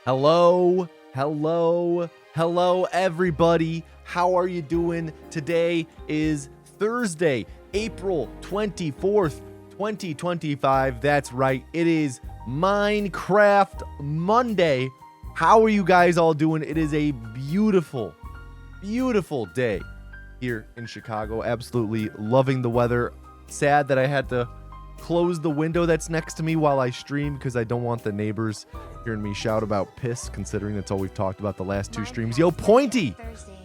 Hello, hello, hello, everybody. How are you doing? Today is Thursday, April 24th, 2025. That's right. It is Minecraft Monday. How are you guys all doing? It is a beautiful, beautiful day here in Chicago. Absolutely loving the weather. Sad that I had to close the window that's next to me while I stream because I don't want the neighbors hearing me shout about piss, considering that's all we've talked about the last two streams. Yo, Pointy,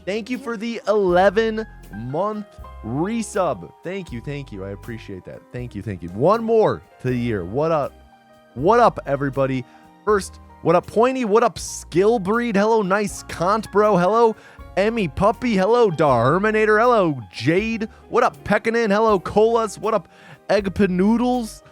thank you for the 11-month resub. Thank you. I appreciate that. Thank you. One more to the year. What up, everybody? First, what up, Pointy? What up, Skill Breed? Hello, Nice Cont, bro. Hello, Emmy Puppy. Hello, Darminator. Hello, Jade. What up, Peckin' In? Hello, Colas. What up, Eggpa Noodles?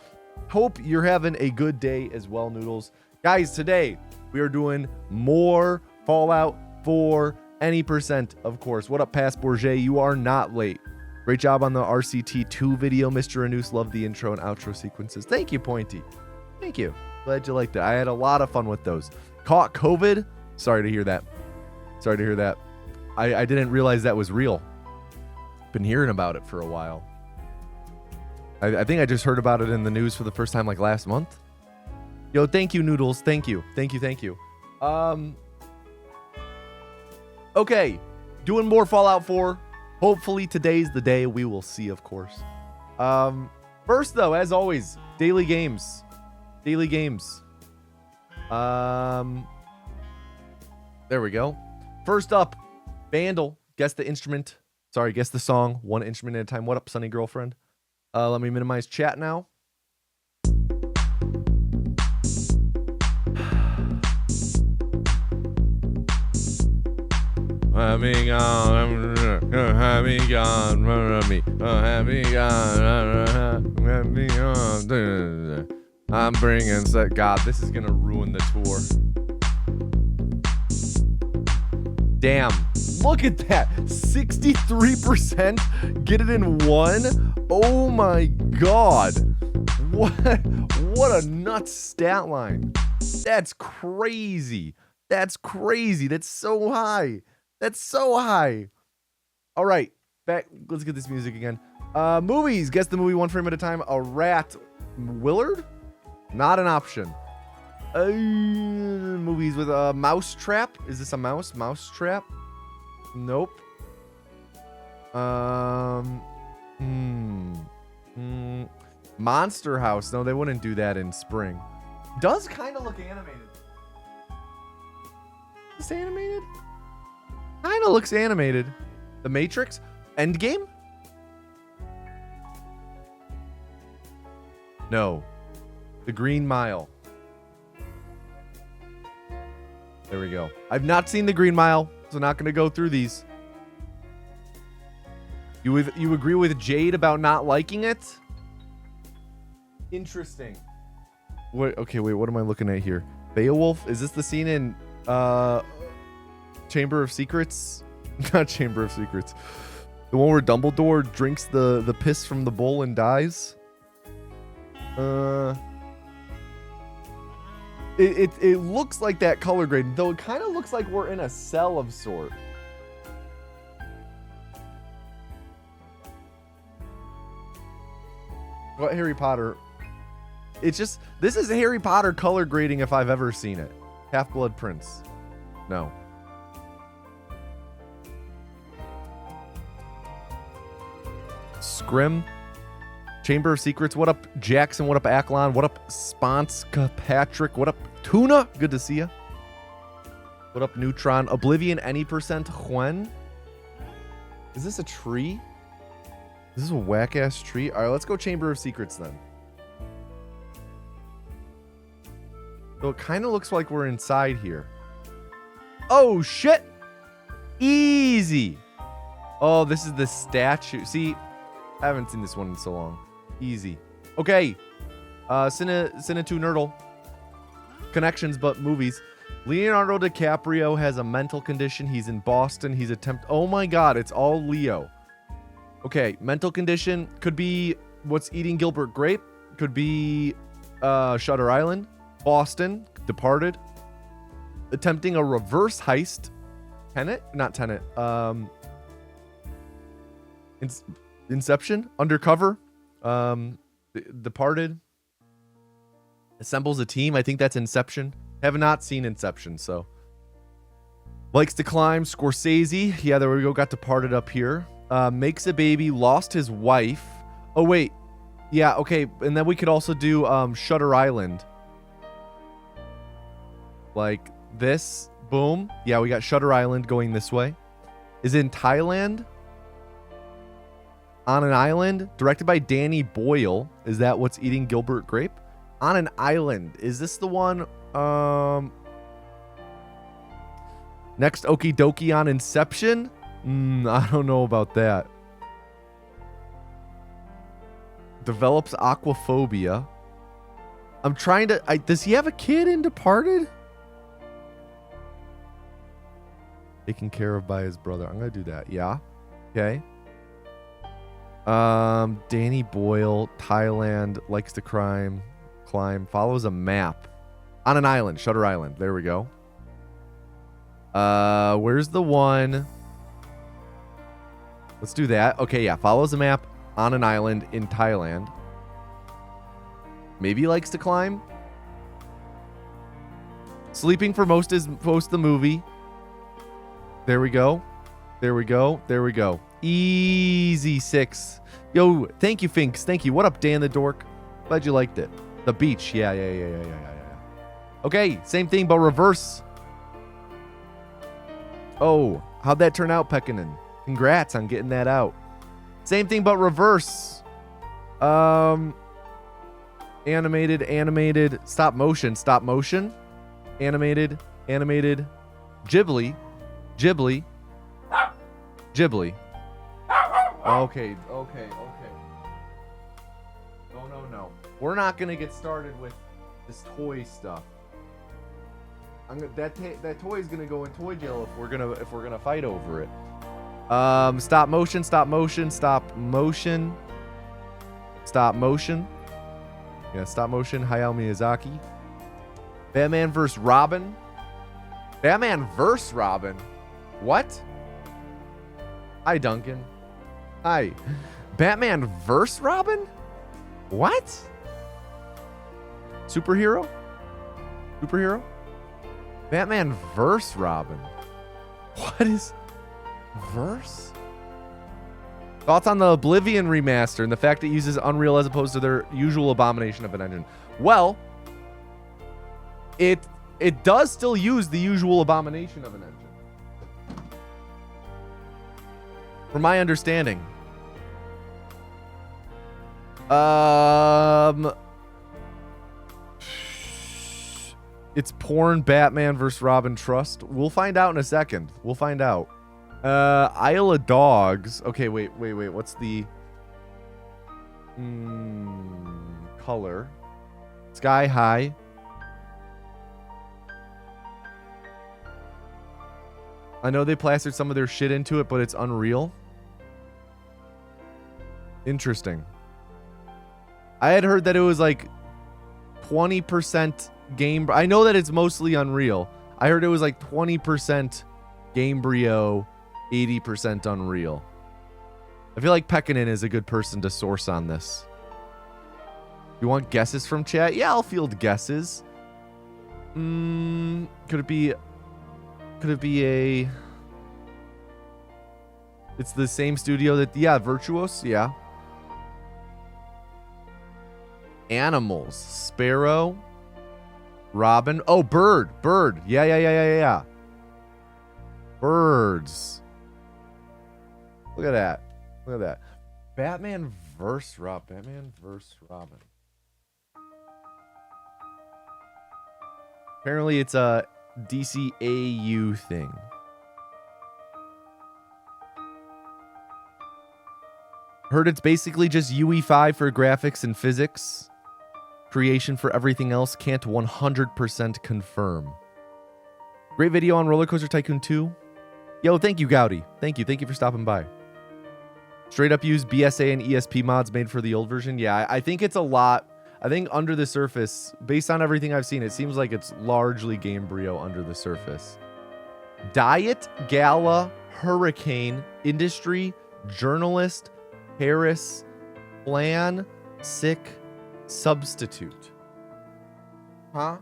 Hope you're having a good day as well, Noodles. Guys, today we are doing more Fallout 4 any percent, of course. What up, Pass Bourget? You are not late. Great job on the RCT2 video, Mr. Anus. Love the intro and outro sequences. Thank you, Pointy. Thank you. Glad you liked it. I had a lot of fun with those. Caught COVID? Sorry to hear that. I didn't realize that was real. Been hearing about it for a while. I think I just heard about it in the news for the first time like last month. Yo, thank you, Noodles. Thank you. Okay, doing more Fallout 4. Hopefully today's the day. We will see, of course. First, though, as always, daily games. There we go. First up, Vandal. Guess the song. One instrument at a time. What up, Sunny Girlfriend? Let me minimize chat now. I'm bringing set. God, this is gonna ruin the tour. Damn, look at that. 63% get it in one. Oh my god. What a nuts stat line. That's crazy. That's so high. All right, back. Let's get this music again. Movies. Guess the movie one frame at a time. A rat. Willard? Not an option. Movies with a mouse trap. Is this a mouse? Mouse trap? Nope. Monster House. No, they wouldn't do that in spring. Does kind of look animated. Is this animated? Kind of looks animated. The Matrix? Endgame? No. The Green Mile. There we go. I've not seen The Green Mile, so not going to go through these. You agree with Jade about not liking it? Interesting. Okay, wait, what am I looking at here? Beowulf? Is this the scene in Chamber of Secrets? Not Chamber of Secrets. The one where Dumbledore drinks the piss from the bowl and dies? It looks like that color grade, though it kind of looks like we're in a cell of sort. What Harry Potter? It's just, this is Harry Potter color grading if I've ever seen it. Half-Blood Prince. No. Scrim. Chamber of Secrets. What up, Jackson? What up, Aklon? What up, Sponska Patrick? What up, Tuna? Good to see ya. What up, Neutron? Oblivion, any percent? Juan? Is this a tree? Is this a whack-ass tree? All right, let's go Chamber of Secrets then. So it kind of looks like we're inside here. Oh, shit! Easy! Oh, this is the statue. See, I haven't seen this one in so long. Easy. Okay. Cine 2 Nerdle. Connections, but movies. Leonardo DiCaprio has a mental condition. He's in Boston. He's oh my god, it's all Leo. Okay, mental condition could be What's Eating Gilbert Grape. Could be Shutter Island. Boston. Departed. attempting a reverse heist. Tenet? Not Tenet. Inception? Undercover? Departed? Assembles a team? I think that's Inception. Have not seen Inception, so. Likes to climb. Scorsese. Yeah, there we go. Got Departed up here. Makes a baby. Lost his wife. Oh, wait. Yeah, okay. And then we could also do Shutter Island. Like this. Boom. Yeah, we got Shutter Island going this way. Is in Thailand. On an Island. Directed by Danny Boyle. Is that What's Eating Gilbert Grape? On an Island. Is this the one? Next Okie Dokie on Inception? I don't know about that. Develops aquaphobia. I'm trying to... does he have a kid in Departed? Taken care of by his brother. I'm going to do that. Yeah. Okay. Danny Boyle, Thailand, likes to climb, follows a map. On an island, Shutter Island. There we go. Where's the one? Let's do that. Okay, yeah. Follows a map on an island in Thailand. Maybe likes to climb. Sleeping for most of the movie. There we go. There we go. There we go. Easy 6. Yo, thank you, Finks. Thank you. What up, Dan the Dork? Glad you liked it. The beach. Yeah. Okay, same thing, but reverse. Oh, how'd that turn out, Pekkanen? Congrats on getting that out. Same thing, but reverse. Animated, stop motion. Animated, Ghibli. Okay. No. We're not gonna get started with this toy stuff. That toy is gonna go in toy jail if we're gonna fight over it. Stop motion. Yeah, stop motion. Hayao Miyazaki. Batman vs. Robin. What? Hi, Duncan. Hi. Batman vs. Robin? What? Superhero? Batman vs. Robin. What is verse? Thoughts on the Oblivion remaster and the fact it uses Unreal as opposed to their usual abomination of an engine? Well, it does still use the usual abomination of an engine. From my understanding. It's porn Batman vs. Robin Trust. We'll find out in a second. We'll find out. Isle of Dogs. Okay, wait. What's the color? Sky High. I know they plastered some of their shit into it, but it's Unreal. Interesting. I had heard that it was like 20% game. I know that it's mostly Unreal. I heard it was like 20% Gamebryo, 80% Unreal. I feel like Pekkanen is a good person to source on this. You want guesses from chat? Yeah, I'll field guesses. Could it be a... It's the same studio that... Yeah, Virtuos. Yeah. Animals. Sparrow. Robin. Oh, Bird. Yeah. Birds. Look at that. Batman vs. Robin. Apparently it's a DCAU thing. Heard it's basically just UE5 for graphics and physics. Creation for everything else. Can't 100% confirm. Great video on Roller Coaster Tycoon 2. Yo, thank you, Gowdy. Thank you for stopping by. Straight up use BSA and ESP mods made for the old version. Yeah, I think it's a lot. I think Under the Surface, based on everything I've seen, it seems like it's largely Gamebryo Under the Surface. Diet, Gala, Hurricane, Industry, Journalist, Harris, Plan, Sick, Substitute. Huh?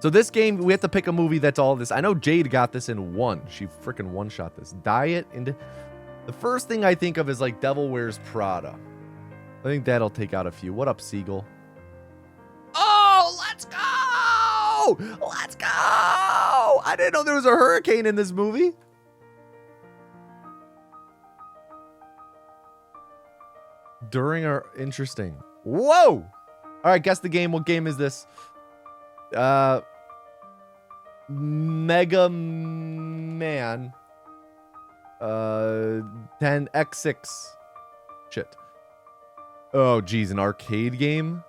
So this game, we have to pick a movie that's all this. I know Jade got this in one. She freaking one-shot this. Diet into... The first thing I think of is like Devil Wears Prada. I think that'll take out a few. What up, Seagull? Oh, let's go! Let's go! I didn't know there was a hurricane in this movie. During our... Interesting. Whoa! All right, guess the game. What game is this? Mega Man 10x6. Shit. Oh geez, an arcade game.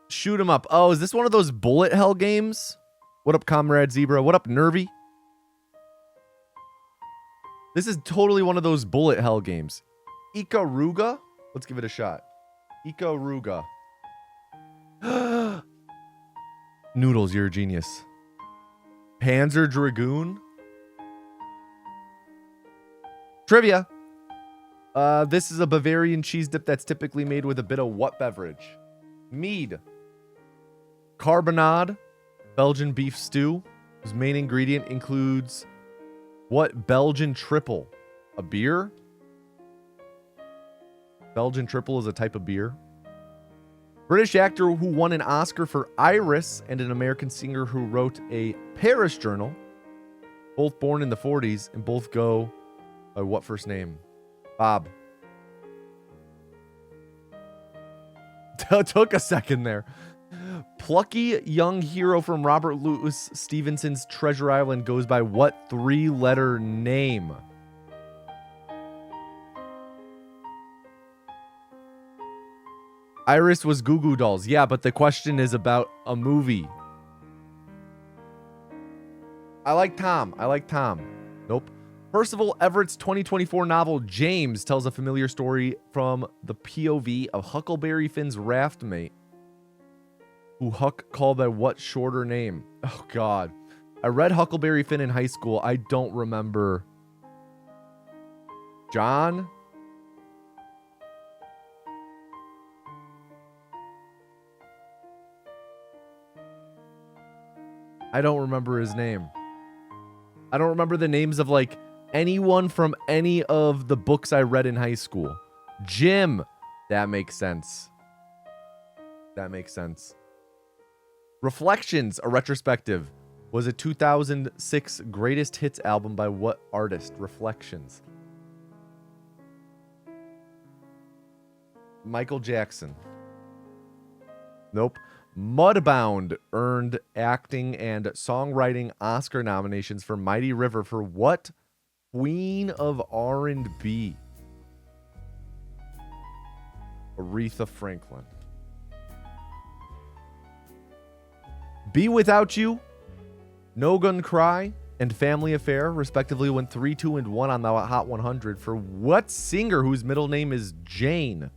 Shoot 'em up. Oh, is this one of those bullet hell games? What up, Comrade Zebra? What up, Nervy? This is totally one of those bullet hell games. Ikaruga? Let's give it a shot. Ikaruga. Noodles, you're a genius. Panzer Dragoon. Trivia. This is a Bavarian cheese dip that's typically made with a bit of what beverage? Mead. Carbonade. Belgian beef stew, whose main ingredient includes what Belgian triple? A beer? Belgian triple is a type of beer. British actor who won an Oscar for Iris and an American singer who wrote a Paris journal. Both born in the 40s and both go by what first name? Bob. Took a second there. Plucky young hero from Robert Louis Stevenson's Treasure Island goes by what three-letter name? Iris was Goo Goo Dolls. Yeah, but the question is about a movie. I like Tom. Nope. Percival Everett's 2024 novel James tells a familiar story from the POV of Huckleberry Finn's raft mate, who Huck called by what shorter name? Oh, God. I read Huckleberry Finn in high school. I don't remember. John? I don't remember his name. I don't remember the names of, like, anyone from any of the books I read in high school. Jim. That makes sense. Reflections, a retrospective, was a 2006 greatest hits album by what artist? Reflections. Michael Jackson. Nope. Mudbound earned acting and songwriting Oscar nominations for Mighty River for what queen of R&B? Aretha Franklin. Be Without You, No Gun Cry, and Family Affair, respectively, went 3, 2, and 1 on the Hot 100 for what singer whose middle name is Jane?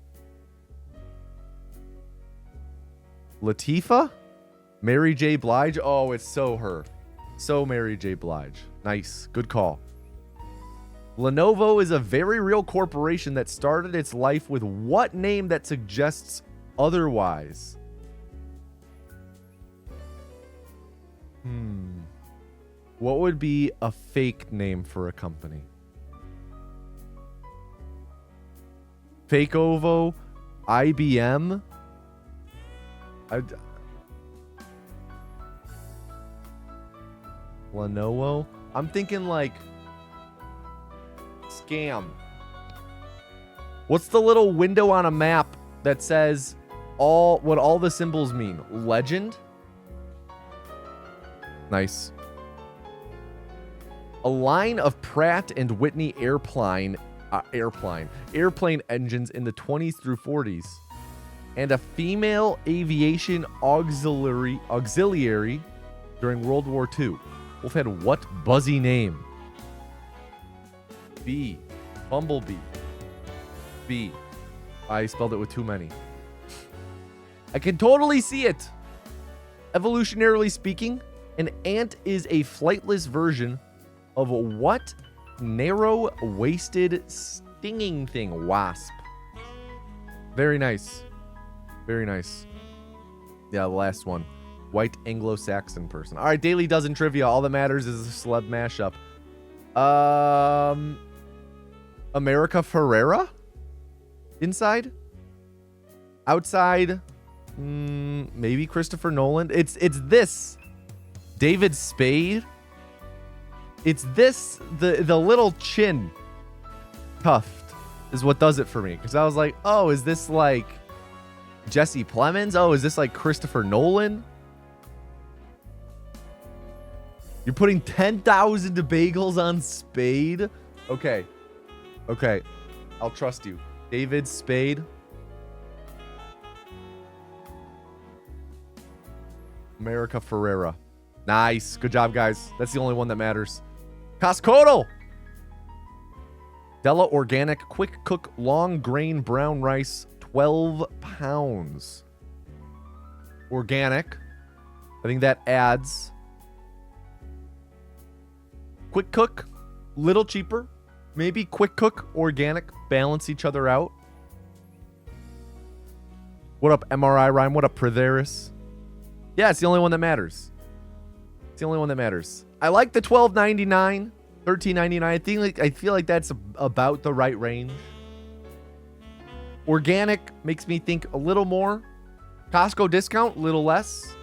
Latifah? Mary J. Blige? Oh, it's so her. So Mary J. Blige. Nice. Good call. Lenovo is a very real corporation that started its life with what name that suggests otherwise? What would be a fake name for a company? Fake Ovo? IBM? Lenovo? I'm thinking like scam. What's the little window on a map that says what all the symbols mean? Legend? Nice. A line of Pratt and Whitney airplane engines in the 20s through 40s, and a female aviation auxiliary during World War II. Both had what buzzy name? B. Bumblebee. B. I spelled it with too many. I can totally see it. Evolutionarily speaking, an ant is a flightless version of what? Narrow-waisted stinging thing. Wasp. Very nice. Very nice. Yeah, the last one. White Anglo-Saxon person. All right, Daily Dozen Trivia. All that matters is a celeb mashup. America Ferrera? Inside? Outside? Maybe Christopher Nolan. It's this. David Spade. It's this. The little chin tuft is what does it for me. Because I was like, oh, is this like Jesse Plemons? Oh, is this like Christopher Nolan? You're putting 10,000 bagels on Spade? Okay. Okay. I'll trust you. David Spade. America Ferrera. Nice. Good job, guys. That's the only one that matters. Costco. Della Organic Quick Cook Long Grain Brown Rice. 12 pounds. Organic. I think that adds. Quick Cook. Little cheaper. Maybe Quick Cook, Organic. Balance each other out. What up, MRI Rhyme? What up, Pritheris? Yeah, it's the only one that matters. It's the only one that matters. I like the $12.99, $13.99. I feel like that's about the right range. Organic makes me think a little more. Costco discount, a little less.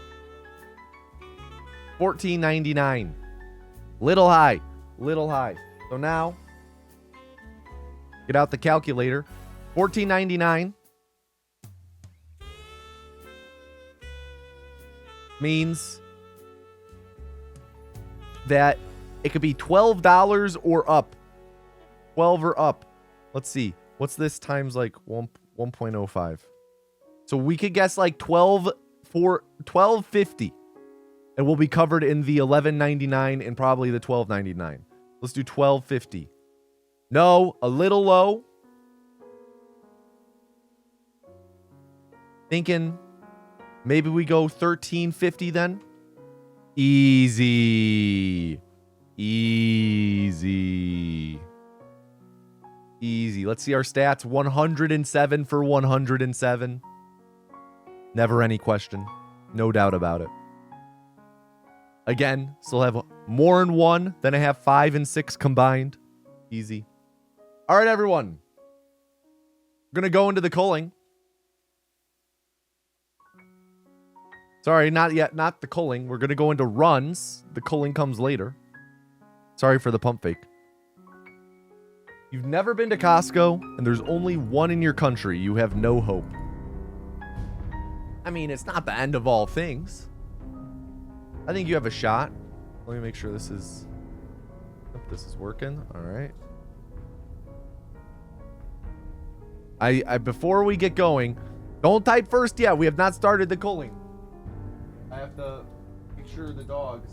$14.99. Little high. Little high. So now, get out the calculator. $14.99 means that it could be $12 or up. 12 or up. Let's see. What's this times like 1.05? So we could guess like 12 for $12.50. And we'll be covered in the $11.99 and probably the $12.99. Let's do $12.50. No, a little low. Thinking maybe we go $13.50 then. Easy. Easy. Easy. Let's see our stats. 107 for 107. Never any question. No doubt about it. Again, still have more in one than I have 5 and 6 combined. Easy. All right, everyone. We're going to go into the culling. Sorry, not yet. Not the culling. We're going to go into runs. The culling comes later. Sorry for the pump fake. You've never been to Costco, and there's only one in your country. You have no hope. I mean, it's not the end of all things. I think you have a shot. Let me make sure this is working. All right. I before we get going, don't type first yet. We have not started the culling. I have to make sure the dogs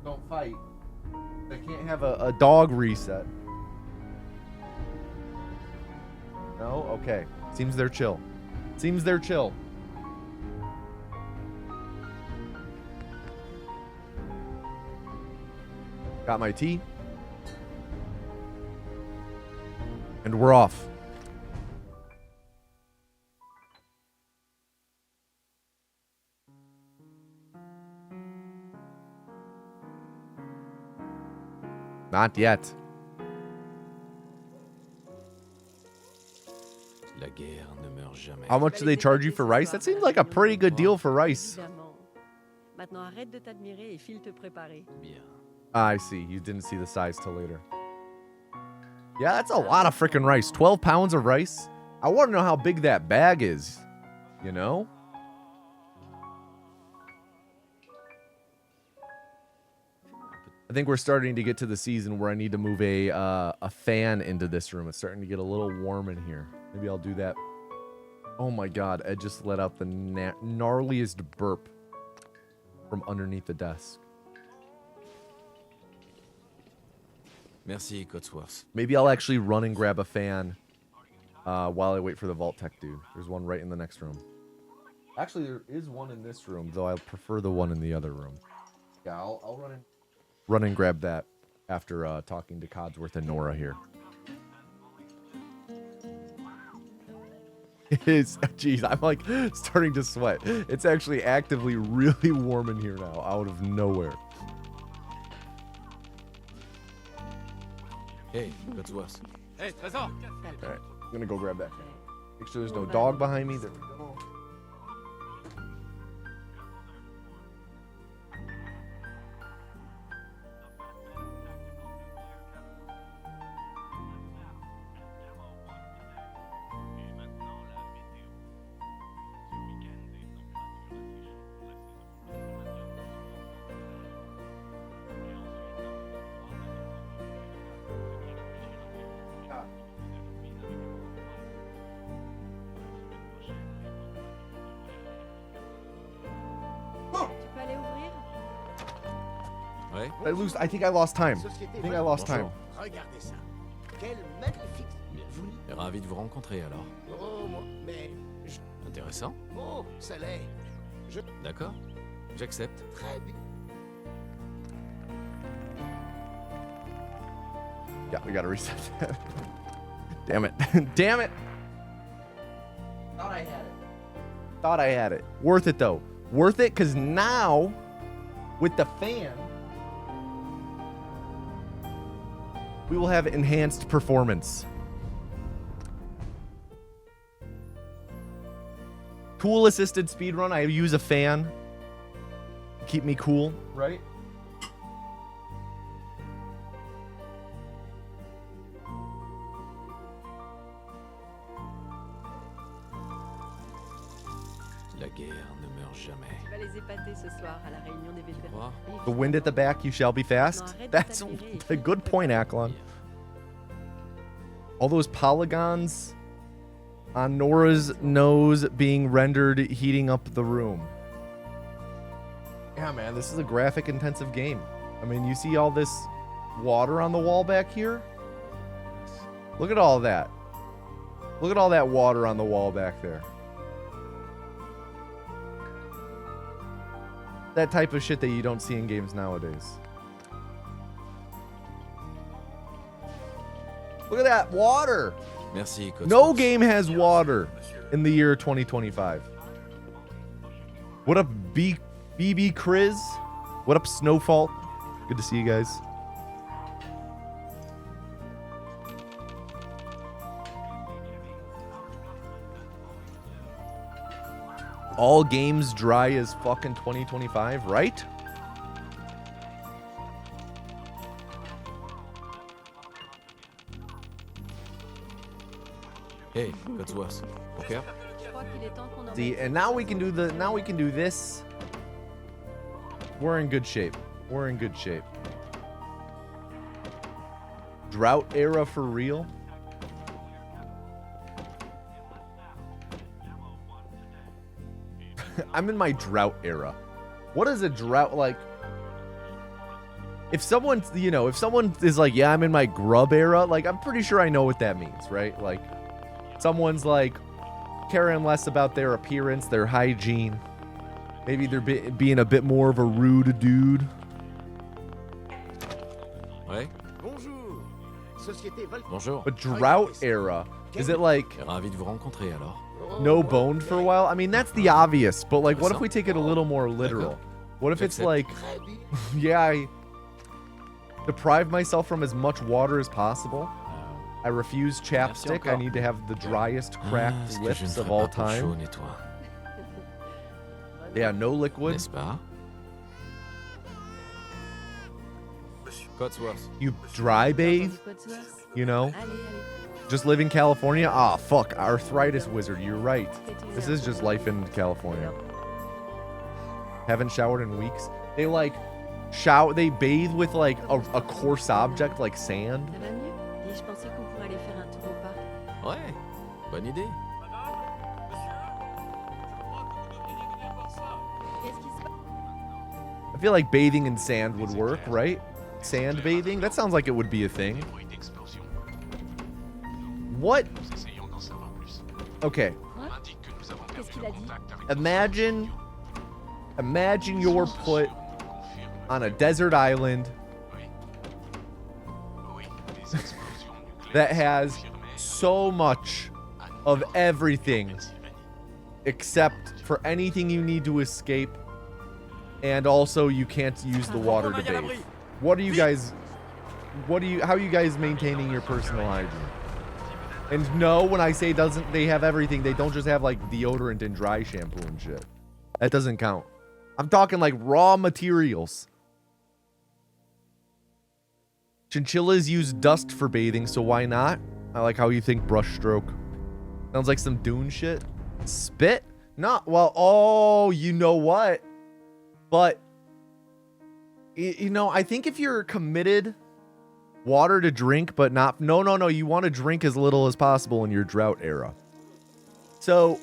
don't fight. I can't have a dog reset. No? Okay. Seems they're chill. Seems they're chill. Got my tea. And we're off. Not yet. How much do they charge you for rice? That seems like a pretty good deal for rice. I see. You didn't see the size till later. Yeah, that's a lot of freaking rice. 12 pounds of rice. I want to know how big that bag is. You know? I think we're starting to get to the season where I need to move a fan into this room. It's starting to get a little warm in here. Maybe I'll do that. Oh my god, Ed just let out the gnarliest burp from underneath the desk. Merci, Cotsworth. Maybe I'll actually run and grab a fan while I wait for the Vault Tech dude. There's one right in the next room. Actually, there is one in this room, though I prefer the one in the other room. Yeah, I'll run and grab that after talking to Codsworth and Nora here. Jeez, I'm like starting to sweat. It's actually actively really warm in here now, out of nowhere. Hey, Cotsworth. Hey, Trésor! Alright, I'm gonna go grab that. Make sure there's no dog behind me. There we go. Ouais. I think I lost time. I think I lost time. Regardez ça. Quel magnifique. Ravi de vous rencontrer alors. Oh, moi, mais. Intéressant. Oh, ça l'est. D'accord. J'accepte. Très bien. Yeah, we gotta reset that. Damn it. Damn it! Thought I had it. Thought I had it. Worth it though. Worth it because now, with the fan, we will have enhanced performance. Cool assisted speedrun. I use a fan. Keep me cool, right? La guerre ne meurt jamais. Tu vas les épater ce soir à la réunion des vétérans. The wind at the back, you shall be fast. That's a good point, Aklon. All those polygons on Nora's nose being rendered, heating up the room. Yeah, man, this is a graphic intensive game. I mean, you see all this water on the wall back here? Look at all that. Look at all that water on the wall back there. That type of shit that you don't see in games nowadays. Look at that water. Merci, Cotsworth. No game has water in the year 2025. What up, BB Chris? What up, Snowfall? Good to see you guys. All games dry as fucking 2025, right? Hey, Cotsworth. Okay. Je crois qu'il est temps qu'on en See, mette and now we can do this. We're in good shape. We're in good shape. Drought era for real? I'm in my drought era. What is a drought like? If someone's, you know, if someone is like, yeah, I'm in my grub era, like, I'm pretty sure I know what that means, right? Like, someone's like caring less about their appearance, their hygiene. Maybe they're being a bit more of a rude dude. Ouais. Bonjour. Société Vol. Bonjour. But drought era, is it like Ravi de vous rencontrer alors. no boned for a while? I mean, that's the obvious, but like, what if we take it a little more literal? What if it's like, Très bien. yeah, I deprive myself from as much water as possible. I refuse chapstick. I need to have the driest cracked Ce que je ne lips of ferai all pas pour chaud time. et toi. Yeah, no liquid. N'est-ce pas? Cotsworth. You dry bathe, Cotsworth. you know? Allez, allez. Just live in California? Ah, fuck. Arthritis wizard. You're right. This is just life in California. Haven't showered in weeks. They like they bathe with like a coarse object like sand. Ça va mieux? Dis, je pensais qu'on pourrait aller faire un tour au parc. Ouais. Bonne idée. Qu'est-ce qui se passe? I feel like bathing in sand would work, right? sand bathing? That sounds like it would be a thing. What? Okay. Qu'est-ce qu'il a dit? Imagine you're put on a desert island that has so much of everything except for anything you need to escape, and also you can't use the water to bathe. What are you guys, how are you guys maintaining your personal hygiene? And no, when I say they have everything, they don't just have like deodorant and dry shampoo and shit. That doesn't count. I'm talking like raw materials. Chinchillas use dust for bathing, so why not? I like how you think brushstroke. Sounds like some Dune shit. Spit? Not well. Oh, you know what? But you know, I think if you're committed, water to drink, but not. No. You want to drink as little as possible in your drought era. So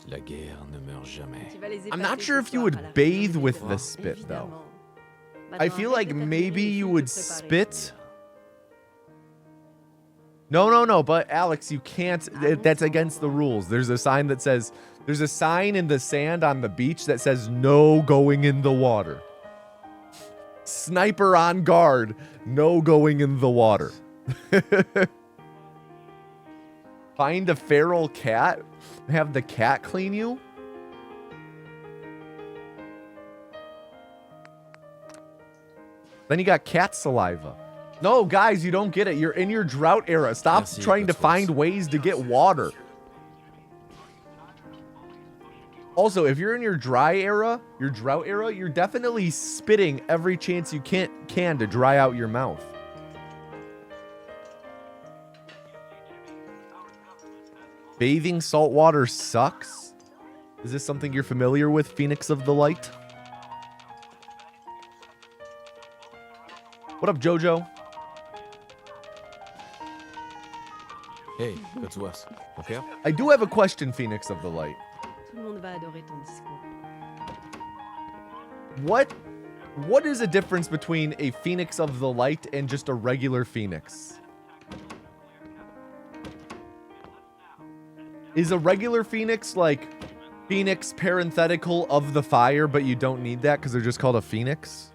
La guerre ne meurt jamais. Tu vas les I'm not effacer sure ce if you soir à would la bathe fin with du the repas. spit though. Évidemment. I Maintenant, feel arrête like de terminer maybe les you jus would de préparer. spit. No, but Alex, you can't. That's against the rules. There's a sign that says, there's a sign in the sand on the beach that says no going in the water. Sniper on guard, no going in the water. Find a feral cat, have the cat clean you. Then you got cat saliva. No, guys, you don't get it. You're in your drought era. Stop Merci, trying to that's find worse. ways to get water. Also, if you're in your dry era, your drought era, you're definitely spitting every chance you can to dry out your mouth. Bathing saltwater sucks? Is this something you're familiar with, Phoenix of the Light? What up, Jojo? Hey, that's worse. Okay? I do have a question, Phoenix of the Light. Tout le monde va adorer ton discours. What is the difference between a Phoenix of the Light and just a regular Phoenix? Is a regular Phoenix like Phoenix parenthetical of the fire, but you don't need that because they're just called a Phoenix?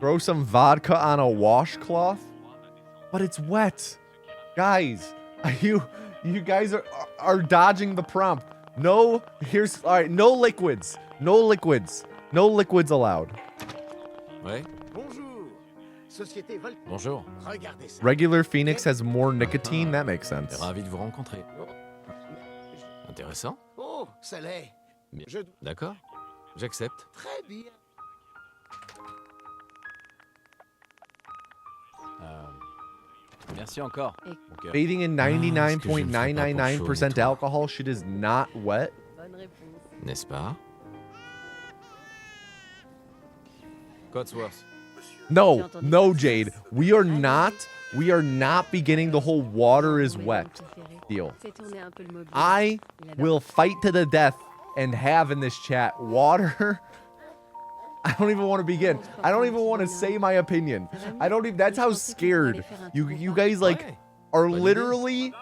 Throw some vodka on a washcloth? But it's wet. Guys, you guys are dodging the prompt. No, all right, no liquids. No liquids. No liquids allowed. Ouais? Bonjour. Société Vol... Bonjour. Regardez ça. Regular Phoenix has more nicotine. That makes sense. Ravi de vous rencontrer. Oh, Intéressant. oh, ça l'est. Bien. Je... D'accord. J'accepte. Très bien. Merci encore. Et Mon cœur. Bathing in Ah, est-ce que je ne ferais pas pour 99.999% chaud, toi? alcohol shit is not wet. bonne réponse. N'est-ce pas? Codsworth. No, Jade. We are not beginning the whole water is wet deal. Fais tourner un peu le mobile. I Il adore. will fight to the death and have in this chat water. I don't even want to begin. I don't even want to say my opinion. I don't even, that's how scared you guys like Ouais. are Bonne idée. literally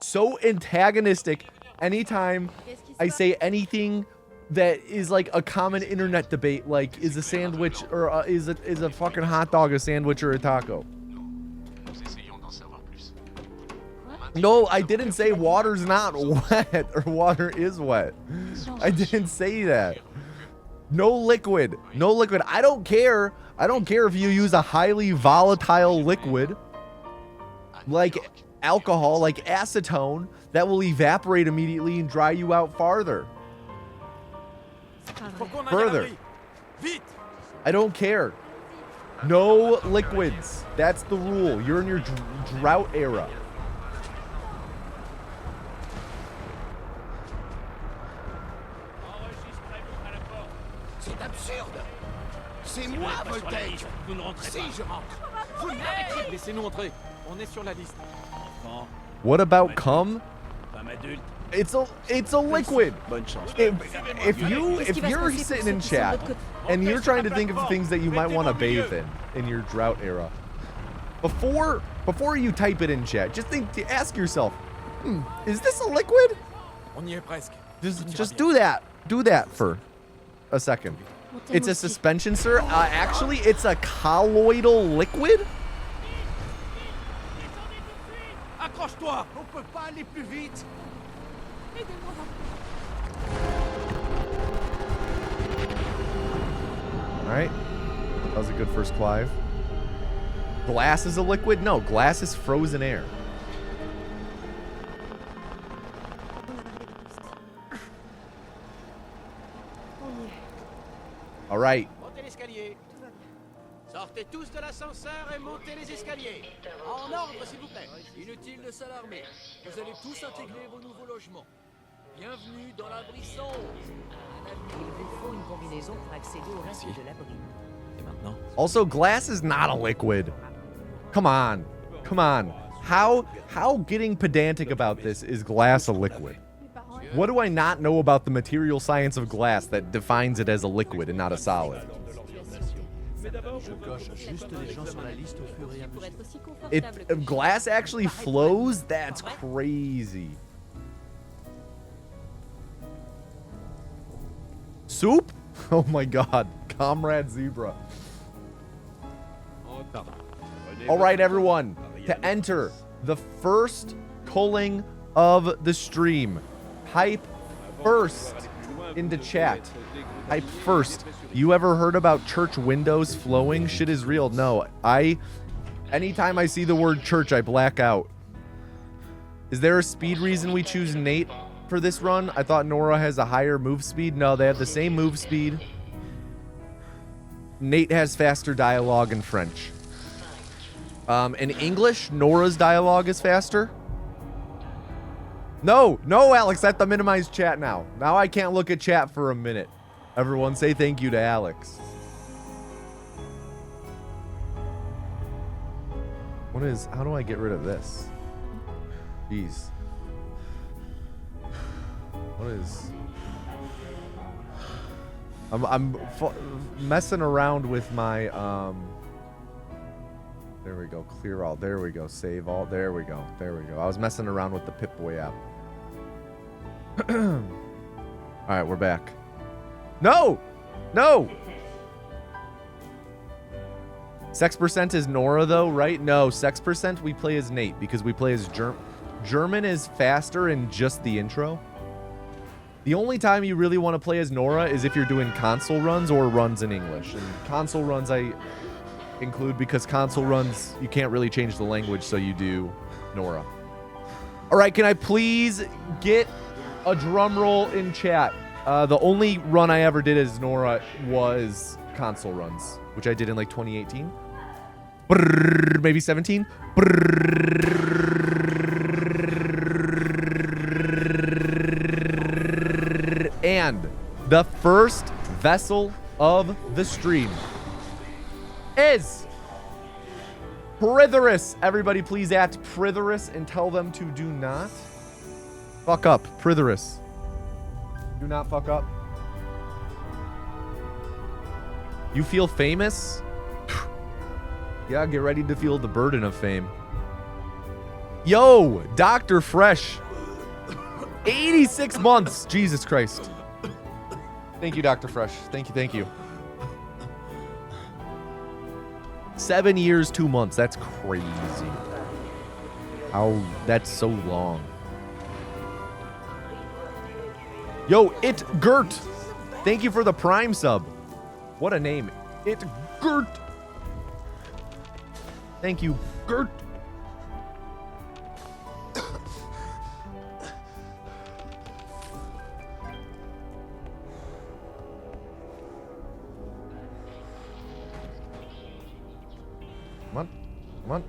so antagonistic anytime Qu'est-ce qui se I passe? say anything that is like a common internet debate, like is a sandwich or is a fucking hot dog a sandwich or a taco? No, I didn't say water's not wet or water is wet. I didn't say that. No liquid. No liquid. I don't care. I don't care if you use a highly volatile liquid like alcohol, like acetone, that will evaporate immediately and dry you out farther. Further. I don't care. No liquids. That's the rule. You're in your drought era. C'est absurde. C'est moi, Voltaire. Si, je rentre. Laissez-nous entrer. On est sur la liste. What about cum? It's a liquid. Bonne chance. If you're sitting in chat and you're trying to think of things that you might want to bathe in your drought era, before you type it in chat, just ask yourself, is this a liquid? On y est presque. Just do that. Do that for a second. It's a suspension, sir. Actually, it's a colloidal liquid. Accroche-toi. On peut pas aller plus vite. All right. That was a good first Clive. Glass is a liquid? No, glass is frozen air. All right. Montez l'escalier. Sortez tous de l'ascenseur et montez les escaliers. En ordre, s'il vous plaît. Inutile de s'alarmer. Vous allez tous intégrer vos nouveaux logements. Bienvenue dans l'abri sombre. Il vous faut une combinaison pour accéder au reste de l'abri. Et maintenant? Also, glass is not a liquid. Come on. Come on. How getting pedantic about this is glass a liquid? What do I not know about the material science of glass that defines it as a liquid and not a solid? If glass actually flows, that's crazy. Soup? Oh my god. Comrade Zebra. All right, everyone. To enter the first culling of the stream, type first into chat. Type first. You ever heard about church windows flowing? Shit is real. No, anytime I see the word church, I black out. Is there a speed reason we choose Nate for this run? I thought Nora has a higher move speed. No, they have the same move speed. Nate has faster dialogue in French. In English, Nora's dialogue is faster. No, Alex, I have to minimize chat now. Now I can't look at chat for a minute. Everyone say thank you to Alex. How do I get rid of this? Jeez. I'm messing around with my, there we go, clear all, there we go, save all, there we go. I was messing around with the Pip-Boy app. All right, we're back. No! Sex percent is Nora though, right? No, sex percent we play as Nate because we play as German is faster in just the intro. The only time you really want to play as Nora is if you're doing console runs or runs in English. And console runs I include because console runs, you can't really change the language, so you do Nora. All right, can I please get a drum roll in chat? The only run I ever did as Nora was console runs, which I did in like 2018. Brrr, maybe 17. And the first vessel of the stream is Pritherus. Everybody please at Pritherus and tell them to do not fuck up. Pritherus. Do not fuck up. You feel famous? Yeah, get ready to feel the burden of fame. Yo, Dr. Fresh. 86 months. Jesus Christ. Thank you, Dr. Fresh. Thank you. 7 years, 2 months. That's crazy. How? That's so long. Yo, It Gert. Thank you for the Prime sub. What a name. It Gert. Thank you, Gert. Come on.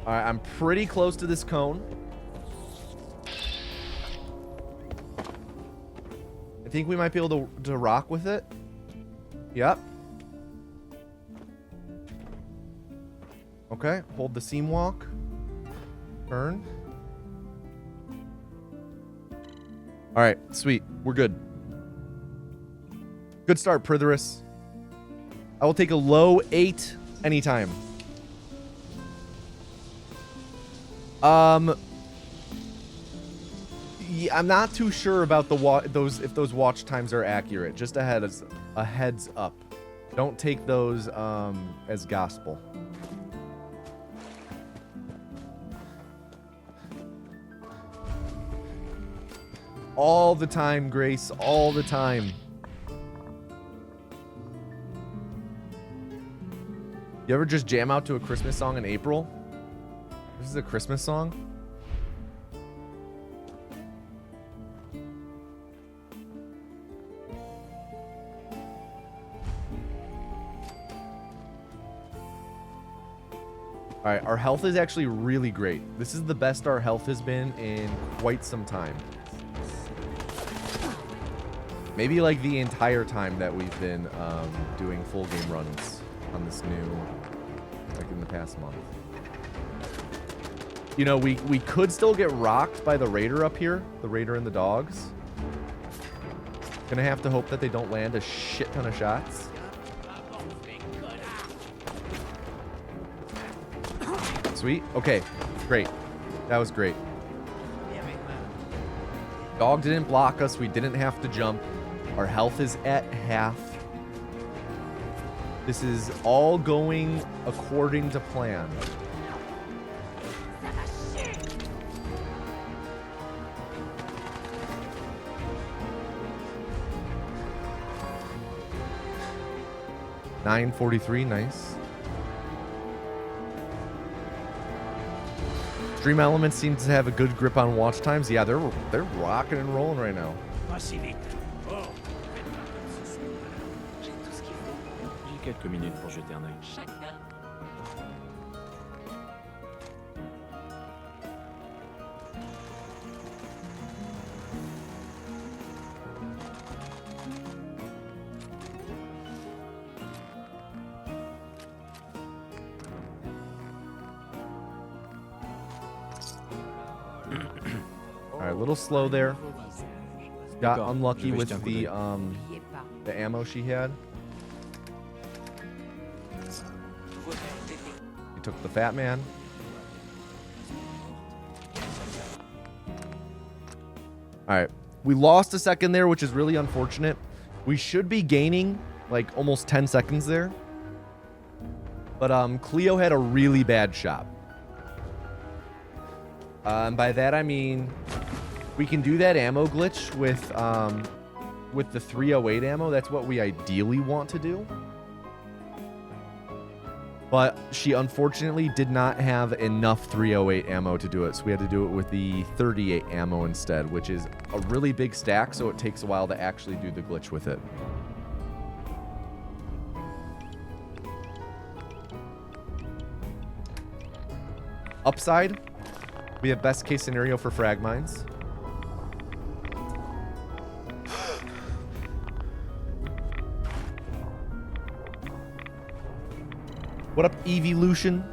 All right, I'm pretty close to this cone. I think we might be able to rock with it. Yep. Okay, hold the seam walk. Turn. All right, sweet. We're good. Good start, Pritherus. I will take a low 8 anytime. Yeah, I'm not too sure about if those watch times are accurate. Just a heads up. Don't take those as gospel. All the time, Grace. All the time. You ever just jam out to a Christmas song in April? This is a Christmas song? Alright, our health is actually really great. This is the best our health has been in quite some time. Maybe like the entire time that we've been doing full game runs on this new, like in the past month. You know, we could still get rocked by the raider up here, the raider and the dogs. Gonna have to hope that they don't land a shit ton of shots. Sweet. Okay, great. That was great. Dog didn't block us. We didn't have to jump. Our health is at half. This is all going according to plan. $9.43, nice. Stream Elements seems to have a good grip on watch times. Yeah, they're rocking and rolling right now. J'ai quelques minutes pour jeter un œil. All right, a little slow there. Got D'accord, unlucky je vais with jeter un coup d'œil. the ammo she had. He took the fat man. All right, we lost a second there, which is really unfortunate. We should be gaining like almost 10 seconds there. But Cleo had a really bad shot. By that I mean we can do that ammo glitch with the 308 ammo. That's what we ideally want to do. But she unfortunately did not have enough 308 ammo to do it, so we had to do it with the 38 ammo instead, which is a really big stack, so it takes a while to actually do the glitch with it. Upside, we have best case scenario for frag mines. What up, Evolution?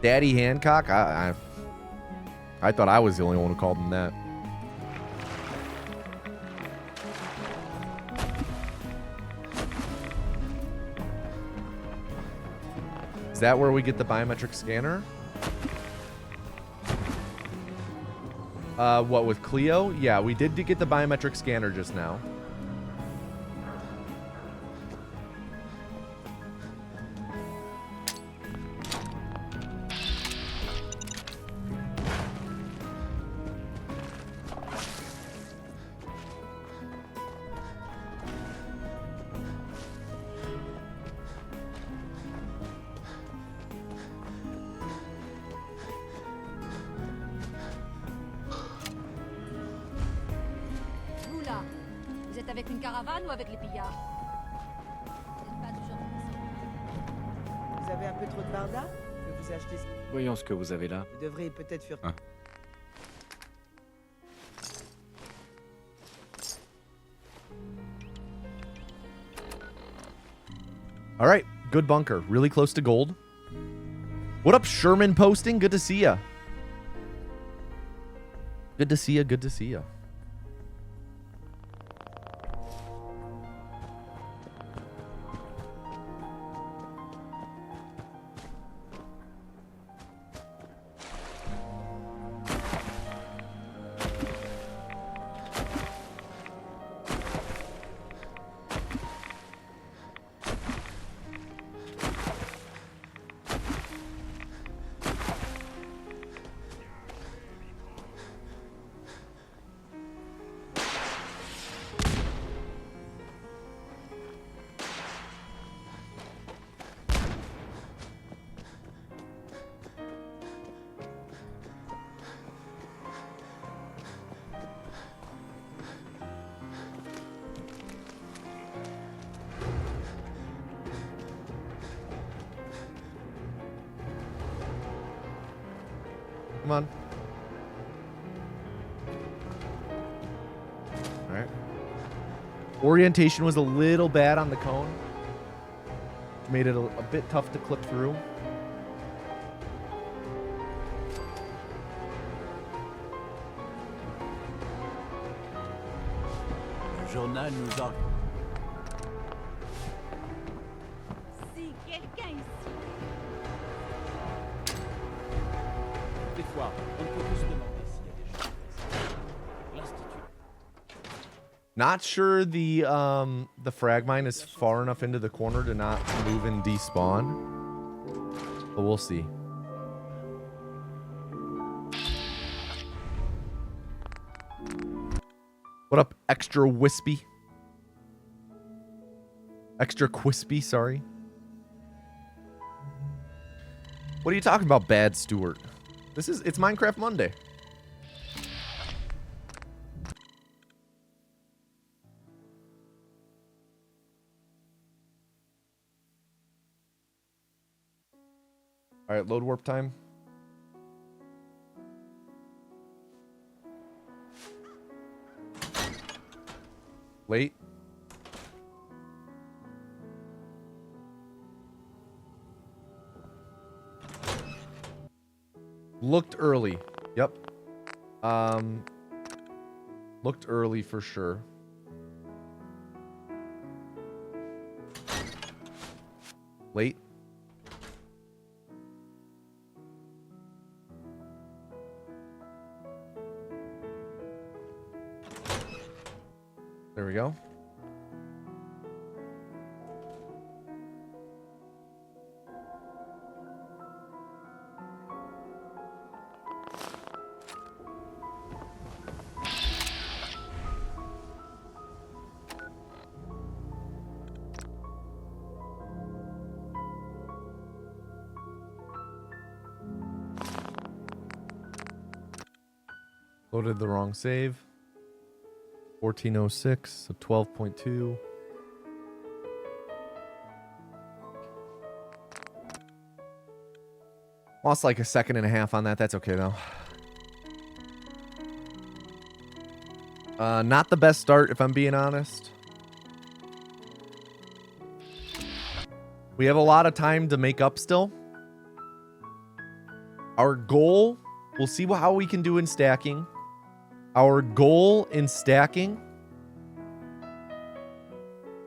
Daddy Hancock? I thought I was the only one who called him that. Is that where we get the biometric scanner? What, with Cleo? Yeah, we did get the biometric scanner just now. Vous là, vous êtes avec une caravane ou avec les pillards? Vous n'êtes pas toujours comme ça. Vous avez un peu trop de barda? Je vous ai acheté ce Voyons ce que vous avez là. Vous devriez peut-être faire... Ah. All right, good bunker. Really close to gold. What up, Sherman posting? Good to see ya. Good to see you. Good to see you. Come on. All right. Orientation was a little bad on the cone. Made it a bit tough to clip through. Le journal nous en... Si quelqu'un ici. Des fois, on peut tous demander s'il y a des choses. L'Institut. Not sure the frag mine is far enough into the corner to not move and despawn. But we'll see. What up, extra wispy? Extra quispy, sorry. What are you talking about, Bad Stewart? It's Minecraft Monday. All right, load warp time. Late. Looked early. Yep. Looked early for sure. Late. There we go. Loaded the wrong save. 1406, so 12.2. Lost like a second and a half on that. That's okay, though. Not the best start, if I'm being honest. We have a lot of time to make up still. Our goal, we'll see how we can do in stacking. Our goal in stacking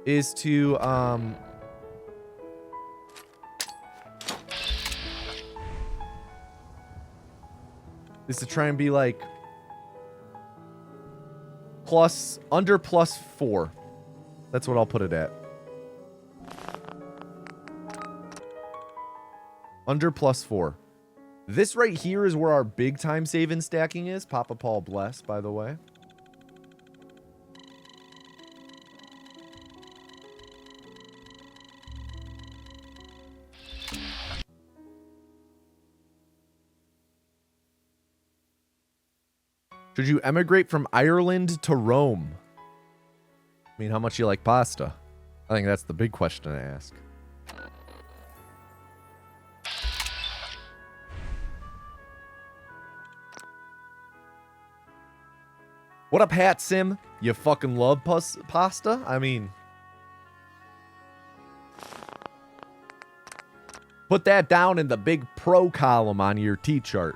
is to try and be like under +4. That's what I'll put it at. Under +4. This right here is where our big time save in stacking is. Papa Paul bless, by the way. Should you emigrate from Ireland to Rome? I mean, how much you like pasta? I think that's the big question to ask. What up, Hat Sim? You fucking love pasta? I mean, put that down in the big pro column on your T-chart.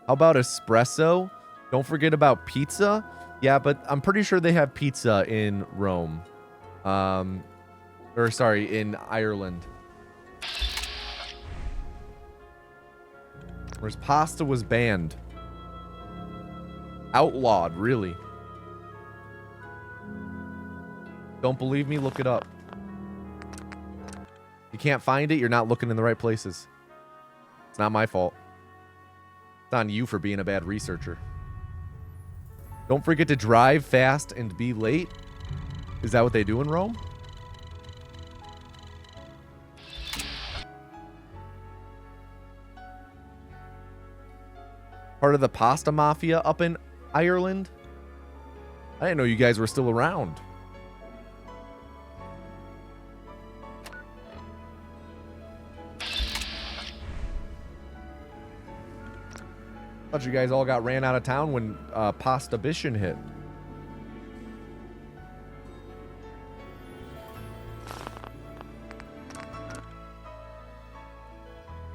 How about espresso? Don't forget about pizza. Yeah, but I'm pretty sure they have pizza in Rome. Or sorry, in Ireland. Whereas pasta was banned. Outlawed, really. Don't believe me? Look it up. You can't find it, you're not looking in the right places. It's not my fault. It's on you for being a bad researcher. Don't forget to drive fast and be late. Is that what they do in Rome? Part of the pasta mafia up in Ireland? I didn't know you guys were still around. Thought you guys all got ran out of town when Pasta Bition hit.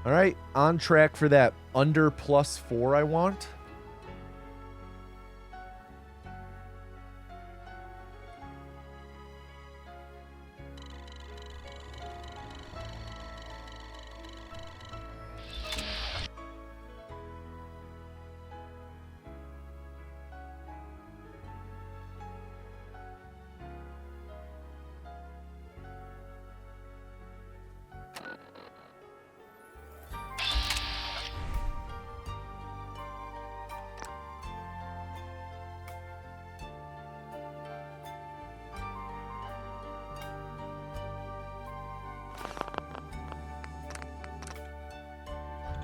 All right, on track for that under +4 I want.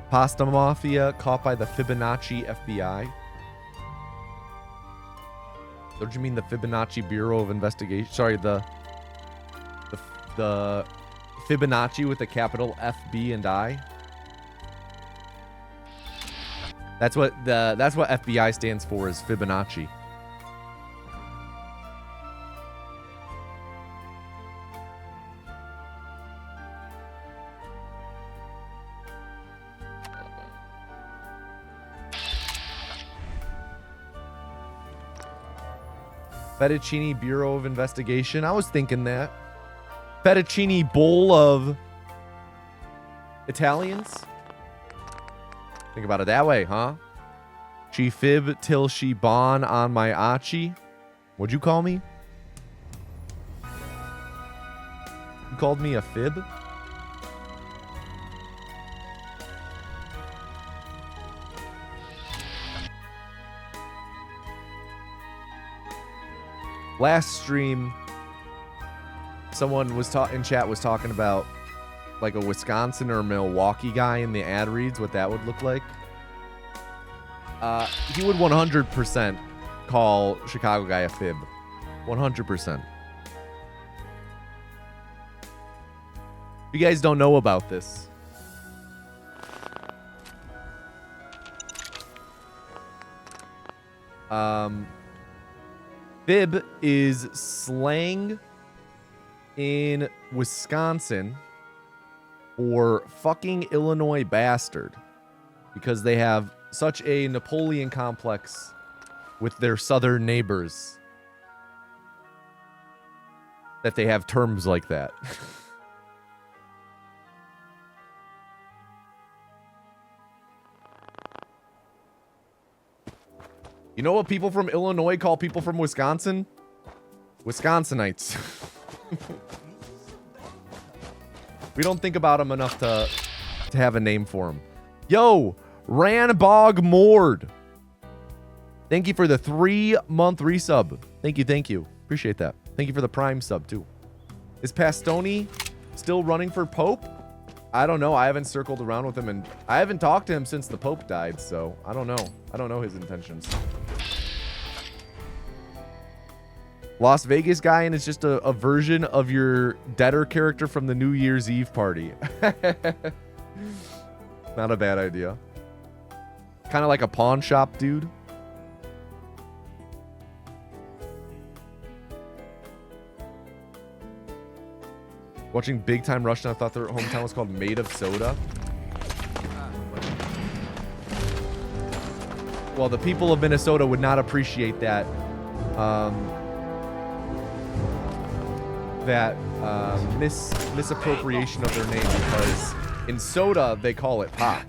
Pasta Mafia caught by the Fibonacci FBI. Don't you mean the Fibonacci Bureau of Investigation? Sorry, the Fibonacci with the capital F, B, and I. That's what FBI stands for, is Fibonacci. Fettuccine Bureau of Investigation. I was thinking that. Fettuccine bowl of Italians. Think about it that way, huh? She fib till she bon on my achi. What'd you call me? You called me a fib? Last stream, someone was in chat was talking about like a Wisconsin or Milwaukee guy in the ad reads, what that would look like. He would 100% call Chicago guy a fib. 100%. You guys don't know about this. Fib is slang in Wisconsin for fucking Illinois bastard, because they have such a Napoleon complex with their southern neighbors that they have terms like that. You know what people from Illinois call people from Wisconsin? Wisconsinites. We don't think about them enough to have a name for them. Yo, Ranbog Mord. Thank you for the 3-month resub. Thank you. Appreciate that. Thank you for the Prime sub, too. Is Pastoni still running for Pope? I don't know. I haven't circled around with him, and I haven't talked to him since the Pope died, so I don't know. I don't know his intentions. Las Vegas guy, and it's just a version of your debtor character from the New Year's Eve party. Not a bad idea. Kind of like a pawn shop dude. Watching Big Time Rush, and I thought their hometown was called Made of Soda. well, the people of Minnesota would not appreciate that. Misappropriation of their name, because in soda they call it pop.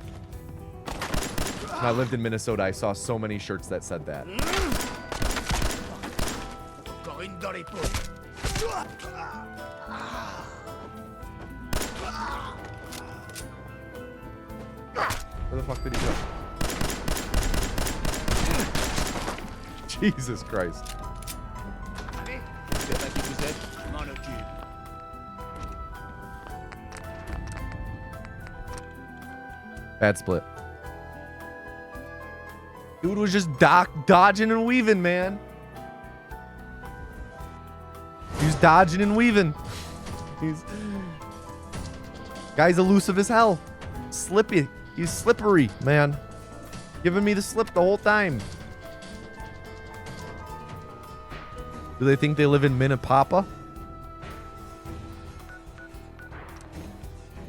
When I lived in Minnesota, I saw so many shirts that said that. Where the fuck did he go? Jesus Christ. Bad split. Dude was just dodging and weaving, man. He was dodging and weaving. Guy's elusive as hell. Slippy. He's slippery, man. Giving me the slip the whole time. Do they think they live in Minnetonka?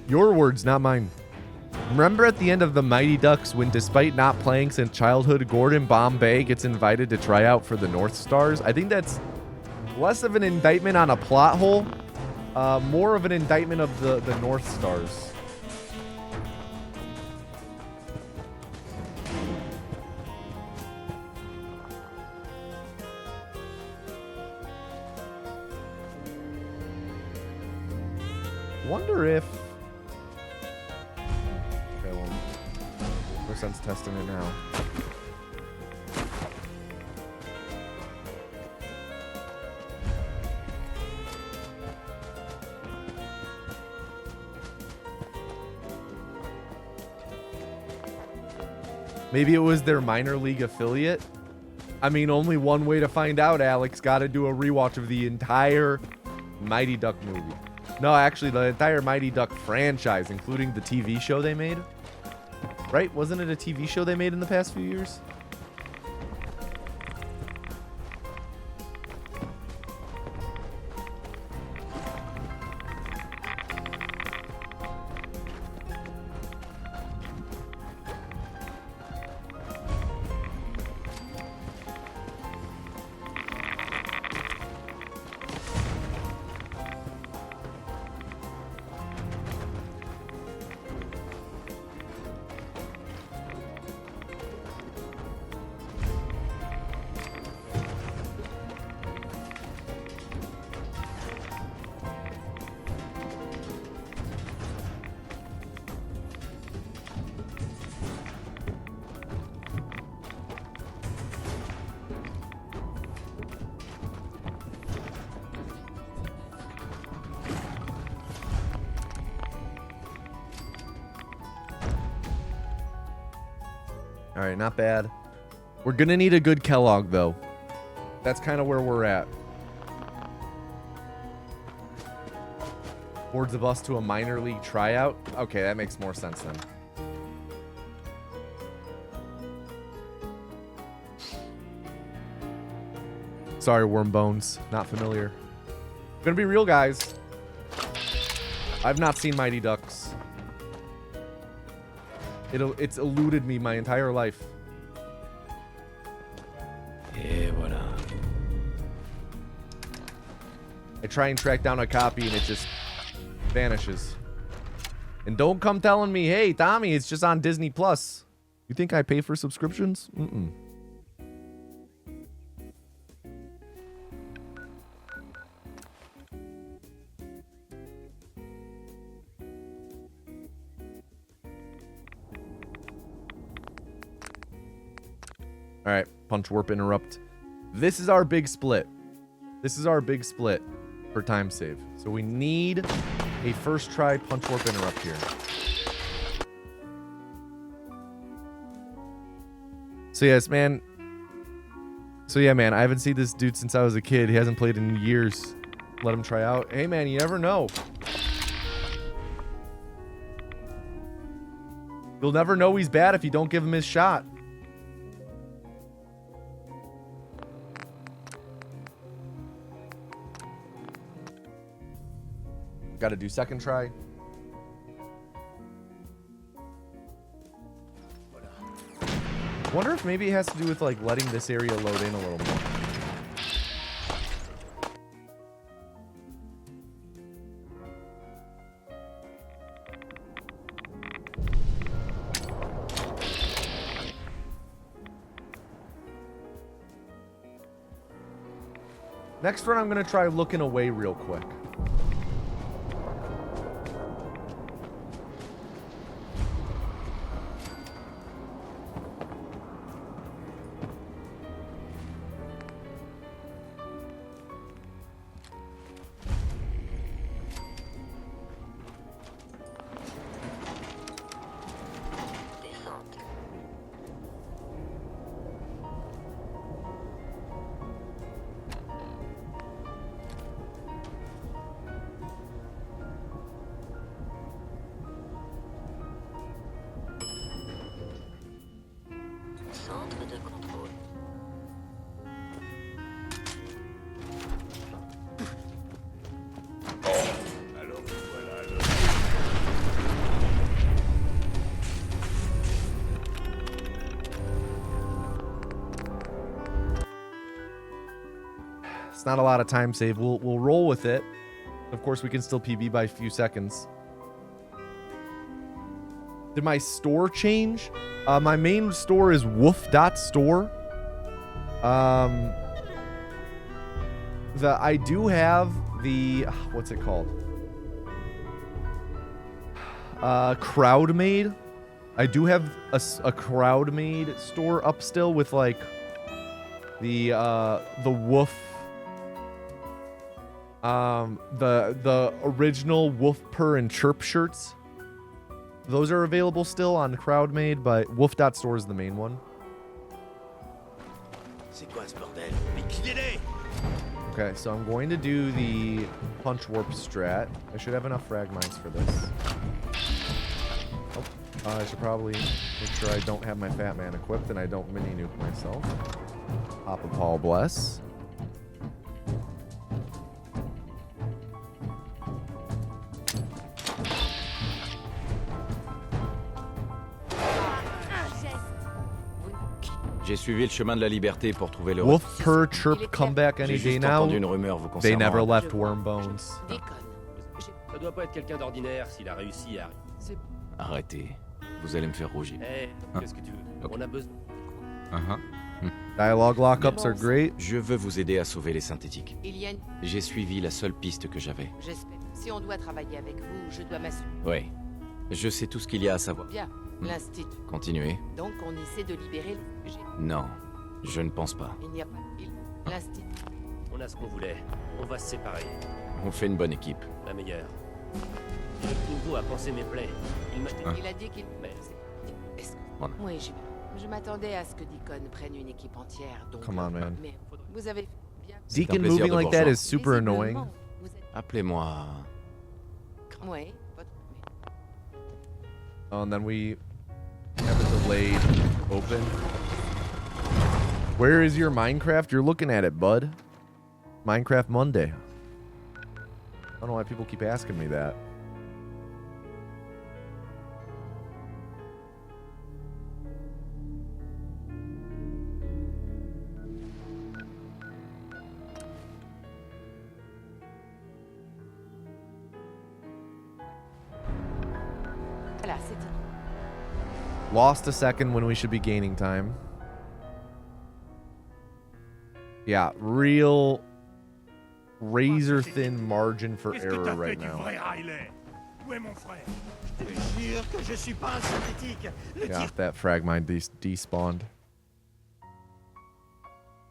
Your words, not mine. Remember at the end of The Mighty Ducks when, despite not playing since childhood, Gordon Bombay gets invited to try out for the North Stars? I think that's less of an indictment on a plot hole, more of an indictment of the North Stars. Wonder if... Okay, well, no sense testing it now. Maybe it was their minor league affiliate. I mean, only one way to find out, Alex. Got to do a rewatch of the entire Mighty Duck movie. No, actually, the entire Mighty Duck franchise, including the TV show they made. Right? Wasn't it a TV show they made in the past few years? All right, not bad. We're going to need a good Kellogg, though. That's kind of where we're at. Boards the bus to a minor league tryout. Okay, that makes more sense then. Sorry, Worm Bones. Not familiar. Gonna be real, guys. I've not seen Mighty Ducks. It's eluded me my entire life. Et voilà. I try and track down a copy and it just vanishes. And don't come telling me, hey, Tommy, it's just on Disney Plus. You think I pay for subscriptions? Mm-mm. All right, punch, warp, interrupt. This is our big split. This is our big split for time save. So we need a first try punch, warp, interrupt here. So yes, man. So yeah, man, I haven't seen this dude since I was a kid. He hasn't played in years. Let him try out. Hey, man, you never know. You'll never know he's bad if you don't give him his shot. Got to do second try. Wonder if maybe it has to do with like letting this area load in a little more. Next run, I'm going to try looking away real quick. It's not a lot of time save. We'll roll with it. Of course, we can still PB by a few seconds. Did my store change? My main store is woof.store. I do have the what's it called? Crowdmade. I do have a Crowdmade store up still with like the woof. The original Woof Purr and Chirp shirts. Those are available still on Crowdmade, but Woof.store is the main one. Okay, so I'm going to do the Punch Warp strat. I should have enough frag mines for this. Oh, I should probably make sure I don't have my Fat Man equipped and I don't mini nuke myself. Papa Paul bless. J'ai suivi le chemin de la liberté pour trouver le Wolf Purr Chirp come back any day now. une rumeur vous They concernant. never left Wormbones. Ça doit pas être quelqu'un d'ordinaire s'il a réussi à... Arrêtez. Vous allez me faire rougir. Eh, qu'est-ce que tu veux? On a besoin... Dialogue lockups are great. Je veux vous aider à sauver les synthétiques. Il y a une... J'ai suivi la seule piste que j'avais. J'espère. Si on doit travailler avec vous, je dois m'assurer. Oui. Je sais tout ce qu'il y a à savoir. Bien. L'institut. Continuez. Donc on essaie de libérer le... Non, je ne pense pas. Il n'y a pas... L'institut. On a ce qu'on voulait. On va se séparer. On fait une bonne équipe. La meilleure. Le nouveau a pensé mes plaies. Il m'a... Il a dit qu'il... Mais... Est-ce que... Voilà. Oui, je m'attendais à ce que Deacon prenne une équipe entière, donc... Come on, man. Mais vous avez... Bien... Deacon un plaisir moving de like vous that rejoindre. is super annoying. Vous êtes... Appelez-moi... Oui. Oh, and then we have a delayed open. Where is your Minecraft? You're looking at it, bud. Minecraft Monday. I don't know why people keep asking me that. Voilà, c'est dit. Lost a second when we should be gaining time. Yeah, real razor thin margin for error right now. Yeah, that frag mine despawned.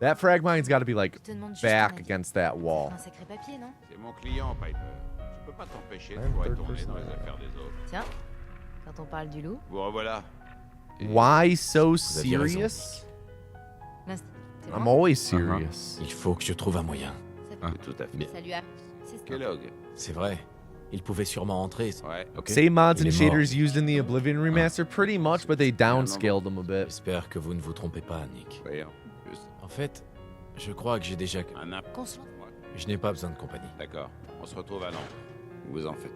That frag mine's got to be like back against that wall. C'est mon client, Piper. Je peux pas t'empêcher de foirer ton nez dans les affaires des autres. Tiens, quand on parle du loup, Vous revoilà. Why so Vous aviez raison. serious? l'instinct. C'est I'm bon. always serious. Il faut que je trouve un moyen. Tout à fait. Ça lui a... C'est ça. Kellogg. C'est vrai. Il pouvait sûrement entrer. Ouais. Ok. Same mods Il and est mort. shaders used in the Oblivion remaster, pretty much, but they downscaled them a bit. J'espère que vous ne vous trompez pas, Nick. Oui, en plus. En fait, je crois que j'ai déjà... Un app. Qu'on se... Je n'ai pas besoin de compagnie. D'accord. On se retrouve à Londres. Vous en faites.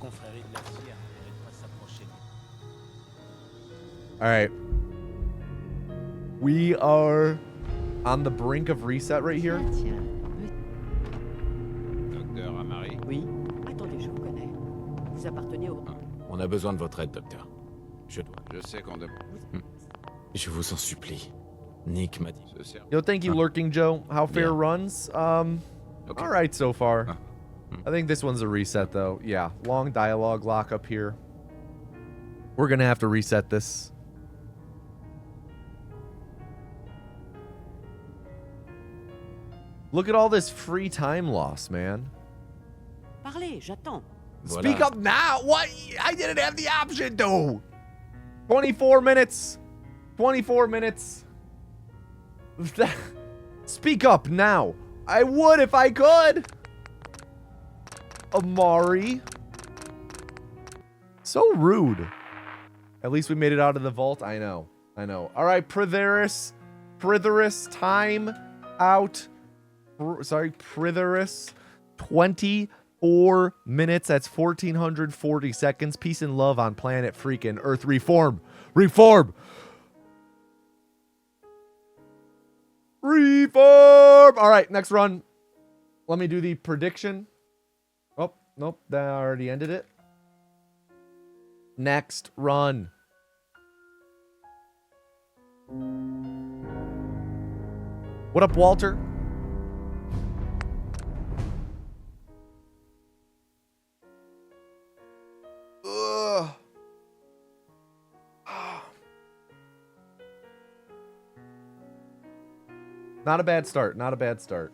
confrérie de la cire mérite pas s'approcher. All right. We are on the brink of reset right here. Tiens, Docteur Amari. Oui. Attendez, je vous connais. Vous appartenez au... On a besoin de votre aide, docteur. Je dois. Je sais qu'on demande. Je vous en supplie. Nick m'a dit. Ce sert. Yo, thank you, Lurking Joe. How fair Yeah. runs? Okay. All right so far. Huh. I think this one's a reset though. Yeah, long dialogue lock up here. We're gonna have to reset this. Look at all this free time loss, man. Parlez, j'attends. Voilà. Speak up now. What? I didn't have the option, though. 24 minutes. 24 minutes. Speak up now. I would if I could. Amari. So rude. At least we made it out of the vault. I know. I know. All right, Pritheris. Time out. Sorry, Pritheris. 24 minutes. That's 1,440 seconds. Peace and love on planet freaking Earth. Reform. Reform. Reform. All right, next run. Let me do the prediction. Oh, nope. That already ended it. Next run. What up, Walter? Ugh. Not a bad start. Not a bad start.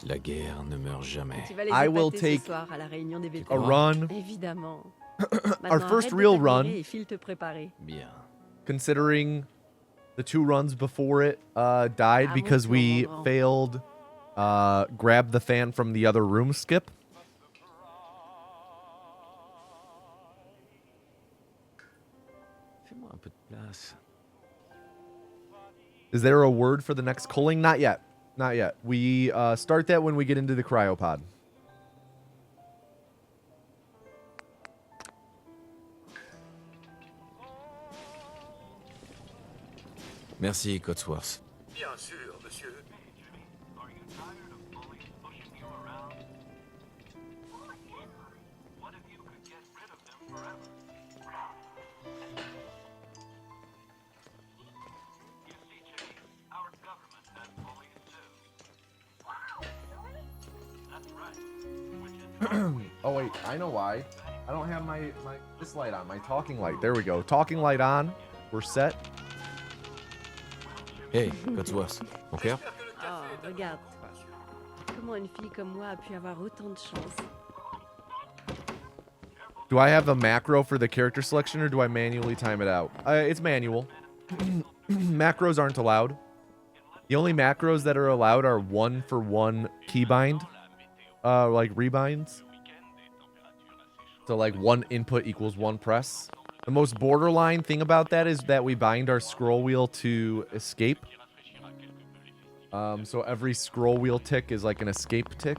La guerre ne meurt jamais. tu vas les I will épater take ce soir à la réunion des A vétérans. run. Évidemment. Our Maintenant, first arrête de real t'admirer run, et file te préparer. Bien. considering the 2 runs before it died because we failed grab the fan from the other room skip. Fais-moi un peu de place. Is there a word for the next culling? Not yet. Not yet. We start that when we get into the cryopod. Merci, Cotsworth. Bien sûr, monsieur. Oh wait, I know why. I don't have my this light on, my talking light. There we go. Talking light on. We're set. Hey, Cotsworth. Mon cœur? Oh, regarde. Comment une fille comme moi a pu avoir autant de chance? Do I have a macro for the character selection or do I manually time it out? It's manual. Macros aren't allowed. The only macros that are allowed are 1-for-1 keybind. Like rebinds. So like 1 input equals 1 press. The most borderline thing about that is that we bind our scroll wheel to escape. So every scroll wheel tick is like an escape tick.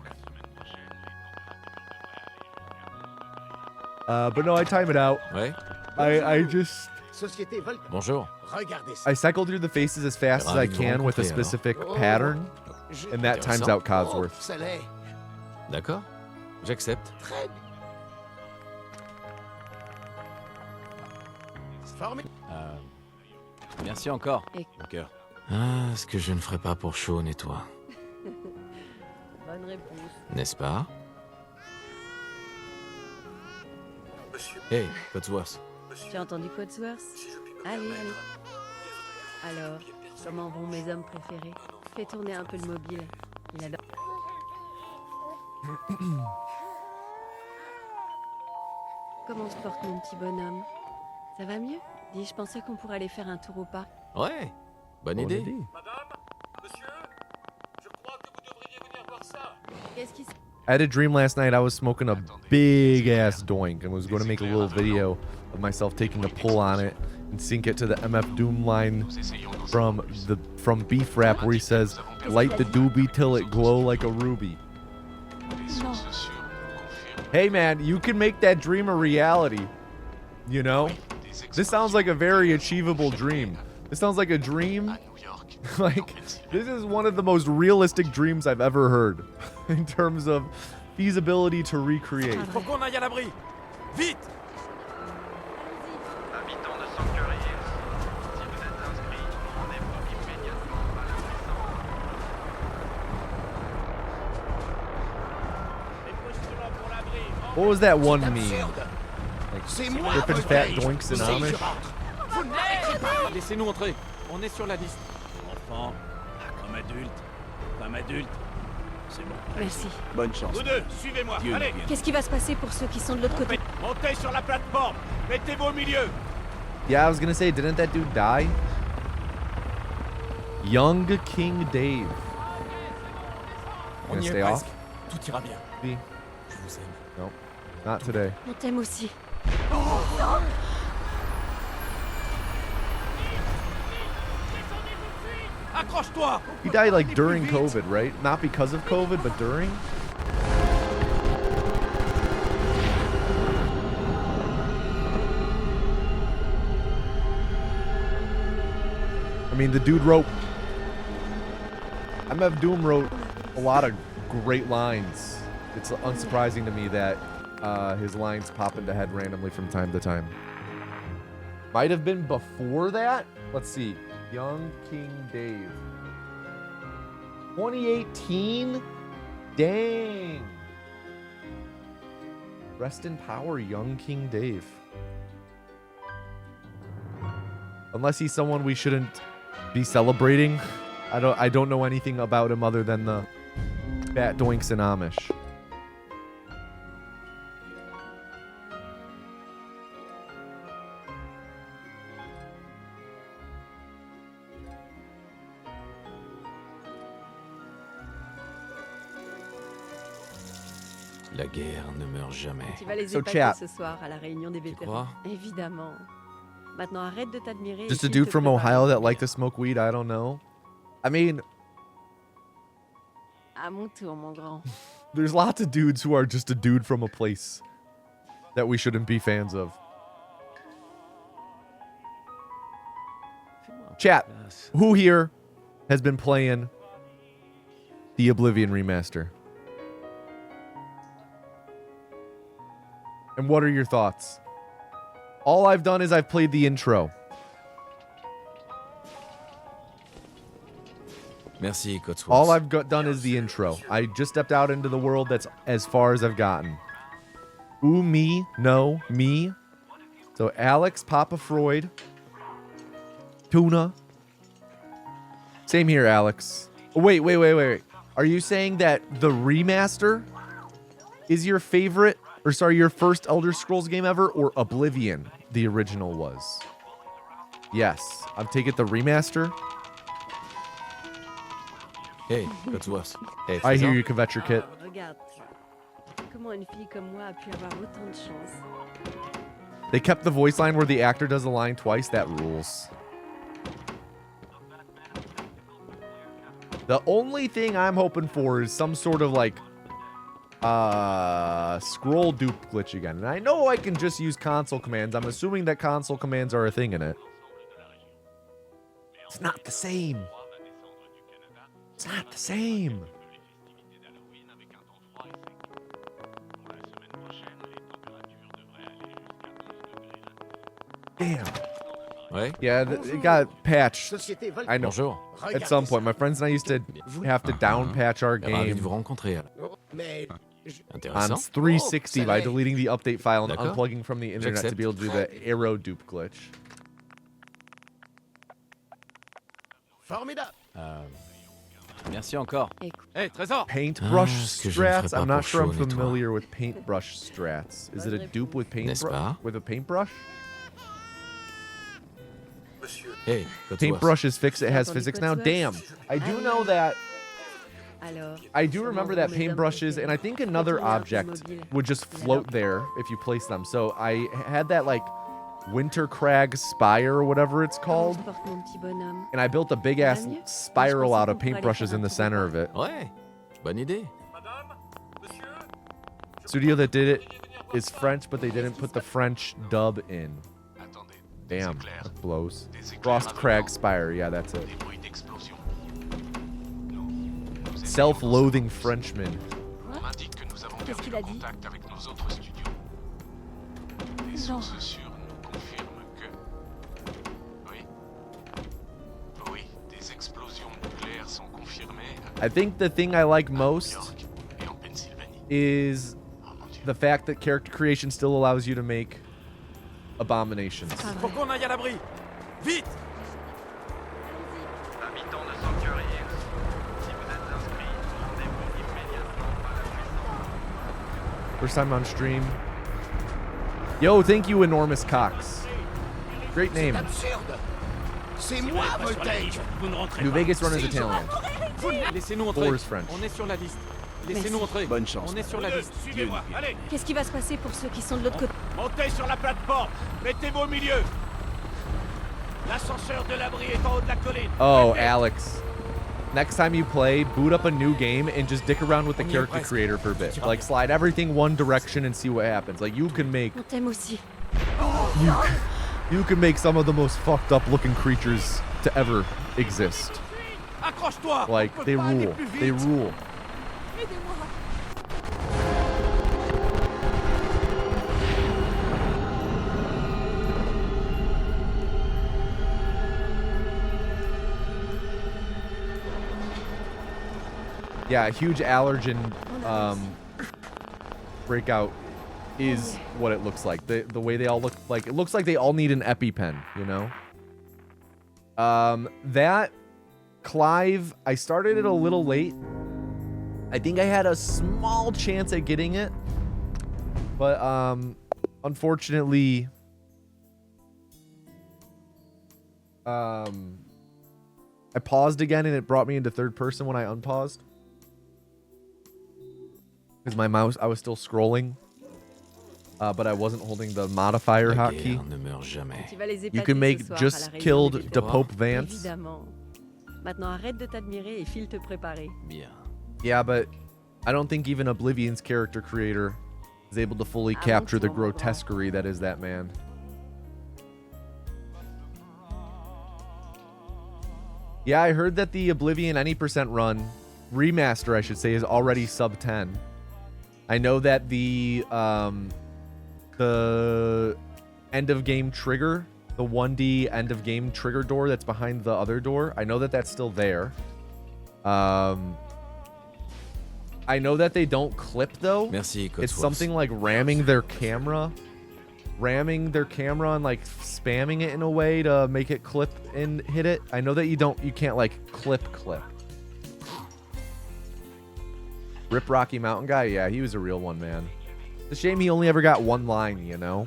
But no, I time it out. Ouais. I just... Société Vol... Bonjour. Regardez ça. I cycle through the faces as fast as I can with a specific pattern, and that times out Codsworth. Ça l'est. D'accord. J'accepte. Très bien. Formidable. Merci encore, Et- mon cœur. Ah, ce que je ne ferais pas pour Sean et toi. Bonne réponse. N'est-ce pas? Monsieur, Hey, Cotsworth. Tu as entendu Codsworth? si je puis me Allez, permettre. allez. Alors, comment vont mes hommes préférés? Fais tourner un peu le mobile. Il adore. Comment se porte mon petit bonhomme? Ça va mieux? Dis, je pensais qu'on pourrait aller faire un tour au parc. Ouais, bonne idée. Madame, monsieur, je crois que vous devriez venir voir ça. Qu'est-ce qui se... I had a dream last night. I was smoking a big ass doink and was going to make a little video of myself taking a pull on it and sync it to the MF Doom line from Beef Rap where he says, "Light the doobie till it glow like a ruby." Hey, man, you can make that dream a reality. You know? This sounds like a very achievable dream. This sounds like a dream. Like, this is one of the most realistic dreams I've ever heard in terms of feasibility to recreate. Faut qu'on aille à l'abri. Vite. Habitants de Sanctuary Hills, si vous êtes inscrits, rendez-vous immédiatement à la maison. What was that one meme? Like, flippin' fat doinks and Amish? Laissez-nous entrer. On est sur la liste. Enfant, comme adulte, femme adulte. C'est bon. Merci. Bonne chance. Vous deux, suivez-moi. Dieu Allez, nous vienne. Qu'est-ce qui va se passer pour ceux qui sont de l'autre côté? montez sur la plateforme. Mettez-vous au milieu. Yeah, I was gonna say, didn't that dude die? Young King Dave. On Gonna y stay est off? presque. Tout ira bien. See? Je vous aime. Nope. Not today. On t'aime aussi. Accroche-toi. He died like during COVID, right? Not because of COVID, but during? I mean, the dude wrote... MF Doom wrote a lot of great lines. It's unsurprising to me that his lines pop into head randomly from time to time. Might have been before that? Let's see. Young King Dave. 2018? Dang. Rest in power, Young King Dave. Unless he's someone we shouldn't be celebrating. I don't know anything about him other than the fat doinks and Amish. La guerre ne meurt jamais. Tu vas les So épater chat. ce soir à la réunion des vétérans. crois? Évidemment. Maintenant, arrête de t'admirer. Just et a file dude te from préparer. Ohio that liked to smoke weed? I don't know. I mean, À mon tour, mon grand. there's lots of dudes who are just a dude from a place that we shouldn't be fans of. Chat, who here has been playing the Oblivion remaster? And what are your thoughts? All I've done is I've played the intro. Merci, Cotsworth. All I've done is the intro. I just stepped out into the world. That's as far as I've gotten. Ooh, me. No, me. So Alex, Papa Freud, Tuna. Same here, Alex. Oh, wait. Are you saying that the remaster is your favorite, or sorry, your first Elder Scrolls game ever, or Oblivion, the original was? Yes. I'm taking the remaster. Hey, Cotsworth. Hey, I hear Trésor. you, Kvetcher Kit. Regarde. Comment une fille comme moi a pu avoir autant de chance? They kept the voice line where the actor does the line twice. That rules. The only thing I'm hoping for is some sort of like scroll dupe glitch again. And I know I can just use console commands. I'm assuming that console commands are a thing in it. It's not the same. It's not the same. Damn. Ouais. Yeah, it got patched. Société Voltaire. I know. Bonjour. At some point, my friends and I used to have to down patch our Ravi de game vous rencontrer. Mais on Intéressant. 360 by Salé. deleting the update file and D'accord. unplugging from the internet to J'accepte. be able to do the arrow dupe glitch. formidable. Merci encore. Écoute, Hey, Trésor. Paintbrush ce que je ne ferais strats? pas I'm not pour sure I'm chaud, les familiar with paintbrush strats. Is it a dupe with N'est-ce paintbrush? pas? With a paintbrush? Hey, Cotsworth. Paintbrush is fixed. It has Attendez, physics now. Cotsworth. Damn. I do know that. alors. I do comment remember vont that mes hommes paintbrushes, and I think another Retournez à object Playmobil. would just float there if you place them. So I had that like Winter Crag Spire or whatever it's Comment called, se porte mon petit bonhomme? and I built a big ass Ça va mieux? spiral out of Je pensais qu'on pourrait aller paintbrushes faire in un the tour center au of it. Ouais, bonne idée. Madame, monsieur, Studio that did it is French, but they didn't put the French dub in. Damn, that blows. Frost Crag Spire, yeah, that's it. Self-loathing Frenchman. Qu'est-ce qu'il a dit? Non. I think the thing I like most is the fact that character creation still allows you to make abominations. Faut qu'on aille à l'abri. Vite. Habitants de Sanctuary Hills, si vous êtes inscrits, rendez-vous immédiatement à la puissance. First time on stream. Yo, thank you, Enormous Cox. Great name. Absurde. C'est moi, Voltage. New Vegas Run is Italian. Laissez-nous Four entrer. is French. On est sur la liste. Laissez-nous entrer. Bonne chance. On est sur la liste. Suivez-moi, allez. Qu'est-ce qui va se passer pour ceux qui sont de l'autre côté? Montez sur la plateforme. Mettez-vous au milieu. L'ascenseur de l'abri est en haut de la colline. Oh, Répète. Alex. Next time you play, boot up a new game and just dick around with the character creator for a bit. Like, slide everything one direction and see what happens. Like, you can make... On t'aime aussi. You can make some of the most fucked up looking creatures to ever exist. Accroche-toi. Like, On peut they pas aller rule. plus vite. They rule. Yeah, a huge allergen breakout is what it looks like. The way they all look like, it looks like they all need an EpiPen, you know? That Clive, I started it a little late. I think I had a small chance at getting it, but unfortunately, I paused again and it brought me into third person when I unpaused. Because my mouse, I was still scrolling, but I wasn't holding the modifier hotkey. Ne meurt jamais. Tu vas les You épater can make ce soir à just la réunion killed des the Villes. Pope Vance. Évidemment. Maintenant, arrête de t'admirer et file te préparer. Bien. Yeah, but I don't think even Oblivion's character creator is able to fully Ah, capture the bon, tu m'en grotesquerie that is that man. Yeah, I heard that the Oblivion Any % run, remaster I should say, is already sub 10. I know that the end of game trigger, the 1D end of game trigger door that's behind the other door, I know that that's still there. I know that they don't clip though. Merci, Codsworth. It's something like ramming their camera and like spamming it in a way to make it clip and hit it. I know that you can't like clip. Rip Rocky Mountain guy, yeah, he was a real one, man. It's a shame he only ever got one line, you know?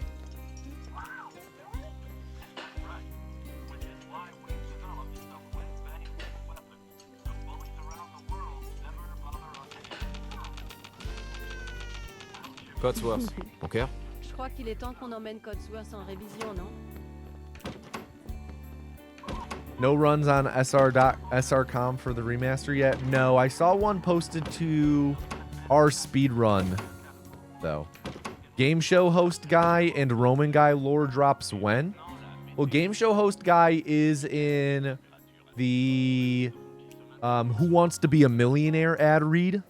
Codsworth, mon cœur. Je crois qu'il est temps qu'on emmène Codsworth en révision, non? No runs on SR.com for the remaster yet? No, I saw one posted to our speedrun, though. Game show host guy and Roman guy lore drops when? Well, game show host guy is in the Who Wants to Be a Millionaire ad read,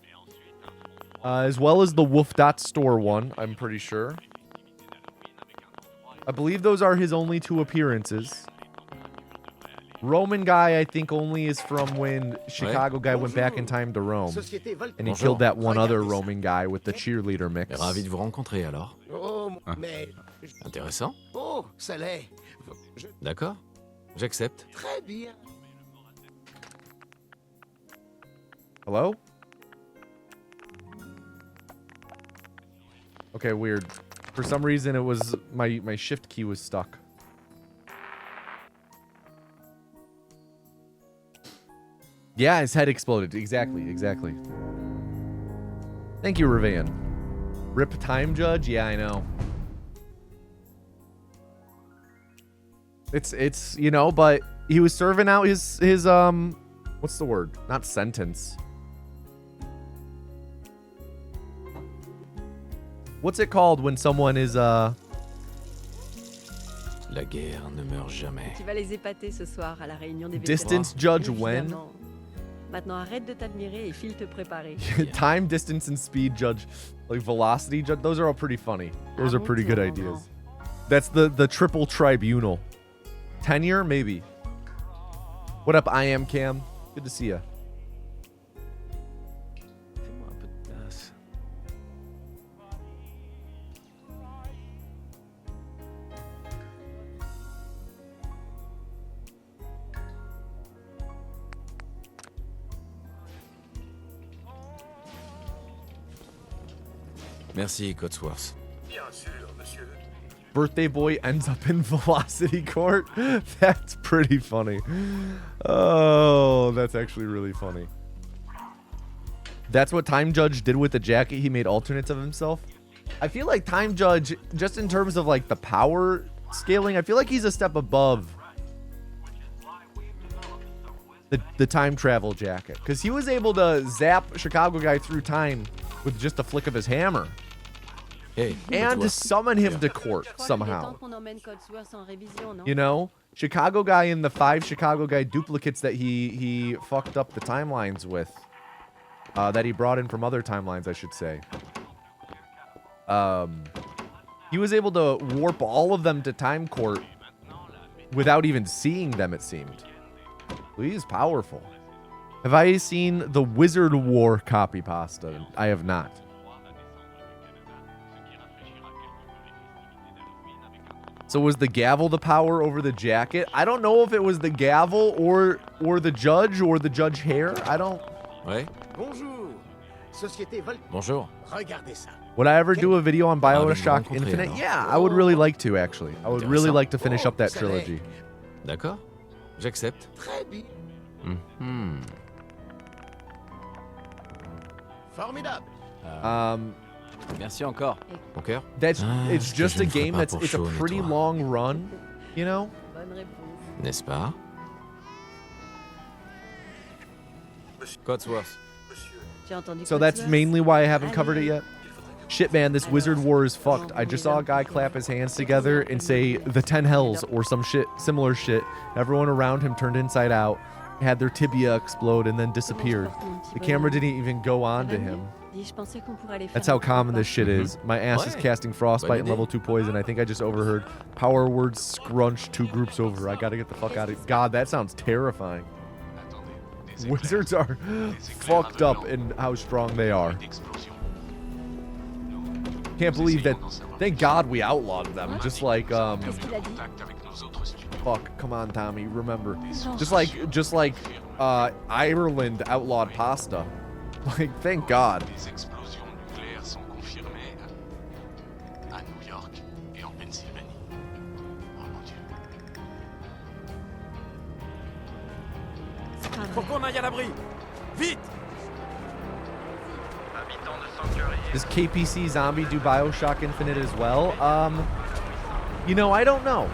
as well as the Wolf.store one, I'm pretty sure. I believe those are his only two appearances. Roman guy, I think, only is from when Chicago guy went back in time to Rome. And he killed that one other Roman guy with the cheerleader mix. Ravi de vous rencontrer alors. Oh, mais... Intéressant. Oh, ça l'est. D'accord. J'accepte. Très bien. Hello? Okay, weird. For some reason, it was my shift key was stuck. Yeah, his head exploded. Exactly. Thank you, Rivian. Rip Time Judge? Yeah, I know. It's you know, but he was serving out his what's the word? Not sentence. What's it called when someone is La guerre ne meurt jamais. Tu vas les épater ce soir à la réunion des distance vétérans. judge when? Évidemment. Maintenant, arrête de t'admirer et file te préparer. Time, distance, and speed judge, like velocity judge. Those are all pretty funny. Those are pretty good ideas. That's the triple tribunal. Tenure, maybe. What up, I am Cam? Good to see ya. Fais-moi un peu de place. Merci, Cotsworth. Birthday boy ends up in velocity court. That's pretty funny. Oh, that's actually really funny. That's what Time Judge did with the jacket. He made alternates of himself. I feel like Time Judge, just in terms of like the power scaling, I feel like he's a step above the time travel jacket, because he was able to zap Chicago guy through time with just a flick of his hammer. Hey, And to summon him to court somehow. You know, Chicago guy and the 5 Chicago guy duplicates that he fucked up the timelines with. That he brought in from other timelines, I should say. He was able to warp all of them to time court without even seeing them, it seemed. Well, he is powerful. Have I seen the Wizard War copy pasta? I have not. So was the gavel the power over the jacket? I don't know if it was the gavel or the judge hair. I don't. Ouais. Bonjour. Société Vol... Bonjour. Regardez ça. Would I ever do a video on BioShock rencontré, Infinite? alors. Yeah, I would really like to, actually. I would really Intéressant. like to finish up that trilogy. D'accord. J'accepte. Très bien. Mhm. Formidable. Merci encore. Mon cœur. That's Ah, it's ce que just je a ne ferai game pas that's pour it's a chaud, pretty nettoie. long run, you know? Bonne réponse. N'est-ce pas? Cotsworth. Tu as entendu So that's Cotsworth? mainly why I haven't covered it Allez. yet. Shit, man, this Wizard War is fucked. I just saw a guy clap his hands together and say the 10 hells or some shit, similar shit. Everyone around him turned inside out, had their tibia explode, and then disappeared. The camera didn't even go on to him. Dis, je pensais qu'on pourrait aller faire That's how un tour au common this parc. shit is. My ass is Ouais. casting frostbite Bonne and idée. level 2 poison. I think I just overheard power words scrunch 2 groups over. I gotta get the fuck out of here. God, that sounds terrifying. Wizards are fucked up in how strong they are. Can't believe that. Thank God we outlawed them. Just like Qu'est-ce qu'il a dit? fuck. Come on, Tommy. Remember. Just like Ireland outlawed pasta. Like, thank God. Des explosions nucléaires sont confirmées à New York et en Pennsylvanie. Oh mon Dieu. C'est pas Faut vrai. qu'on aille à l'abri. Vite. Habitants de Sanctuary. Does KPC Zombie do BioShock Infinite as well? You know, I don't know.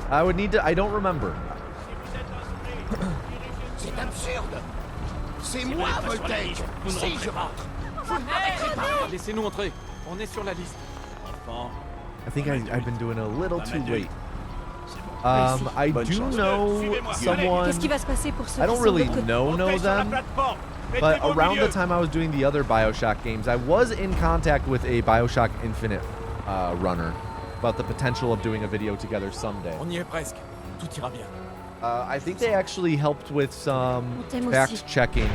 I would need to. I don't remember. C'est absurde. C'est moi, Voltaire. Si je rentre. Laissez-nous entrer. On est sur la liste. Enfant. I think I've been doing a little too late. I do know someone. Qu'est-ce qui va se passer pour ceux I qui don't sont really de l'autre côté? know them, but around the time I was doing the other BioShock games, I was in contact with a BioShock Infinite runner about the potential of doing a video together someday. On y est presque. Tout ira bien. I think they actually helped with some On t'aime aussi. fact checking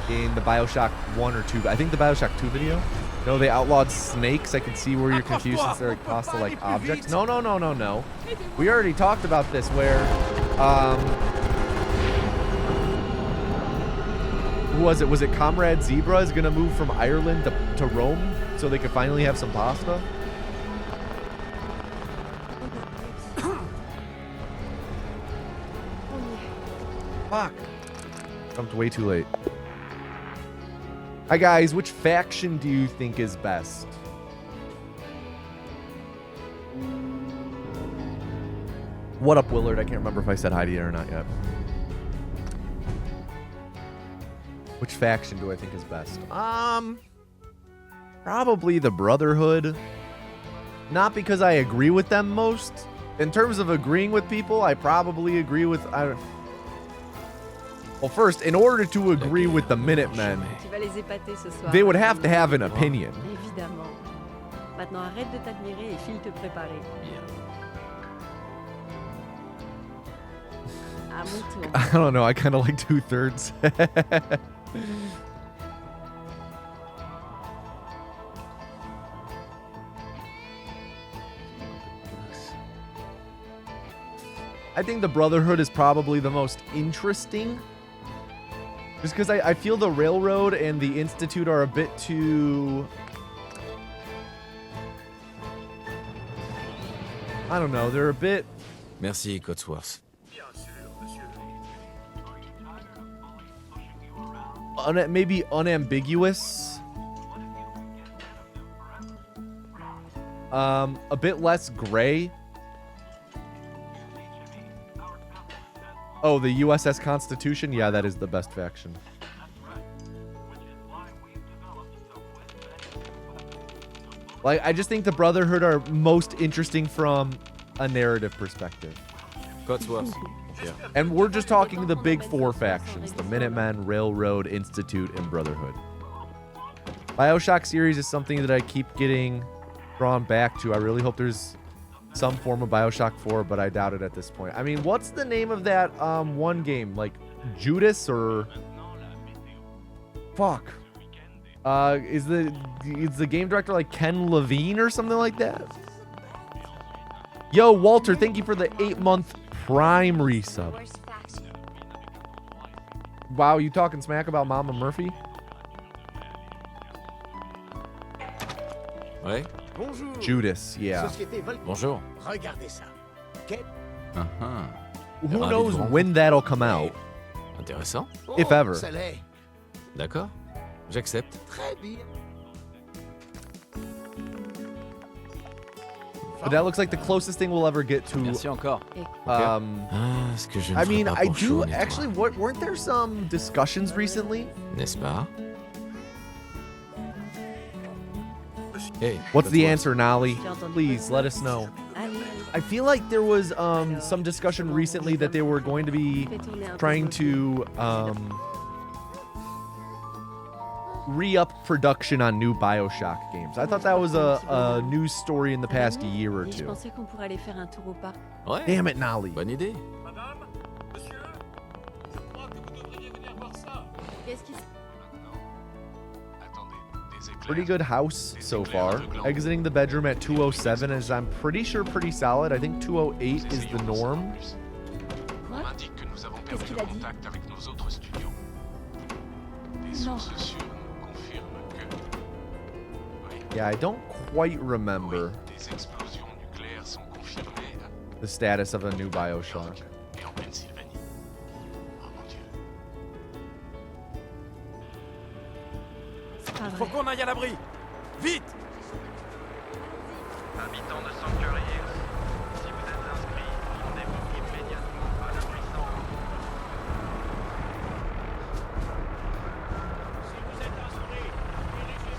in the BioShock 1 or 2. I think the BioShock 2 video. No, they outlawed snakes. I can see where you're confused since they're like pasta-like objects. No. We already talked about this where, who was it? Was it Comrade Zebra is gonna move from Ireland to Rome so they could finally have some pasta? Fuck. Jumped way too late. Hi guys, which faction do you think is best? What up, Willard? I can't remember if I said hi to you or not yet. Which faction do I think is best? Probably the Brotherhood. Not because I agree with them most. In terms of agreeing with people, I probably agree with... well, first, in order to agree with the Minutemen, Tu vas les épater ce soir. they would have to have an opinion. Évidemment. Maintenant, arrête de t'admirer et file te préparer. À mon tour. I don't know, I kind of like 2/3. I think the Brotherhood is probably the most interesting. Just because I feel the Railroad and the Institute are a bit too... I don't know, they're a bit... Merci, Cotsworth. maybe unambiguous. A bit less gray. Oh, the USS Constitution? Yeah, that is the best faction. Like, I just think the Brotherhood are most interesting from a narrative perspective. Cotsworth. Yeah. And we're just talking the big four factions. The Minutemen, Railroad, Institute, and Brotherhood. BioShock series is something that I keep getting drawn back to. I really hope there's some form of BioShock 4, but I doubt it at this point. I mean, what's the name of that one game? Like, Judas or... Fuck. Is the game director like Ken Levine or something like that? Yo, Walter, thank you for the 8-month Prime resub. Wow, you talking smack about Mama Murphy? Ouais. Bonjour. Judas, yeah. Société Bonjour. Regardez ça. Quel... Who knows when that'll come out? Intéressant. If ever. Ça l'est. D'accord. J'accepte. Très bien. But that looks like the closest thing we'll ever get to. Merci encore. Ce que je ne I ferai mean, pas I pour do chaud, n'est-ce actually. pas? Weren't there some discussions recently? N'est-ce pas? Hey, What's the Cotsworth. answer, Nolly? Please let us know. Allez, I feel like there was some discussion recently that they were going to be fais tourner un peu trying vos to re-up production on new BioShock games. I thought that was a news story in the past year or yeux. Je two. pensais qu'on pourrait aller faire un tour au parc. Ouais. Damn it, Nolly. Bonne idée. Qu'est-ce qui se... Attendez, des éclairs. Pretty good house so far. Exiting the bedroom at 207 is, I'm pretty sure, pretty solid. I think 208 is the norm. On m'indique que nous avons Qu'est-ce perdu qu'il le a dit? contact avec nos autres studios. Des sources sûres nous confirment que... Oui, Yeah, I don't quite remember des explosions nucléaires sont confirmées à... the status of a new BioShock. et en Pennsylvanie. Oh mon Dieu. C'est pas Faut vrai. qu'on aille à l'abri. Vite. Habitants de Sanctuary Hills, si vous êtes inscrits, rendez-vous immédiatement à l'abri central.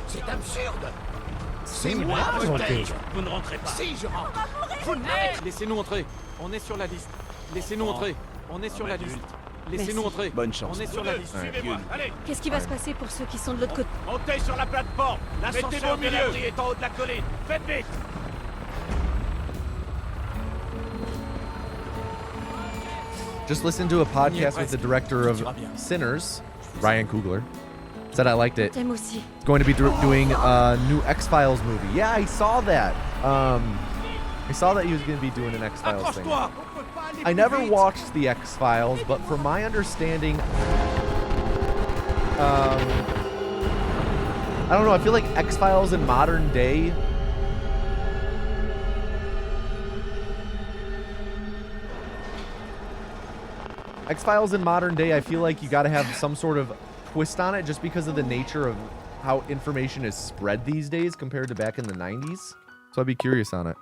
C'est absurde. C'est moi, protège. Vous ne rentrez pas. Si je rentre, vous n'arrêtez. Laissez-nous entrer. On est sur la liste. Laissez-nous entrer. On est sur la liste. Laissez-nous Merci. entrer. Bonne chance. On est sur la liste. Suivez-moi, allez, Qu'est-ce qui va se passer pour ceux qui sont de l'autre côté? montez sur la plateforme. L'ascenseur de l'abri est en haut de la colline. Faites vite. Just listened to a podcast with the director of Sinners, Ryan Coogler. Said I liked it. T'aimes aussi. It's going to be doing a new X-Files movie. Yeah, I saw that. I saw that he was going to be doing an X-Files thing. Accroche-toi. I never watched the X-Files, but from my understanding, I don't know. I feel like X-Files in modern day. X-Files in modern day, I feel like you got to have some sort of twist on it just because of the nature of how information is spread these days compared to back in the 90s. So I'd be curious on it.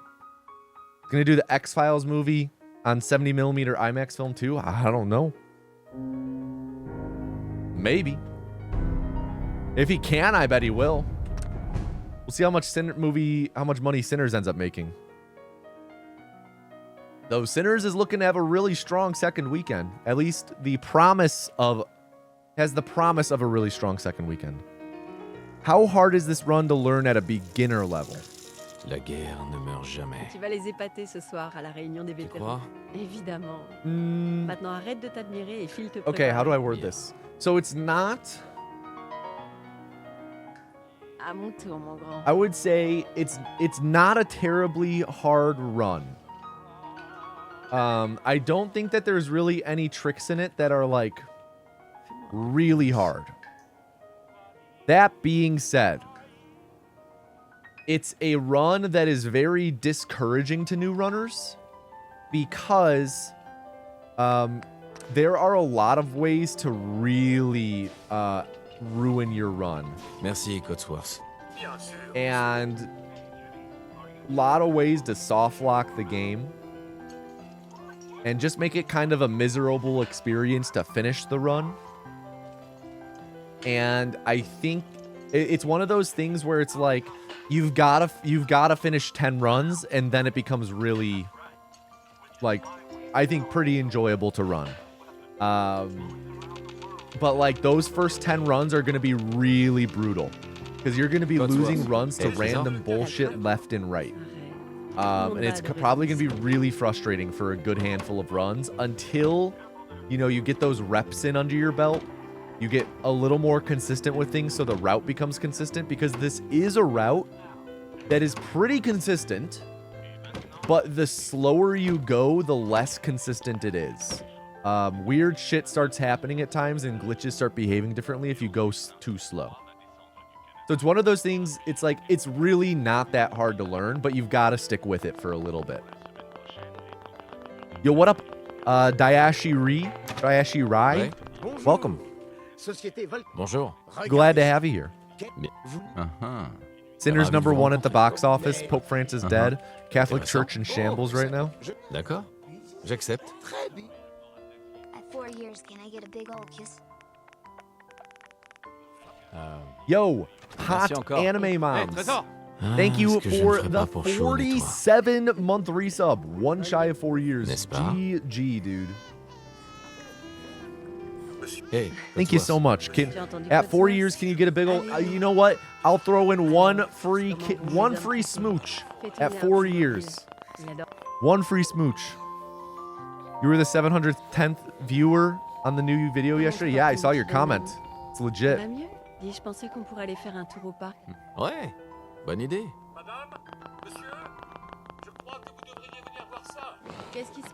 Gonna do the X-Files movie on 70mm IMAX film too? I don't know. Maybe. If he can, I bet he will. We'll see how much how much money Sinners ends up making. Though Sinners is looking to have a really strong second weekend. At least has the promise of a really strong second weekend. How hard is this run to learn at a beginner level? La guerre ne meurt jamais. Tu vas les épater ce soir à la réunion des Tu vétérans. crois? Évidemment. Maintenant, arrête de t'admirer et file te Okay, how do I préparer. word this? So it's not... À mon tour, mon grand. I would say it's not a terribly hard run. I don't think that there's really any tricks in it that are like really hard. That being said, it's a run that is very discouraging to new runners because there are a lot of ways to really ruin your run. Merci, Cotsworth. And a lot of ways to soft lock the game and just make it kind of a miserable experience to finish the run. And I think it's one of those things where it's like you've got to finish 10 runs and then it becomes really, like, I think pretty enjoyable to run. But like those first 10 runs are going to be really brutal because you're going to be losing runs to random bullshit left and right. And it's probably going to be really frustrating for a good handful of runs until, you know, you get those reps in under your belt. You get a little more consistent with things so the route becomes consistent, because this is a route that is pretty consistent, but the slower you go, the less consistent it is. Weird shit starts happening at times and glitches start behaving differently if you go too slow. So it's one of those things, it's like, it's really not that hard to learn, but you've got to stick with it for a little bit. Yo, what up, Dayashi Rai? Welcome. Bonjour. Glad to have you here. Uh-huh. Sinners #1 at the box office. Pope Francis dead. Catholic Church in shambles right now. D'accord. J'accepte. At 4 years, can I get a big old kiss? Yo, hot anime moms. Thank you for the 47-month resub. One shy of 4 years. GG, dude. Hey, thank you so much. At 4 years, can you get a big old? You know what? I'll throw in one free smooch at 4 years. One free smooch. You were the 710th viewer on the new video yesterday. Yeah, I saw your comment. It's legit. Ça va mieux? Dis, je pensais qu'on pourrait aller faire un tour au parc. Ouais, bonne idée. Madame, monsieur, je crois que vous devriez venir voir ça. Qu'est-ce qui se...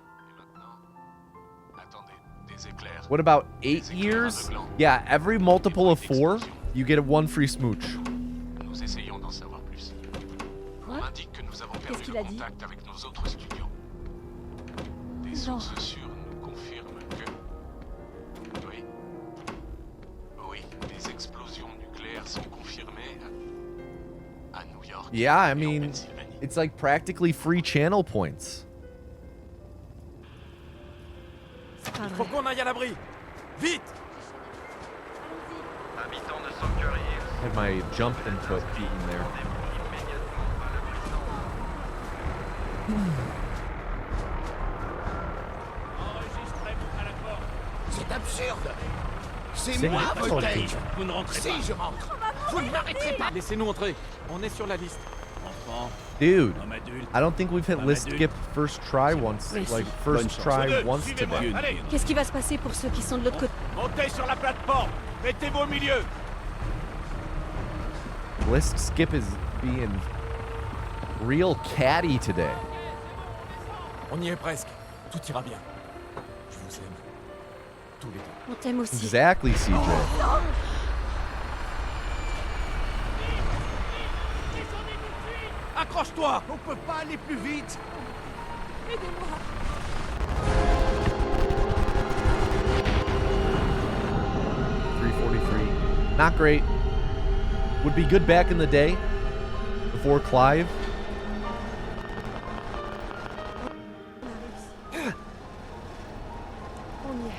What about 8 years? Yeah, every multiple of 4, you get one free smooch. Nous essayons d'en savoir plus. On indique que nous avons perdu le contact avec nos autres studios. Des sources sûres nous confirment que... Oui, des explosions nucléaires sont confirmées à New York. Yeah, I mean, it's like practically free channel points. Il faut qu'on aille à l'abri. Vite. Habitants de Sanctuary Hills. Had my jump input eaten there. Enregistrez-vous à la porte. C'est absurde. C'est moi votre cage. Vous ne rentrez pas. Si je rentre, vous ne m'arrêterez pas. Laissez-nous entrer. On est sur la liste. Enfant. Dude, I don't think we've hit list skip first try once, like first try once today. Qu'est-ce qui va se passer pour ceux qui sont de l'autre côté? Montez sur la plateforme. Mettez-vous au milieu. List skip is being real catty today. On y est presque. Tout ira bien. Je vous aime. Tous les deux. On t'aime aussi. Exactly, CJ. Accroche-toi. On peut pas aller plus vite. Aidez-moi. 343. Not great. Would be good back in the day before Clive. On y est.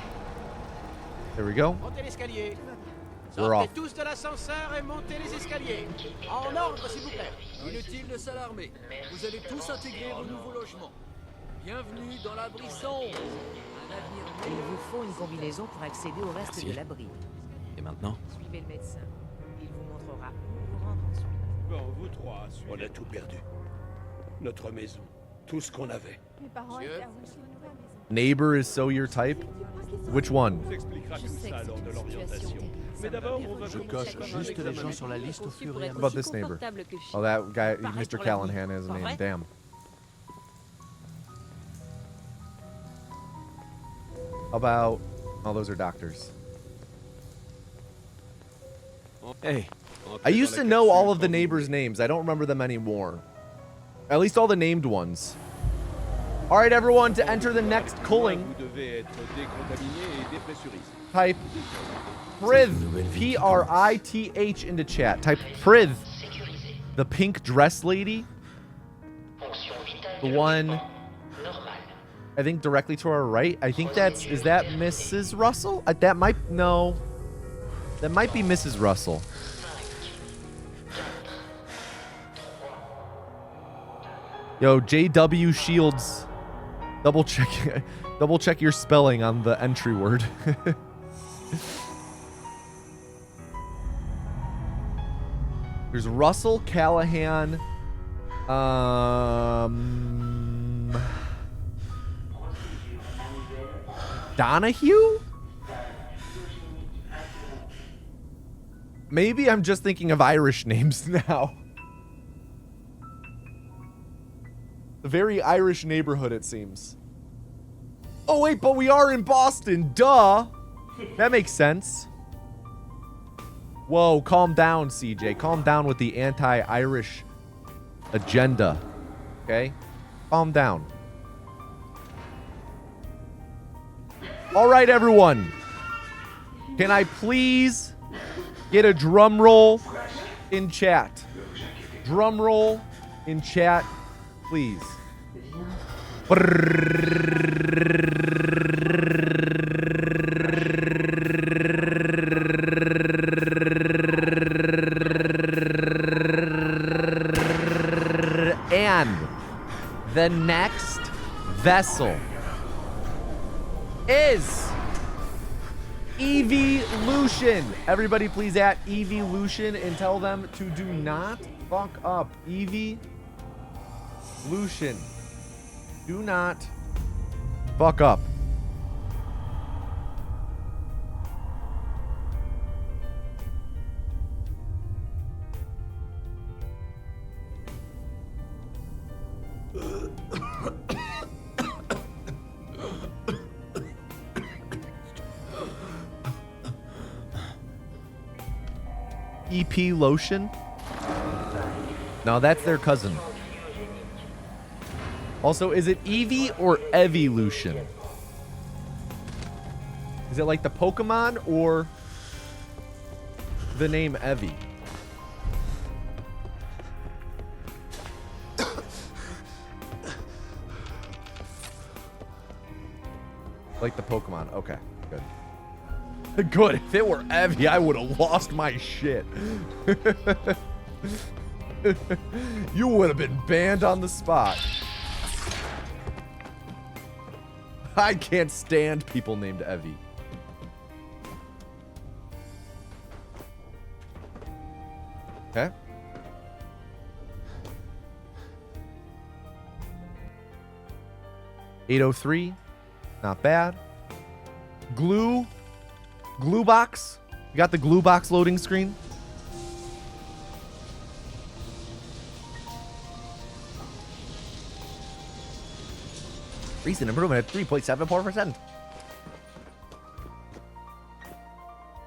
There we go. Montez l'escalier. We're off. Sortez tous de l'ascenseur et montez les escaliers. En ordre, s'il vous plaît. Inutile de s'alarmer. Vous allez tous intégrer vos nouveaux logements. Bienvenue dans l'abri sombre. Un avenir Il vous faut une combinaison pour accéder au reste de l'abri. Et maintenant? Suivez le médecin. Il vous montrera où vous rendre ensuite. Bon, vous trois, on a tout perdu. Notre maison, tout ce qu'on avait. Mes parents Monsieur. étaient arrangés une nouvelle maison. Neighbor is so your type? Which one? On s'expliquera Je tout sais ça que lors c'est de une l'orientation. situation Mais d'abord, on va Je commencer coche par un juste examen les gens sur la médical. liste au fur et à How about mesure. this neighbor? Confortable que je Oh, that guy, Pareil Mr. pour la Callahan vie, has a pas name. vrai? Damn. How about... Oh, those are doctors. Hey, I used to know all of the neighbors' names. I don't remember them anymore. At least all the named ones. All right, everyone, to enter the next culling, Vous devez être décontaminé et dépressurisé. type Prith, P-R-I-T-H into chat. Type Prith, the pink dress lady. The one, I think directly to our right. I think that's, is that Mrs. Russell? That might, no. That might be Mrs. Russell. Yo, JW Shields, double check your spelling on the entry word. There's Russell, Callahan, Donahue? Maybe I'm just thinking of Irish names now. A very Irish neighborhood, it seems. Oh, wait, but we are in Boston. Duh. That makes sense. Whoa, calm down, CJ. Calm down with the anti-Irish agenda. Okay? Calm down. All right, everyone. Can I please get a drum roll in chat? Drum roll in chat, please. And the next vessel is Evolution. Everybody please at Evolution and tell them to do not fuck up. Evolution. Do not fuck up. EP Lotion? No, that's their cousin. Also, is it Eevee or Evolution? Is it like the Pokemon or the name Eevee? Like the Pokemon. Okay, good. Good. If it were Eevee, I would have lost my shit. You would have been banned on the spot. I can't stand people named Evie. Okay. $803. Not bad. Glue box. You got the glue box loading screen? Recent improvement at 3.74%.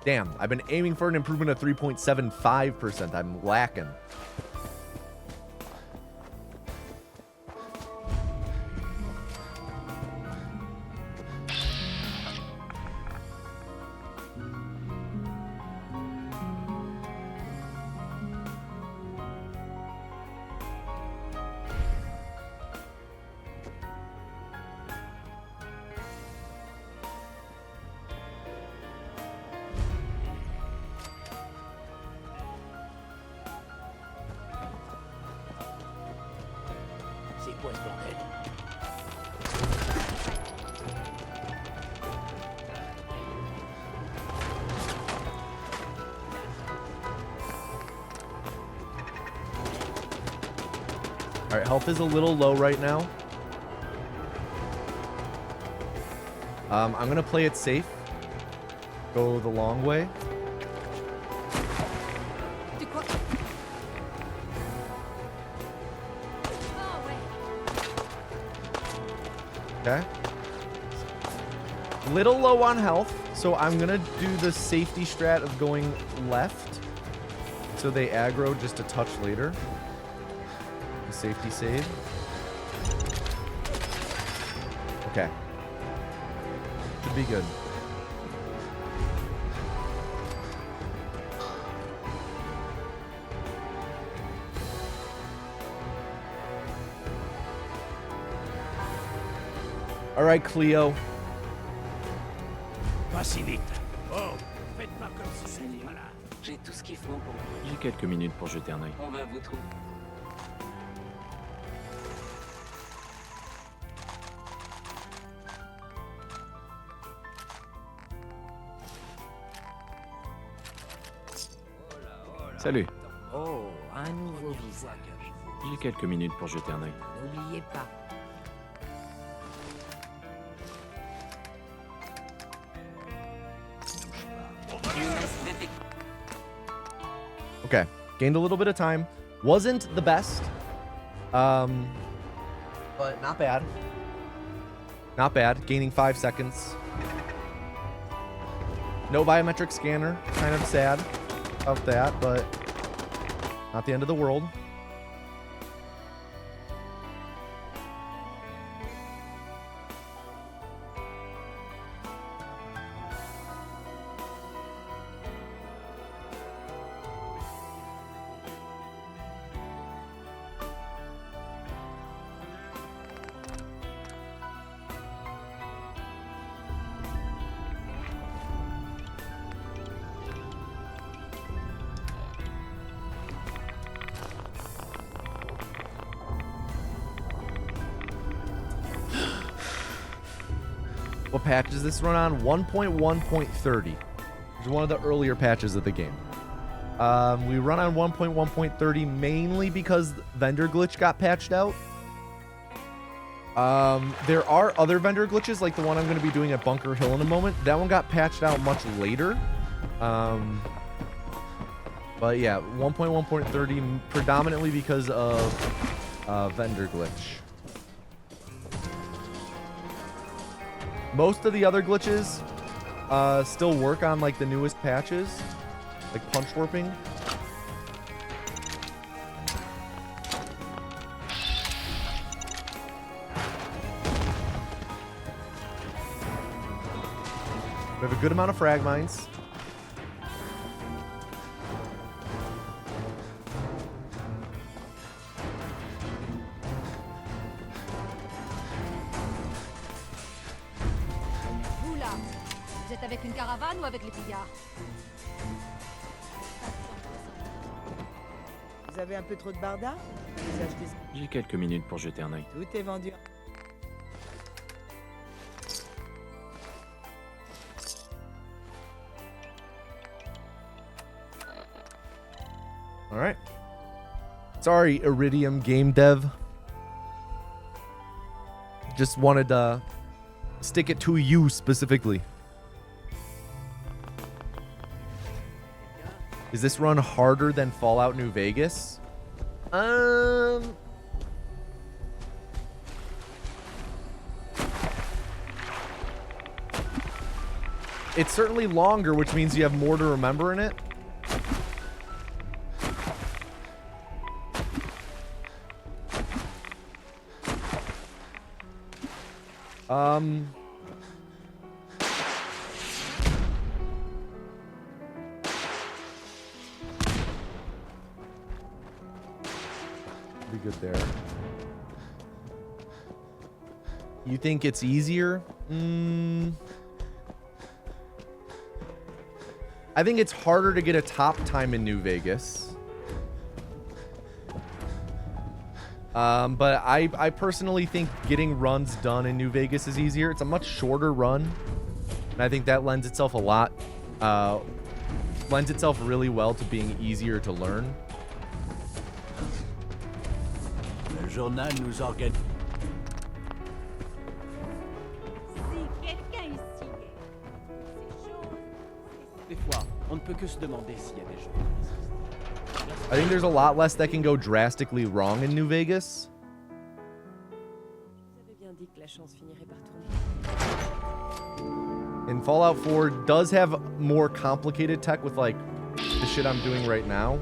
Damn, I've been aiming for an improvement of 3.75%. I'm lacking. quoi ce bordel? All right, health is a little low right now. I'm gonna play it safe. Go the long way. Okay. Little low on health, so I'm gonna do the safety strat of going left, so they aggro just a touch later. The safety save. Okay. Should be good. All right, Cleo. Pas si vite. Oh, faites pas comme si c'était pas là. J'ai tout ce qu'il faut pour vous. J'ai quelques minutes pour jeter un œil. On va vous trouver. Salut. Oh, un nouveau visage. J'ai quelques minutes pour jeter un œil. N'oubliez pas. Okay, gained a little bit of time. Wasn't the best, but not bad. Not bad. Gaining 5 seconds. No biometric scanner. Kind of sad about that, but not the end of the world. What patch does this run on? 1.1.30. Which is one of the earlier patches of the game. We run on 1.1.30 mainly because vendor glitch got patched out. There are other vendor glitches like the one I'm going to be doing at Bunker Hill in a moment. That one got patched out much later. But yeah, 1.1.30 predominantly because of vendor glitch. Most of the other glitches still work on like the newest patches, like punch warping. We have a good amount of frag mines. Vous là, vous êtes avec une caravane ou avec les pillards? Vous avez un peu trop de barda? Vous achetez... J'ai quelques minutes pour jeter un œil. Tout est vendu. All right. Sorry, Iridium Game Dev. Just wanted to stick it to you specifically. Is this run harder than Fallout New Vegas? It's certainly longer, which means you have more to remember in it. Be good there. You think it's easier? I think it's harder to get a top time in New Vegas. But I personally think getting runs done in New Vegas is easier. It's a much shorter run, and I think that lends itself really well to being easier to learn. Le journal nous organise. Des fois, on ne peut que se demander s'il y a des gens. I think there's a lot less that can go drastically wrong in New Vegas. And Fallout 4 does have more complicated tech with like the shit I'm doing right now.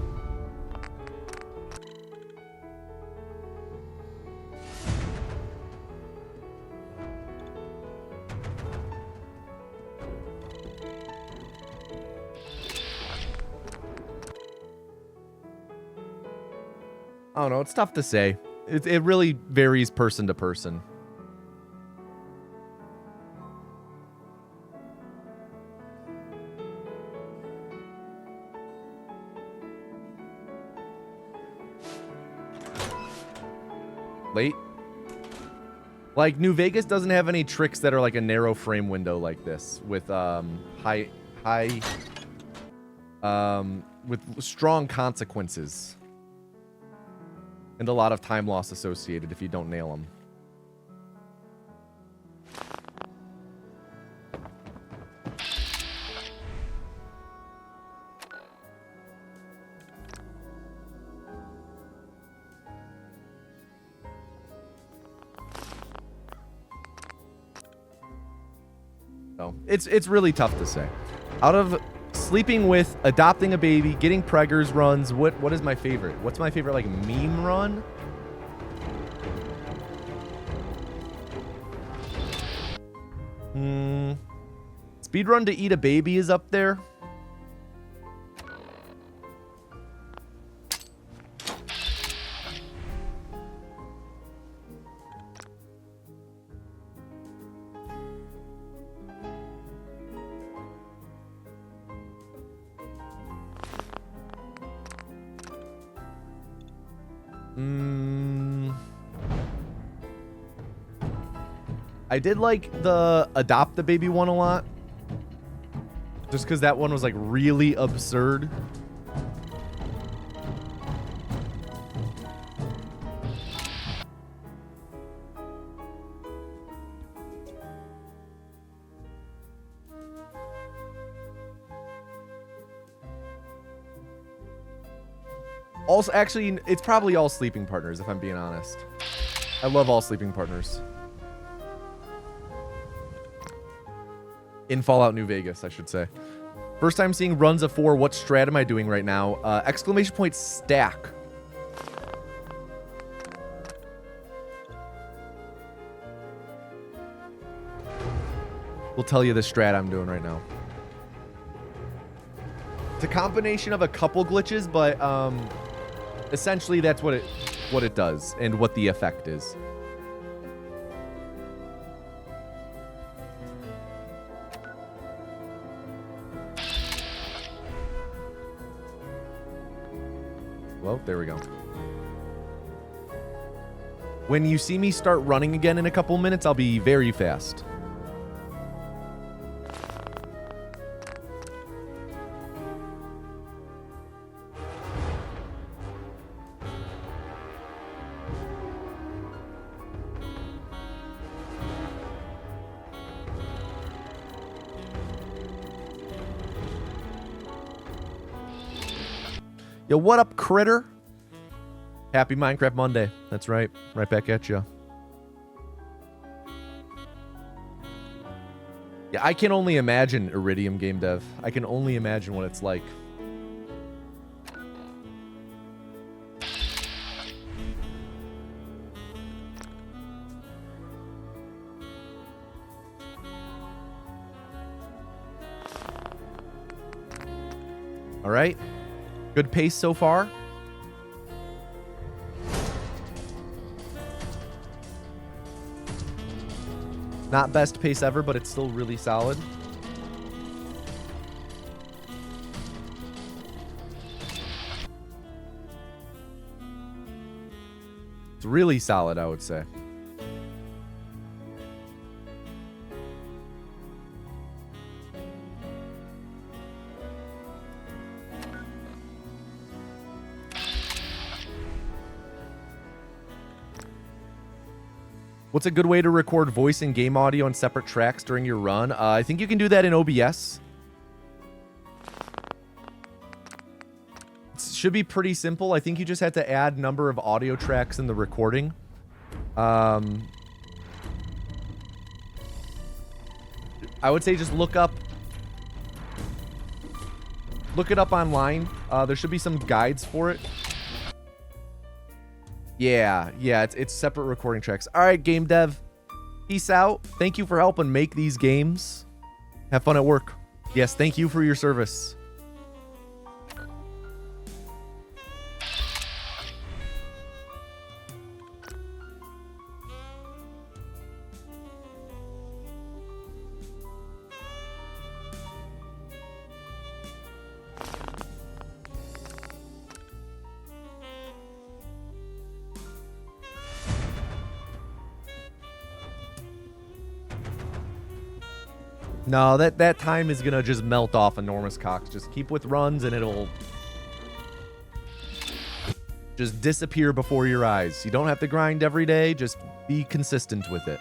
I don't know. It's tough to say. It really varies person to person. Late? Like, New Vegas doesn't have any tricks that are like a narrow frame window like this with with strong consequences. And a lot of time loss associated if you don't nail them. So it's really tough to say. Out of sleeping with, adopting a baby, getting preggers runs, what is my favorite? What's my favorite like meme run? Speedrun to eat a baby is up there. I did like the adopt the baby one a lot. Just because that one was like really absurd. Also, actually, it's probably all sleeping partners, if I'm being honest. I love all sleeping partners. In Fallout New Vegas, I should say. First time seeing runs of 4. What strat am I doing right now? Exclamation point stack. We'll tell you the strat I'm doing right now. It's a combination of a couple glitches, but essentially that's what it does and what the effect is. Well, there we go. When you see me start running again in a couple minutes, I'll be very fast. Yo, what up, critter? Happy Minecraft Monday. That's right. Right back at you. Yeah, I can only imagine Iridium Game Dev. I can only imagine what it's like. All right. Good pace so far. Not best pace ever, but it's still really solid. It's really solid, I would say. What's a good way to record voice and game audio on separate tracks during your run? I think you can do that in OBS. It should be pretty simple. I think you just have to add number of audio tracks in the recording. I would say just look it up online. There should be some guides for it. Yeah, it's separate recording tracks. All right, game dev. Peace out. Thank you for helping make these games. Have fun at work. Yes, thank you for your service. No, that time is gonna just melt off enormous cocks. Just keep with runs and it'll just disappear before your eyes. You don't have to grind every day. Just be consistent with it.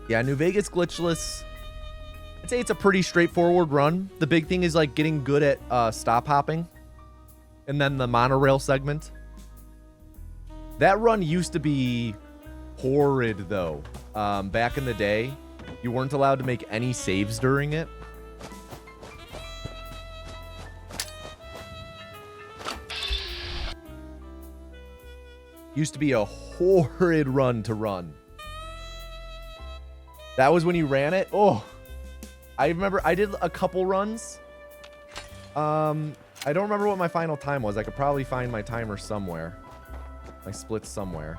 Yeah, New Vegas glitchless. I'd say it's a pretty straightforward run. The big thing is like getting good at stop hopping. And then the monorail segment. That run used to be horrid though. Back in the day, you weren't allowed to make any saves during it. Used to be a horrid run to run. That was when you ran it. Oh, I remember I did a couple runs. I don't remember what my final time was. I could probably find my timer somewhere. My splits somewhere.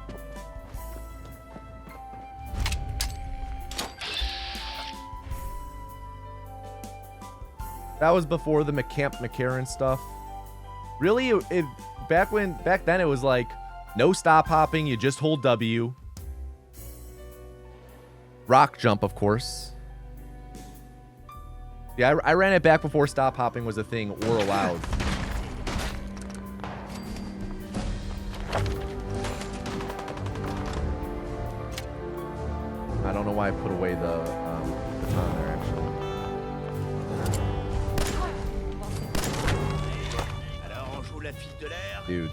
That was before the McCamp McCarran stuff. Really, back then it was like no stop hopping. You just hold W. Rock jump, of course. Yeah, I ran it back before stop hopping was a thing or allowed. I don't know why I put away the baton there, actually. Dude.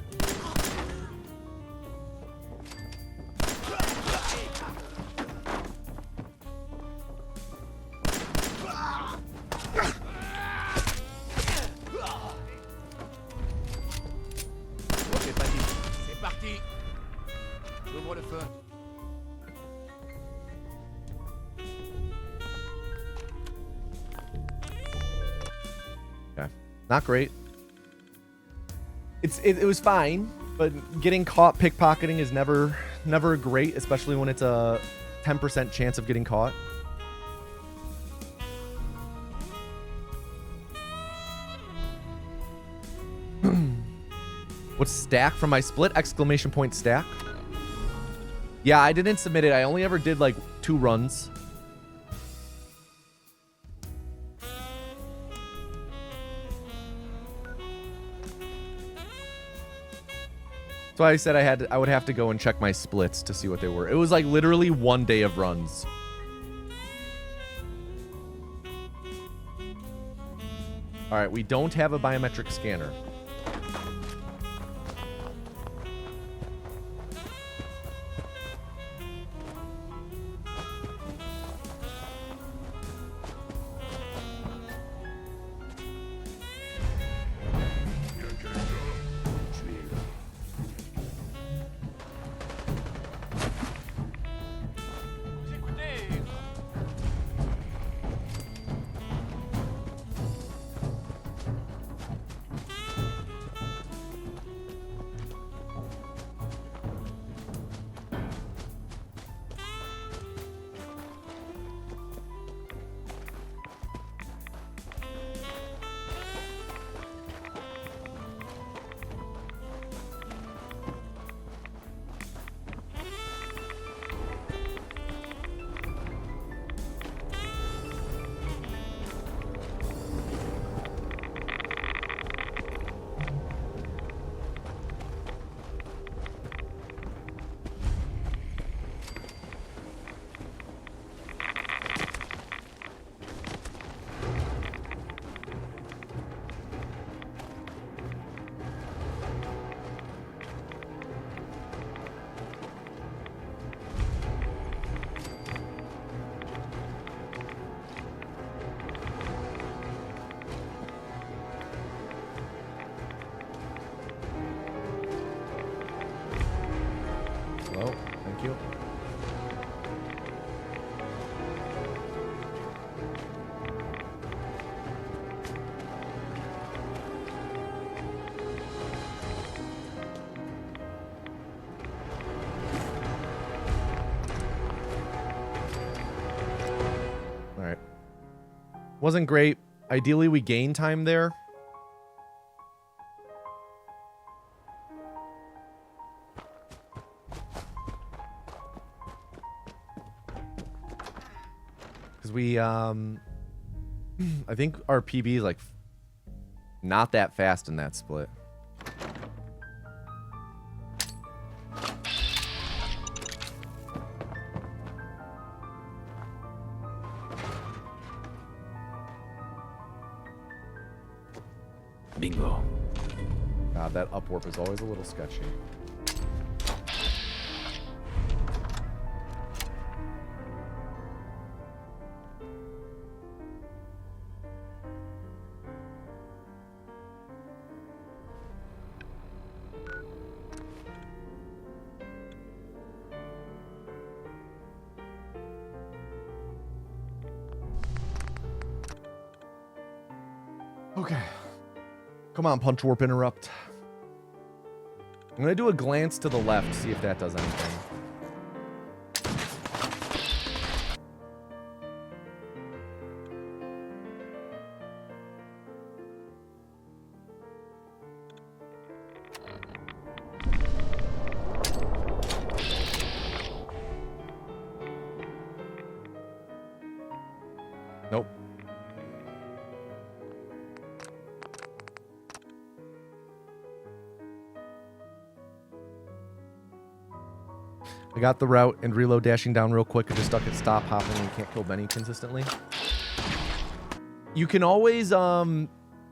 Not great. It was fine, but getting caught pickpocketing is never great, especially when it's a 10% chance of getting caught. What's stack from my split? Exclamation point stack. Yeah, I didn't submit it. I only ever did like 2 runs. So I said I would have to go and check my splits to see what they were. It was like literally 1 day of runs. All right, we don't have a biometric scanner. you. All right. Wasn't great. Ideally, we gain time there. Because we, I think our PB is like not that fast in that split. Bingo. God, that up warp is always a little sketchy. Okay. Come on, punch warp interrupt. I'm going to do a glance to the left, see if that does anything. Nope. I got the route and reload dashing down real quick. I just stuck at stop hopping and can't kill Benny consistently. You can always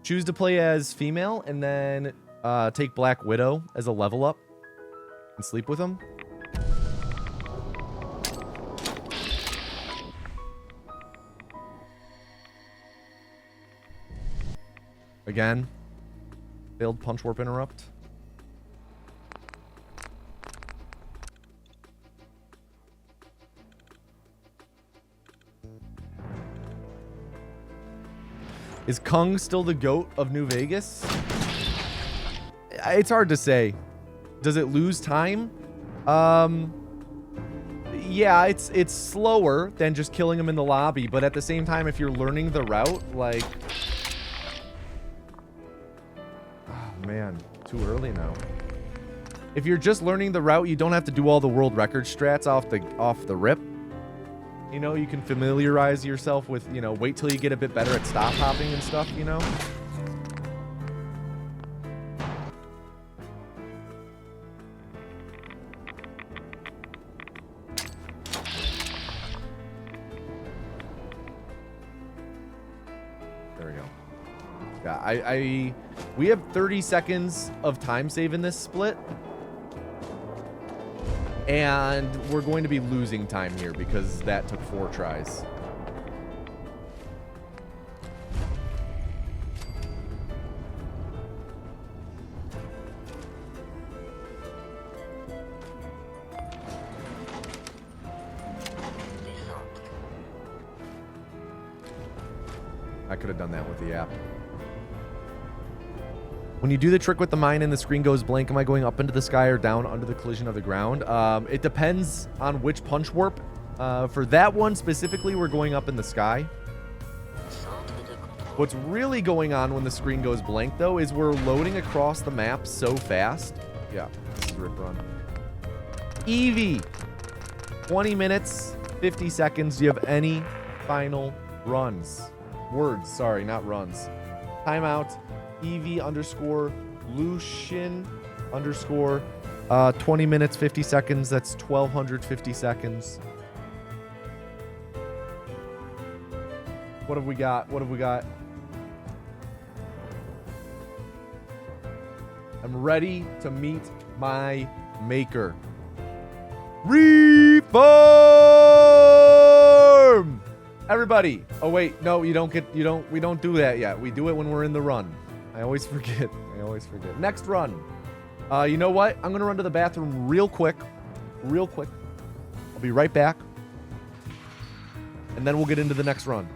choose to play as female and then take Black Widow as a level up and sleep with him. Again, failed punch warp interrupt. Is Kung still the GOAT of New Vegas? It's hard to say. Does it lose time? Yeah, it's slower than just killing him in the lobby, but at the same time, if you're learning the route, like... Oh, man. Too early now. If you're just learning the route, you don't have to do all the world record strats off the rip. You know, you can familiarize yourself with, you know, wait till you get a bit better at stop hopping and stuff, you know? There we go. Yeah, we have 30 seconds of time save in this split. And we're going to be losing time here because that took 4 tries. I could have done that with the app. When you do the trick with the mine and the screen goes blank, am I going up into the sky or down under the collision of the ground? It depends on which punch warp. For that one specifically, we're going up in the sky. What's really going on when the screen goes blank, though, is we're loading across the map so fast. Yeah, this is Rip Run. Evie, 20 minutes, 50 seconds. Do you have any final runs? Words, sorry, not runs. Timeout. EV underscore Lucian underscore 20 minutes 50 seconds. That's 1250 seconds. What have we got? What have we got? I'm ready to meet my maker. Reform! Everybody. Oh wait, no, we don't do that yet. We do it when we're in the run. I always forget. Next run. You know what? I'm going to run to the bathroom real quick. I'll be right back. And then we'll get into the next run.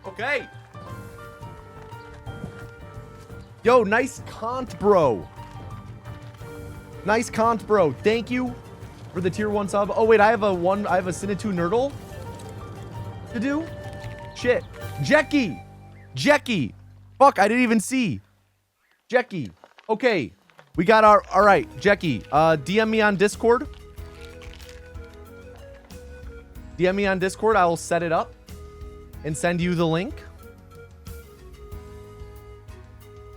Okay. Yo, nice cont, bro. Nice cont, bro. Thank you for the tier 1 sub. Oh, wait, I have a Sinitu Nerdle to do. Shit. Jackie. Fuck, I didn't even see. Jackie. Okay. We got our... All right, Jackie. DM me on Discord. DM me on Discord. I will set it up and send you the link.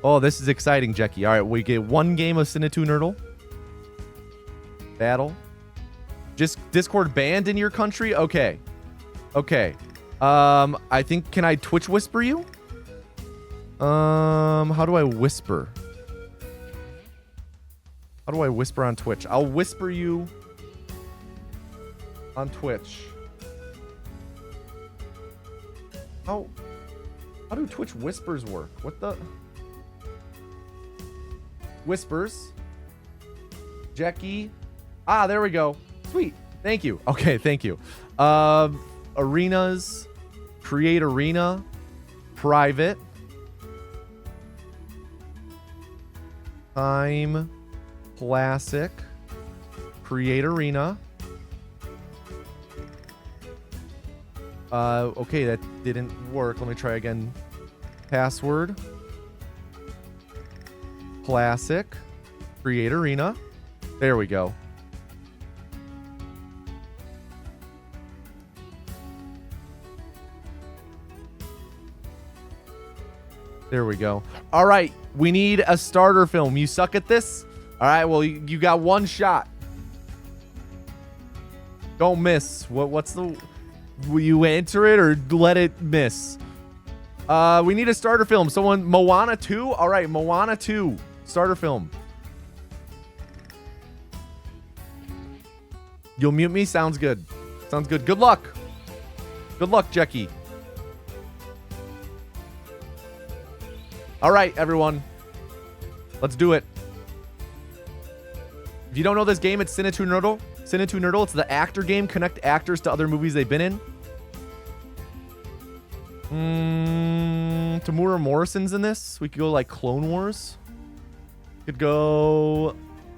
Oh, this is exciting, Jackie. All right, we get 1 game of Sinitu Nerdle. Battle. Just Discord banned in your country? Okay. Okay. I think, can I Twitch whisper you? How do I whisper? How do I whisper on Twitch? I'll whisper you on Twitch. How do Twitch whispers work? What the? Whispers. Jackie. Ah, there we go. Sweet. Thank you. Okay, thank you. Arenas. Create arena. Private. Time. Classic. Create arena. Okay, that didn't work. Let me try again. Password. Classic. Create arena. There we go. There we go. All right, we need a starter film. You suck at this? All right, well, you got 1 shot. Don't miss. What's the... Will you answer it or let it miss? We need a starter film. Someone... Moana 2? All right, Moana 2. Starter film. You'll mute me? Sounds good. Sounds good. Good luck. Good luck, Jackie. All right, everyone. Let's do it. If you don't know this game, it's Sinitu Nerdle. Sinitu Nerdle. It's the actor game. Connect actors to other movies they've been in. Tamura Morrison's in this. We could go like Clone Wars. Could go...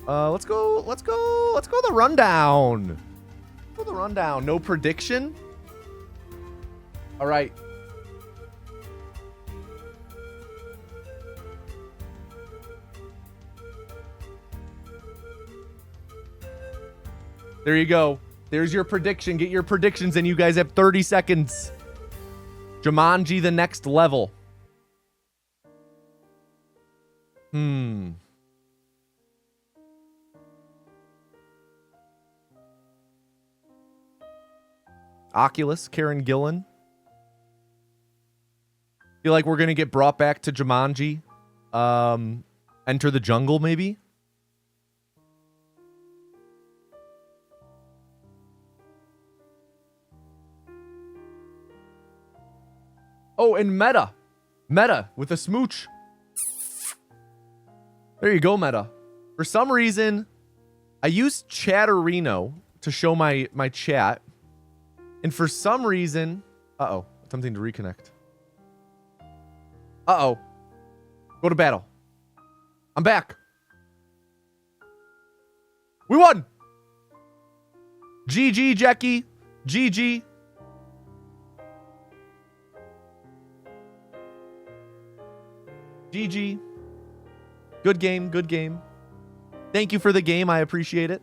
let's go the rundown. Let's go the rundown. No prediction. All right. There you go. There's your prediction. Get your predictions, and you guys have 30 seconds. Jumanji, the next level. Oculus, Karen Gillan. Feel like we're going to get brought back to Jumanji. Enter the Jungle, maybe? Oh, and Meta. Meta with a smooch. There you go, Meta. For some reason, I used Chatterino to show my chat. And for some reason... Uh-oh. Attempting to reconnect. Uh-oh. Go to battle. I'm back. We won! GG, Jackie. GG. GG. Good game, good game. Thank you for the game. I appreciate it.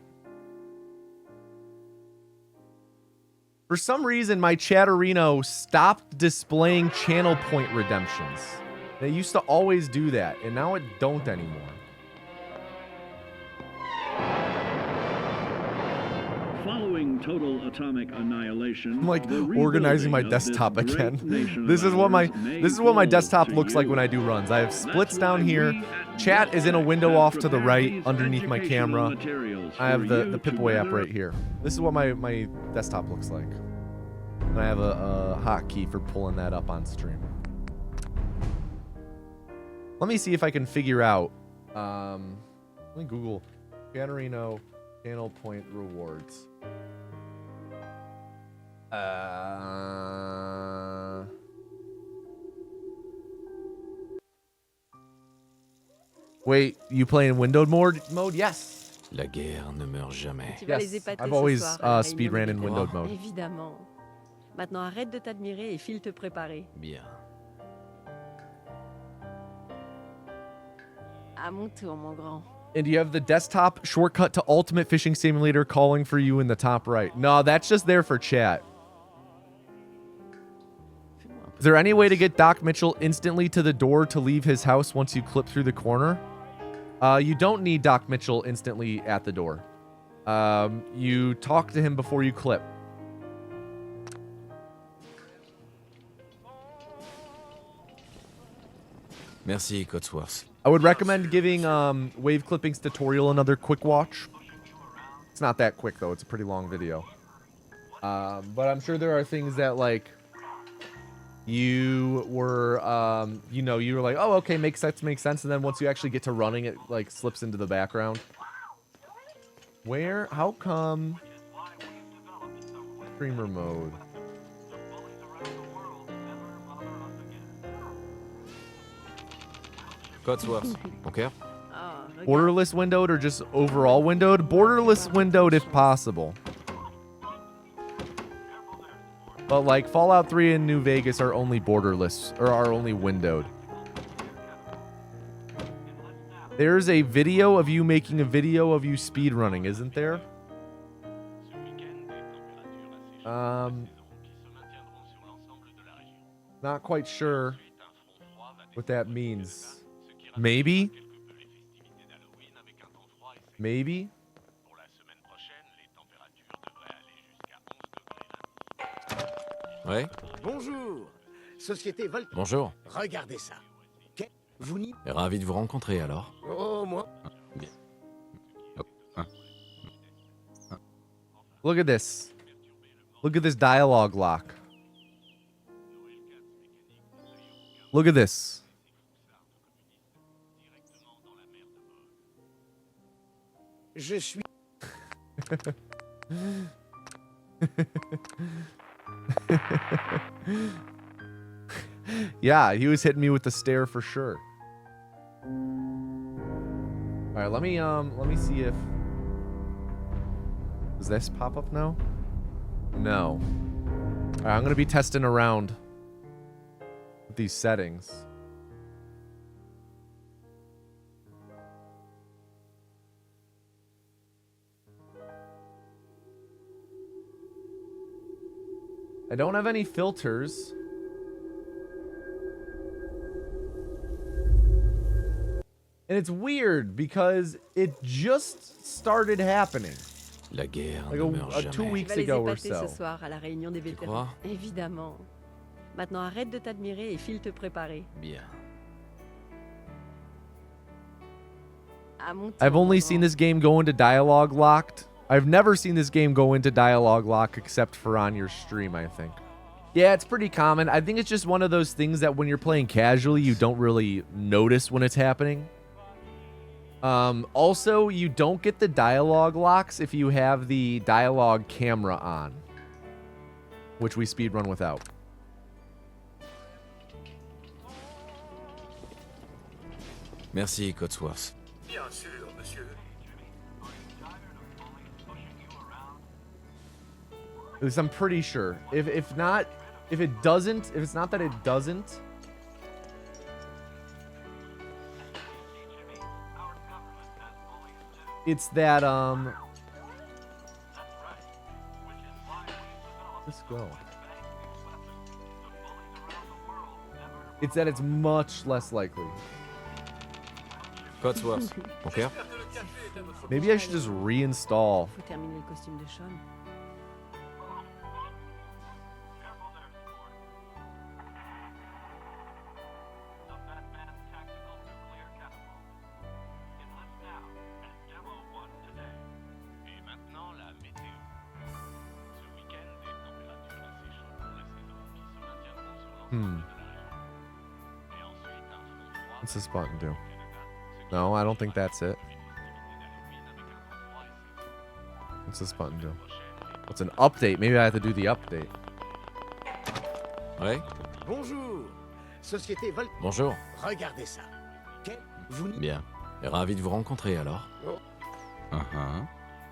For some reason, my Chatterino stopped displaying channel point redemptions. They used to always do that, and now it don't anymore. Following total atomic annihilation, I'm like organizing my desktop again. This is what my desktop looks like when I do runs. I have splits down here. Chat is in a window off to the right underneath my camera. I have the Pip-Away app right here. This is what my desktop looks like. And I have a hotkey for pulling that up on stream. Let me see if I can figure out. Let me Google Chatterino Channel point rewards. Wait, you play in windowed mode? Yes. La guerre ne meurt jamais. Tu vas les épater I've ce always soir à la speed réunion ran des in windowed vétérans. mode. Évidemment. Maintenant, arrête de t'admirer et file te préparer. Bien. À mon tour, mon grand. And you have the desktop shortcut to Ultimate Fishing Simulator calling for you in the top right. No, that's just there for chat. Is there any way to get Doc Mitchell instantly to the door to leave his house once you clip through the corner? You don't need Doc Mitchell instantly at the door. You talk to him before you clip. Merci, Cotsworth. I would recommend giving Wave Clippings tutorial another quick watch. It's not that quick, though. It's a pretty long video. But I'm sure there are things that, like, you were, you know, you were like, oh, okay, makes sense. And then once you actually get to running, it, like, slips into the background. Where? How come? Streamer mode. Cotsworth, okay? Borderless windowed or just overall windowed? Borderless windowed if possible. But like Fallout 3 and New Vegas are only borderless or are only windowed. There's a video of you making a video of you speedrunning, isn't there? Not quite sure what that means. Maybe? Maybe? Ouais. Bonjour. Société Volt. Bonjour. Regardez ça. Vous n'y... Ravi de vous rencontrer alors. Oh, moi. Bien. Look at this. Look at this dialogue lock. Look at this. Je suis... Yeah, he was hitting me with the stare for sure. All right, let me see if does this pop up now? No. All right, I'm gonna be testing around with these settings. I don't have any filters. And it's weird because it just started happening. La guerre like ne meurt jamais. 2 weeks Tu vas les ago or épater so. ce soir à la réunion des vétérans. crois? Évidemment. Maintenant, arrête de t'admirer et file te préparer. Bien. À mon tour, I've only mon seen grand. this game go into dialogue locked. I've never seen this game go into dialogue lock except for on your stream, I think. Yeah, it's pretty common. I think it's just one of those things that when you're playing casually, you don't really notice when it's happening. Also, you don't get the dialogue locks if you have the dialogue camera on, which we speedrun without. Merci, Cotsworth. Bien sûr, monsieur. At least I'm pretty sure. If it's not that it doesn't. It's that let's go. It's that it's much less likely. Cotsworth, okay? Maybe I should just reinstall. Faut terminer le costume de Sean. What's this button do? No, I don't think that's it. What's this button do? What's an update? Maybe I have to do the update. Ouais. Bonjour. Société Vol... Bonjour. Regardez ça. Vous... Bien. Ravi de vous rencontrer alors. Oh.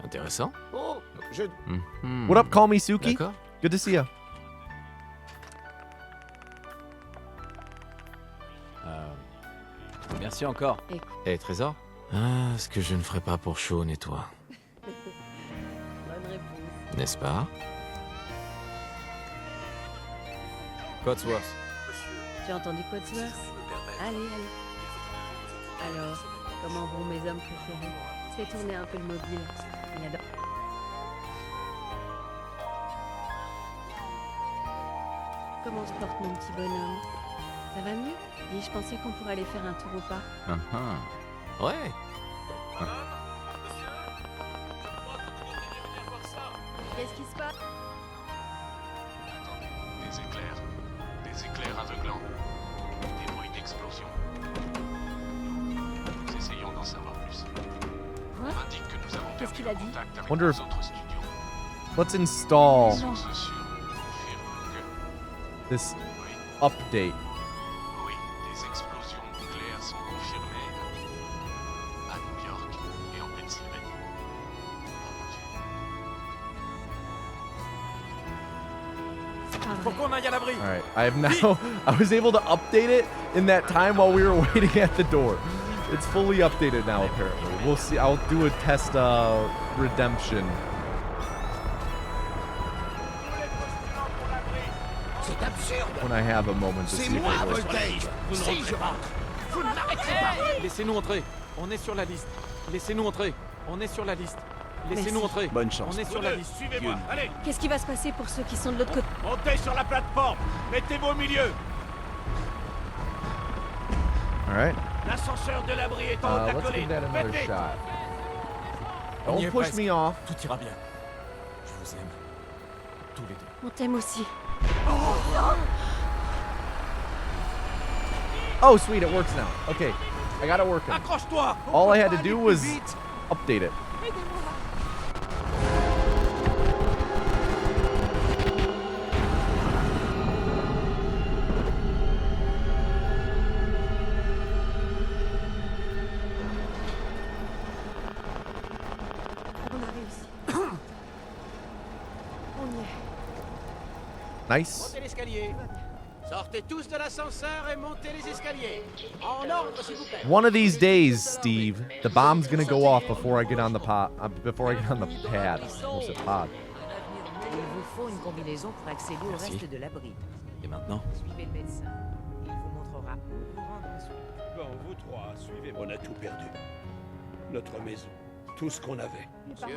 Intéressant. Oh, je... What up, call me Suki? D'accord. Good to see you. Merci encore. Et Trésor? Ah, ce que je ne ferai pas pour Sean et toi. Bonne réponse. N'est-ce pas? Cotsworth. Tu as entendu Cotsworth? Allez, allez. Alors, comment vont mes hommes préférés? Fais tourner un peu le mobile. Il adore. Comment se porte mon petit bonhomme? Ça va mieux? Dis, je pensais qu'on pourrait aller faire un tour au parc. Ouais. Qu'est-ce qui se passe? Attendez, des éclairs aveuglants, des bruits d'explosion. Nous essayons d'en savoir plus. On indique que nous avons perdu le contact avec Wonder nos if- autres studios. Let's install Les sources sûres confirment que, this update. oui, des explosions nucléaires sont confirmées à New York et en Pennsylvanie. Oh mon Dieu. Faut qu'on aille à l'abri. All right, I have now. I was able to update it in that time while we were waiting at the door. It's fully updated now, apparently. We'll see. I'll do a test redemption. C'est absurde. When I have a moment to C'est see if moi, it works. Voltage. Si je rentre, vous ne m'arrêterez pas. Laissez-nous entrer. On est sur la liste. Laissez-nous entrer. On est sur la liste. Laissez-nous Merci. entrer. Bonne chance. On est sur la liste. Suivez-moi, allez. Qu'est-ce qui va se passer pour ceux qui sont de l'autre côté? Montez sur la plateforme. Mettez-vous au milieu. All right. L'ascenseur de l'abri est en haut de la Let's give colline. that another Faites vite. shot. On y Don't est push presque. me off. Tout ira bien. Je vous aime. Tous les deux. On t'aime aussi. Oh, sweet, it works now. Okay, I got it working. Accroche-toi. All I had to do was update it. On a réussi. On y est. Nice. Montez l'escalier. Sortez tous de l'ascenseur et montez les escaliers. En ordre, s'il vous plaît. One of these days, Steve, the bomb's gonna go off before I get on the before I get on the pad. Almost a pod. Il vous faut une combinaison pour accéder au Merci. reste de l'abri. Et maintenant? Suivez le médecin. Il vous montrera où vous rendre ensuite. Bon, vous trois, suivez. On a tout perdu. Notre maison. Tout ce qu'on avait. Monsieur,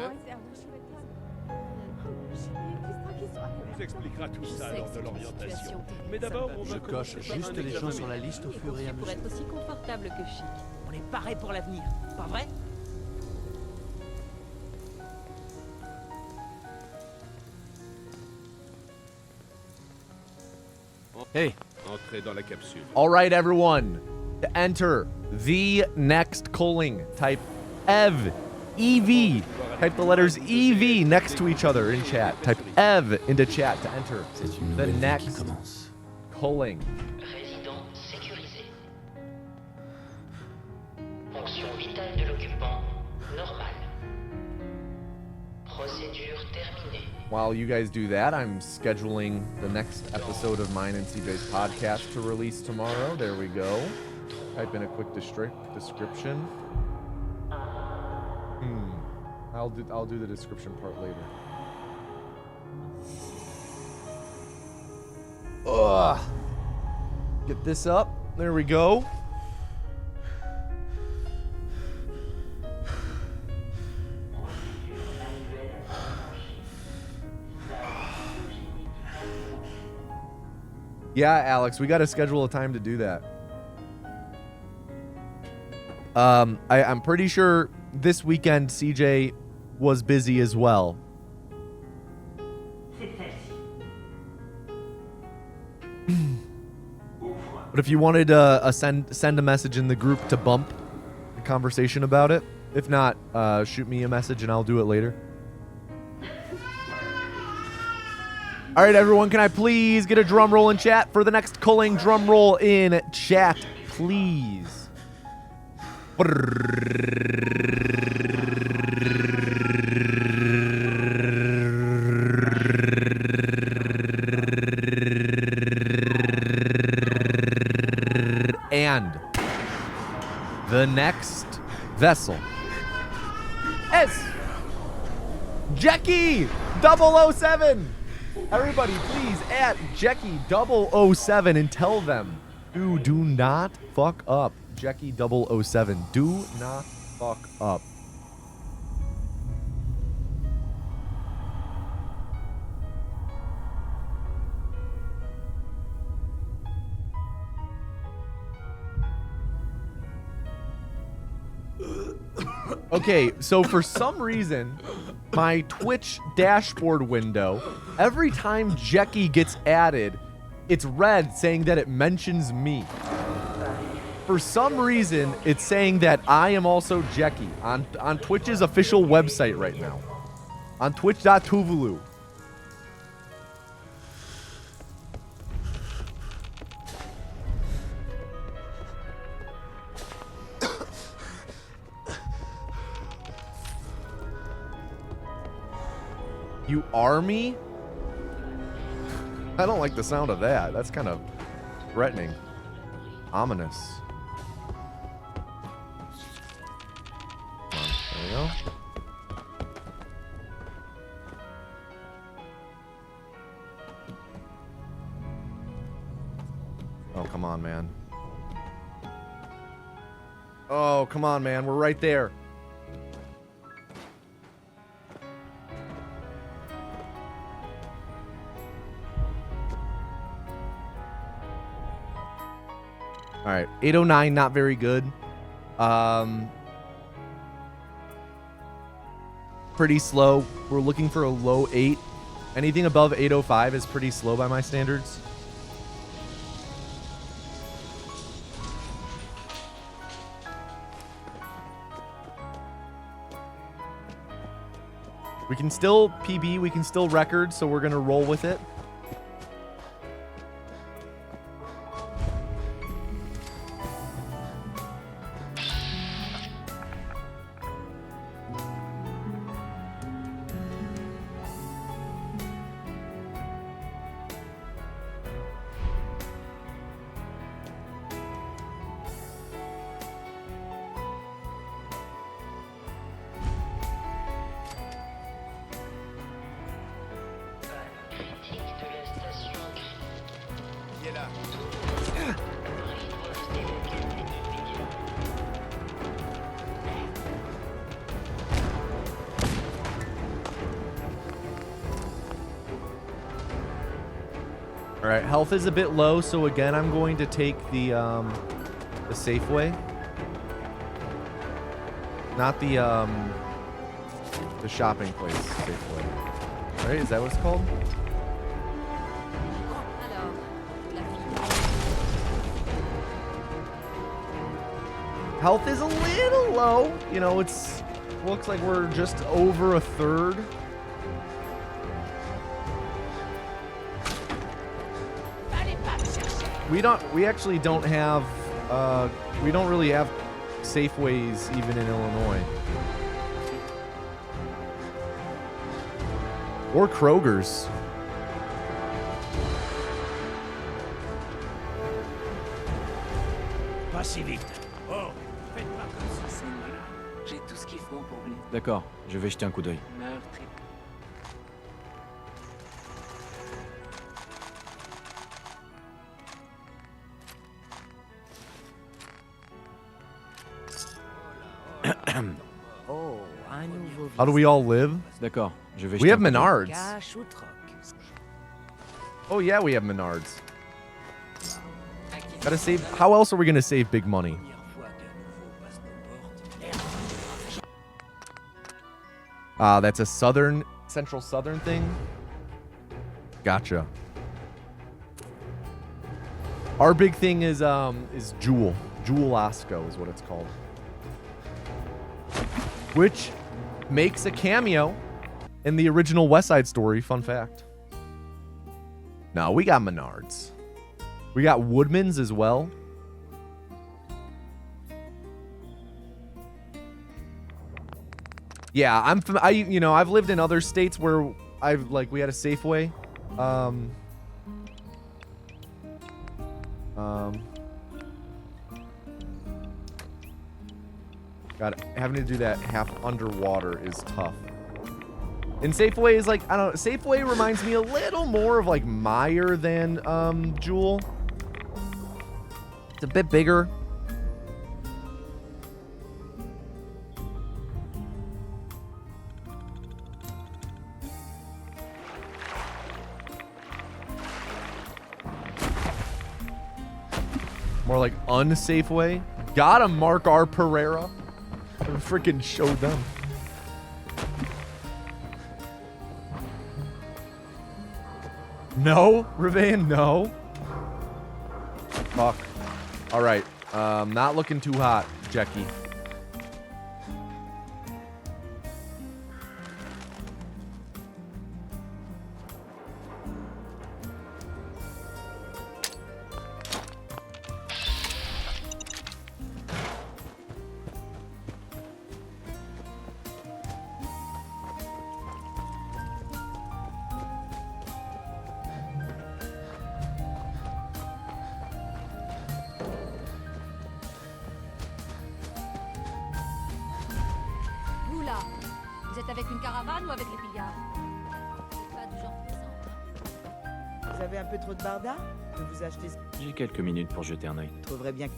on vous expliquera tout ça lors de l'orientation. Mais d'abord, on va coche juste les gens sur la liste au fur et à Pour mesure. être aussi confortable que chic. On est paré pour l'avenir, pas vrai? Hey. Entrez dans la capsule. All right, everyone. To enter the next calling, type EV. EV. Type the letters EV next to each other in chat. Type EV into chat to enter the next calling. Résident sécurisé. Fonction vitale de l'occupant, normale. Procédure terminée. While you guys do that, I'm scheduling the next episode of mine and CJ's podcast to release tomorrow. There we go. Type in a quick description. I'll do the description part later. Ugh. Get this up. There we go. Yeah, Alex, we got to schedule a time to do that. I'm pretty sure this weekend CJ was busy as well. But if you wanted to send a message in the group to bump the conversation about it, if not, shoot me a message and I'll do it later. All right, everyone, can I please get a drum roll in chat for the next culling? Drum roll in chat, please. And the next vessel is Jackie 007. Everybody, please at Jackie 007 and tell them to do not fuck up. Jackie 007, do not fuck up. Okay, so for some reason, my Twitch dashboard window, every time Jackie gets added, it's red saying that it mentions me. For some reason, it's saying that I am also Jackie on Twitch's official website right now. On twitch.tuvalu. You are me? I don't like the sound of that. That's kind of threatening. Ominous. Come on, there we go. Oh, come on, man. Oh, come on, man. We're right there. All right, 809, not very good. Pretty slow. We're looking for a low 8. Anything above 805 is pretty slow by my standards. We can still PB, we can still record, so we're going to roll with it. All right, health is a bit low, so again, I'm going to take the Safeway, not the shopping place Safeway. Right? Is that what it's called? Health is a little low. You know, looks like we're just over a third. We actually don't have, we don't really have Safeways even in Illinois. Or Kroger's. Pas si vite. Oh, faites pas comme ça, c'est malin. J'ai tout ce qu'il faut pour lui. D'accord, je vais jeter un coup d'œil. Meurtri. Oh, un nouveau. How do we all live? D'accord, je vais We jeter have un coup d'œil. Menards. Cash ou troc. Oh yeah, we have Menards. Gotta save. How else are we gonna save big money? That's a central southern thing. Gotcha. Our big thing is Jewel Osco is what it's called, which makes a cameo in the original West Side Story. Fun fact. No, we got Menards. We got Woodman's as well. Yeah, I've lived in other states where we had a Safeway. God, having to do that half underwater is tough. And Safeway is like, I don't know, Safeway reminds me a little more of like Meijer than Jewel. It's a bit bigger. More like unsafeway. Gotta mark our Pereira. Freaking show them. No, Rivan, no. Fuck. All right. Not looking too hot, Jackie. Vous là, vous êtes avec une caravane ou avec les pillards? C'est pas du genre puissant, hein? Vous avez un peu trop de barda? Je peux vous acheter... J'ai quelques minutes pour jeter un œil. Je trouverais bien...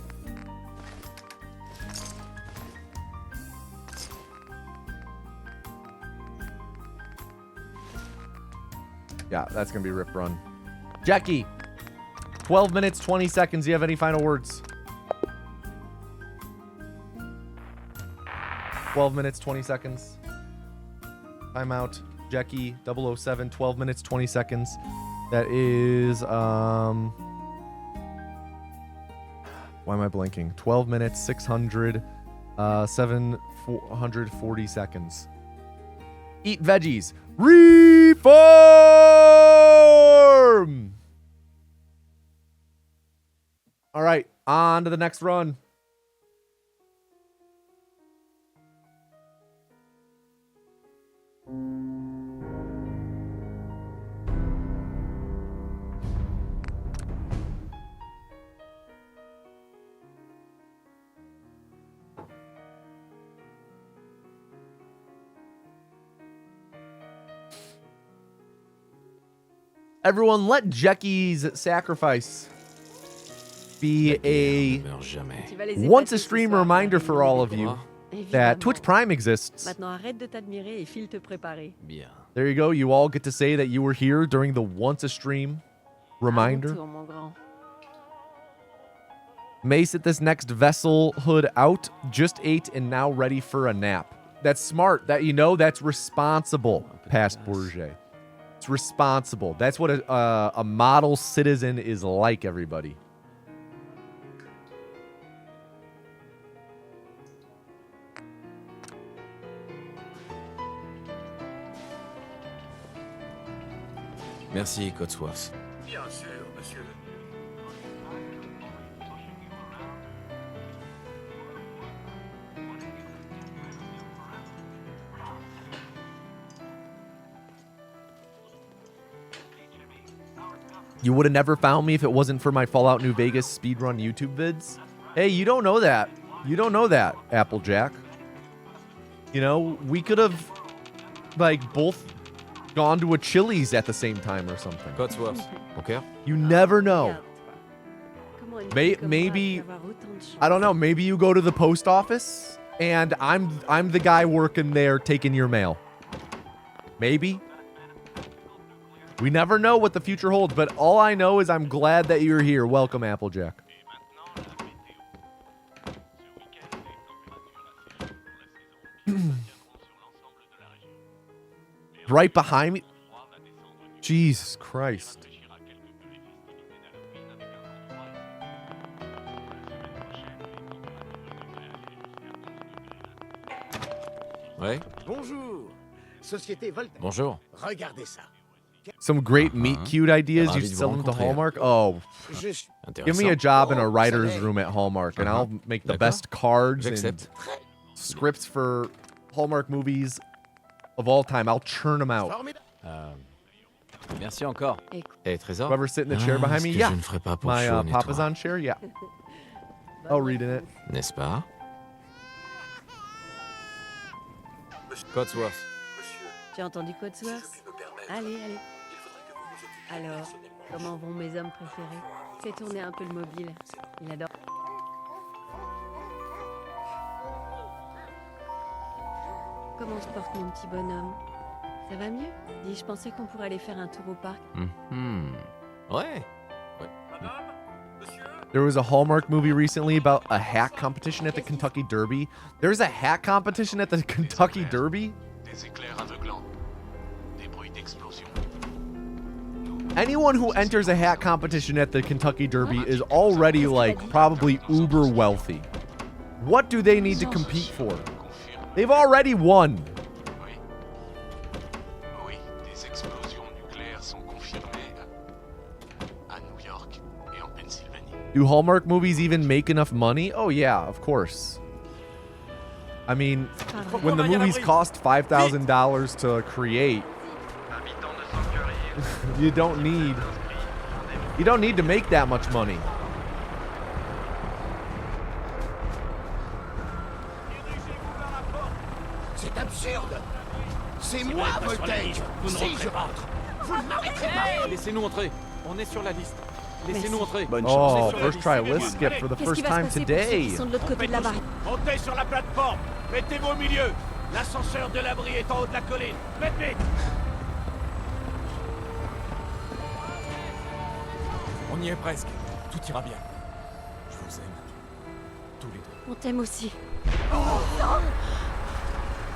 Yeah, that's going to be Rip Run. Jackie, 12 minutes, 20 seconds. Do you have any final words? 12 minutes, 20 seconds. Timeout. Jackie, 007, 12 minutes, 20 seconds. That is, why am I blinking? 12 minutes, 440 seconds. Eat veggies. Reform! All right, on to the next run. Everyone, let Jackie's sacrifice be a once a stream reminder for all of you that Twitch Prime exists. There you go. You all get to say that you were here during the once a stream reminder. Mace at this next vessel hood out, just ate and now ready for a nap. That's smart. That's responsible, past Bourget. It's responsible. That's what a model citizen is like, everybody. Merci, Cotsworth. Bien sûr, monsieur. You would have never found me if it wasn't for my Fallout New Vegas speedrun YouTube vids. Hey, you don't know that. You don't know that, Applejack. You know, we could have, both gone to a Chili's at the same time or something. Cotsworth, okay? You never know. Maybe, I don't know, maybe you go to the post office and I'm the guy working there taking your mail. Maybe. We never know what the future holds, but all I know is I'm glad that you're here. Welcome, Applejack. Right behind me. Jesus Christ. Ouais. Bonjour. Société Voltaire. Bonjour. Regardez ça. Some great meet cute ideas. You sell them to Hallmark. Oh, give me a job in a writer's room at Hallmark, and I'll make the best cards and scripts for Hallmark movies of all time. I'll churn them out. Merci encore. Hey, Trésor. Whoever's sitting in the chair behind me, yeah. My Papazon chair, yeah. I'll read in it. N'est-ce pas? Cotsworth. Tu as entendu Cotsworth? Allez, allez. Alors, comment vont mes hommes préférés? Fais tourner un peu le mobile. Il adore. Comment se porte mon petit bonhomme? Ça va mieux? Dis, je pensais qu'on pourrait aller faire un tour au parc. Ouais. There was a Hallmark movie recently about a hat competition at the Kentucky Derby. There's a hat competition at the Kentucky Derby? Des éclairs aveuglants. Des bruits d'explosion. Anyone who enters a hat competition at the Kentucky Derby is already, like, probably uber wealthy. What do they need to compete for? They've already won. Oui, des explosions nucléaires sont confirmées à New York et en Pennsylvanie. Do Hallmark movies even make enough money? Oh yeah, of course. I mean, when the movies cost $5,000 to create, you don't need to make that much money. C'est absurde. C'est moi, Voltaire. Si je rentre, vous ne m'arrêterez pas. Laissez-nous entrer. On est sur la liste. Laissez-nous entrer. Oh, first try list skip for the first time today. Montez sur la plateforme. Mettez-vous au milieu. L'ascenseur de l'abri est en haut de la colline. Faites vite. On y est presque. Tout ira bien. Je vous aime. Tous les deux. On t'aime aussi.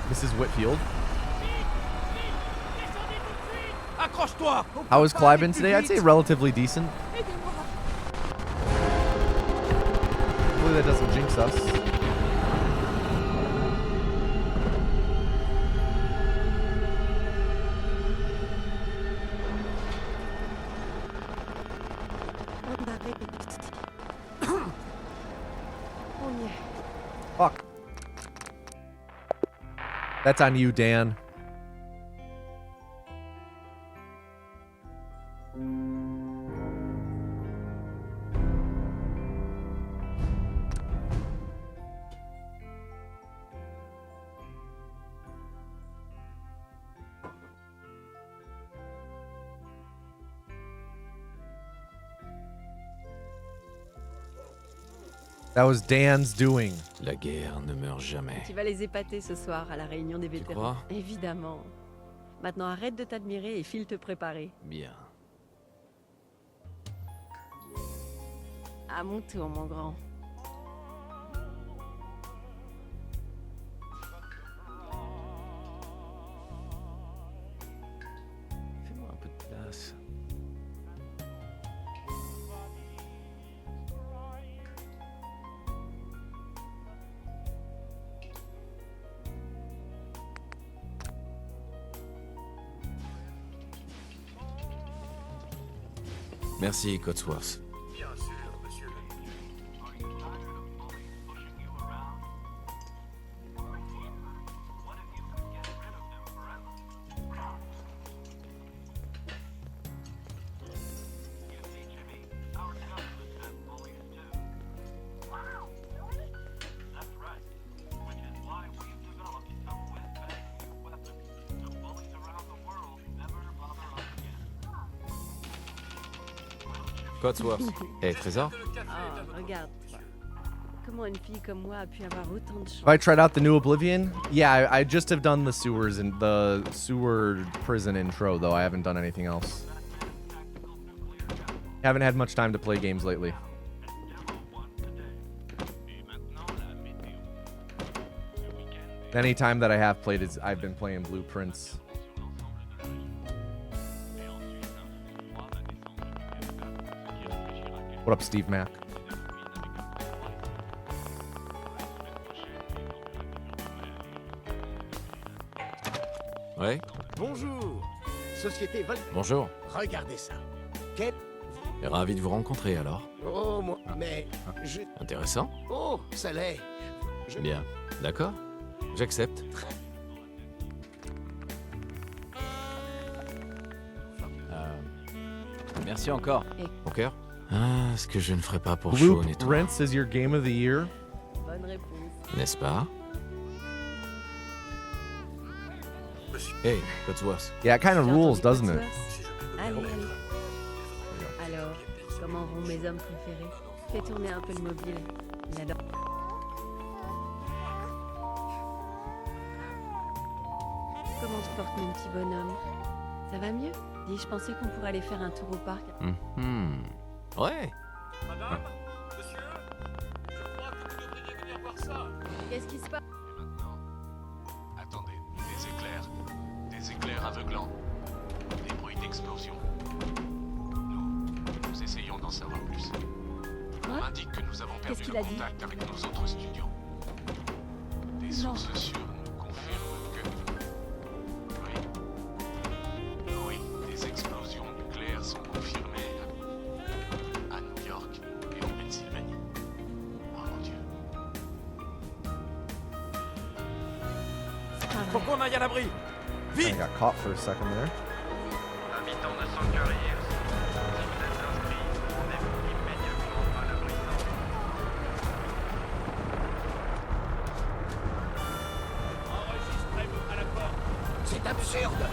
Mrs. Whitfield. Accroche-toi. How is Clive been today? I'd say relatively decent. Hopefully that doesn't jinx us. Fuck. That's on you, Dan. That was Dan's doing. La guerre ne meurt jamais. Tu vas les épater ce soir à la réunion des vétérans. crois? Évidemment. Maintenant, arrête de t'admirer et file te préparer. Bien. À mon tour, mon grand. Fais-moi un peu de place. Merci, Cotsworth. Bien sûr, monsieur. Cotsworth. Hey, Trésor. Oh, regarde. Comment une fille comme moi a pu avoir autant de chance? Have I tried out the new Oblivion? Yeah, I just have done the sewers and the sewer prison intro, though. I haven't done anything else. Haven't had much time to play games lately. Any time that I have played is I've been playing Blueprints. What up, Steve Mack? Ouais. Bonjour. société Vol... Bonjour. Regardez ça. Quel... Ravi de vous rencontrer alors. Oh, moi... Mais... Je... Intéressant. Oh, ça l'est. Bien. D'accord. J'accepte. Merci encore. Au cœur. Ah, ce que je ne ferai pas pour Sean et toi. Blueprints is your game of the year. Bonne réponse. N'est-ce pas? Hey, Cotsworth. Yeah, it kind of rules, doesn't it? Allez, allez. Alors, comment vont mes hommes préférés? Fais tourner un peu le mobile. Il adore. Comment se porte mon petit bonhomme? Ça va mieux? Dis, je pensais qu'on pourrait aller faire un tour au parc. Ouais. Madame, monsieur, je crois que vous devriez venir voir ça. Qu'est-ce qui se passe? Et maintenant, attendez, des éclairs aveuglants, des bruits d'explosion. Nous essayons d'en savoir plus. On m'indique que nous avons perdu le contact avec nos autres studios. Des sources sûres nous confirment que... Oui, des explosions nucléaires sont confirmées à New York et en Pennsylvanie. Oh mon Dieu. Faut qu'on aille à l'abri. I got caught for a second there. Habitants de Sanctuary Hills, si vous êtes inscrits, rendez-vous immédiatement à l'abri centre. Enregistrez-vous à la porte. C'est absurde.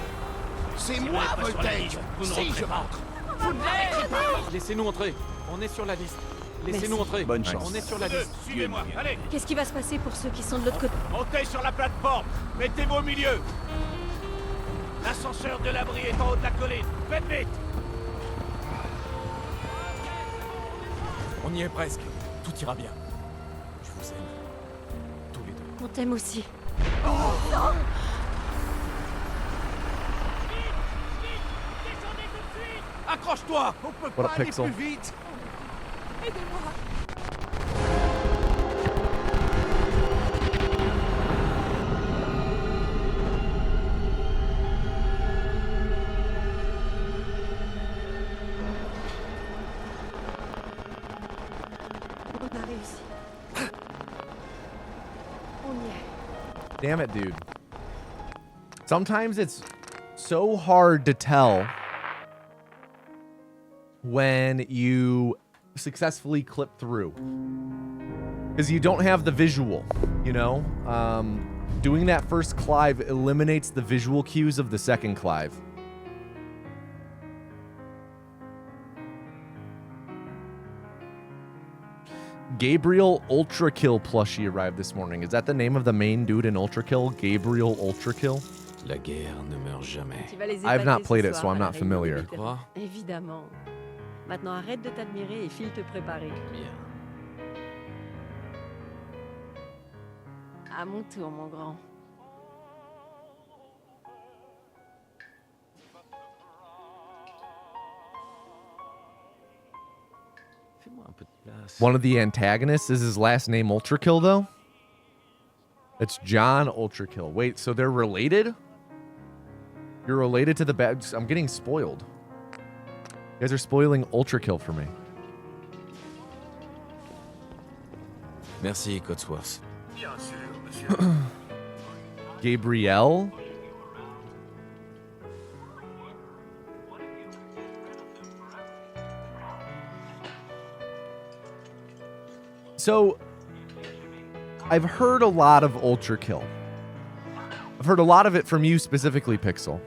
C'est moi, Voltage. Si je rentre, vous ne m'arrêterez pas. Laissez-nous entrer. On est sur la liste. Laissez-nous entrer. Bonne chance. On est sur la liste. Suivez-moi, allez. Qu'est-ce qui va se passer pour ceux qui sont de l'autre côté? Montez sur la plateforme. Mettez-vous au milieu. L'ascenseur de l'abri est en haut de la colline. Faites vite. On y est presque. Tout ira bien. Je vous aime. Tous les deux. On t'aime aussi. Accroche-toi. On peut What a pas aller pixel. plus vite. Aidez-moi. On a réussi. On y est. Damn it, dude. Sometimes it's so hard to tell when you successfully clip through. Because you don't have the visual, you know? Doing that first Clive eliminates the visual cues of the second Clive. Gabriel Ultrakill plushie arrived this morning. Is that the name of the main dude in Ultrakill? Gabriel Ultrakill? La guerre ne meurt jamais. Tu vas les I've not épater played ce it, so soir I'm à la not réunion familiar. des vétérans. Quoi? Évidemment. Maintenant, arrête de t'admirer et file te préparer. Bien. À mon tour, mon grand. Fais-moi un peu de place. One of the antagonists, is his last name Ultrakill, though? It's John Ultrakill. Wait, so they're related? You're related to the bad... I'm getting spoiled. You guys are spoiling Ultrakill for me. Merci, Cotsworth. Bien sûr, monsieur. Gabrielle? So, I've heard a lot of Ultrakill. I've heard a lot of it from you specifically, Pixel.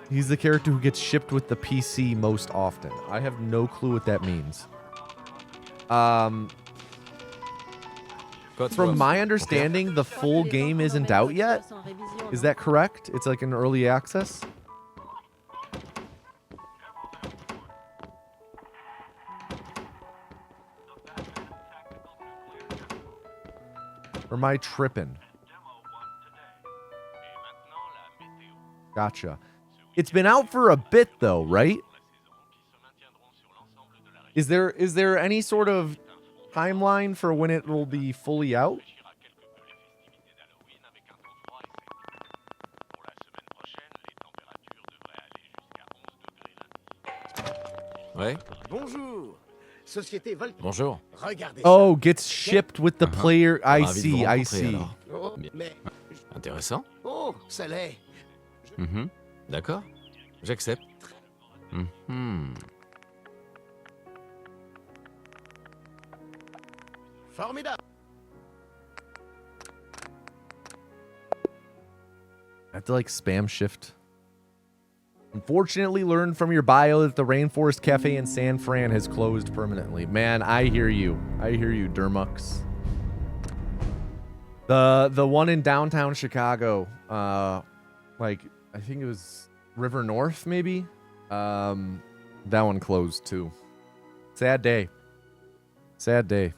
He's the character who gets shipped with the PC most often. I have no clue what that means. From my understanding, the full game isn't out yet. Is that correct? It's like an early access? Or am I tripping? Gotcha. It's been out for a bit though, right? Is there any sort of timeline for when it will be fully out? Ouais. Bonjour. Société Vol. Bonjour. Regardez Oh, gets shipped with the player. I Ravi de see, vous I rencontrer, see. alors. Oh, mais... Intéressant. Oh, ça l'est. D'accord. J'accepte. Formidable. I have to like spam shift. Unfortunately, learn from your bio that the Rainforest Cafe in San Fran has closed permanently. Man, I hear you. I hear you, Dermux. The one in downtown Chicago, like I think it was River North, maybe. That one closed too. Sad day. Sad day.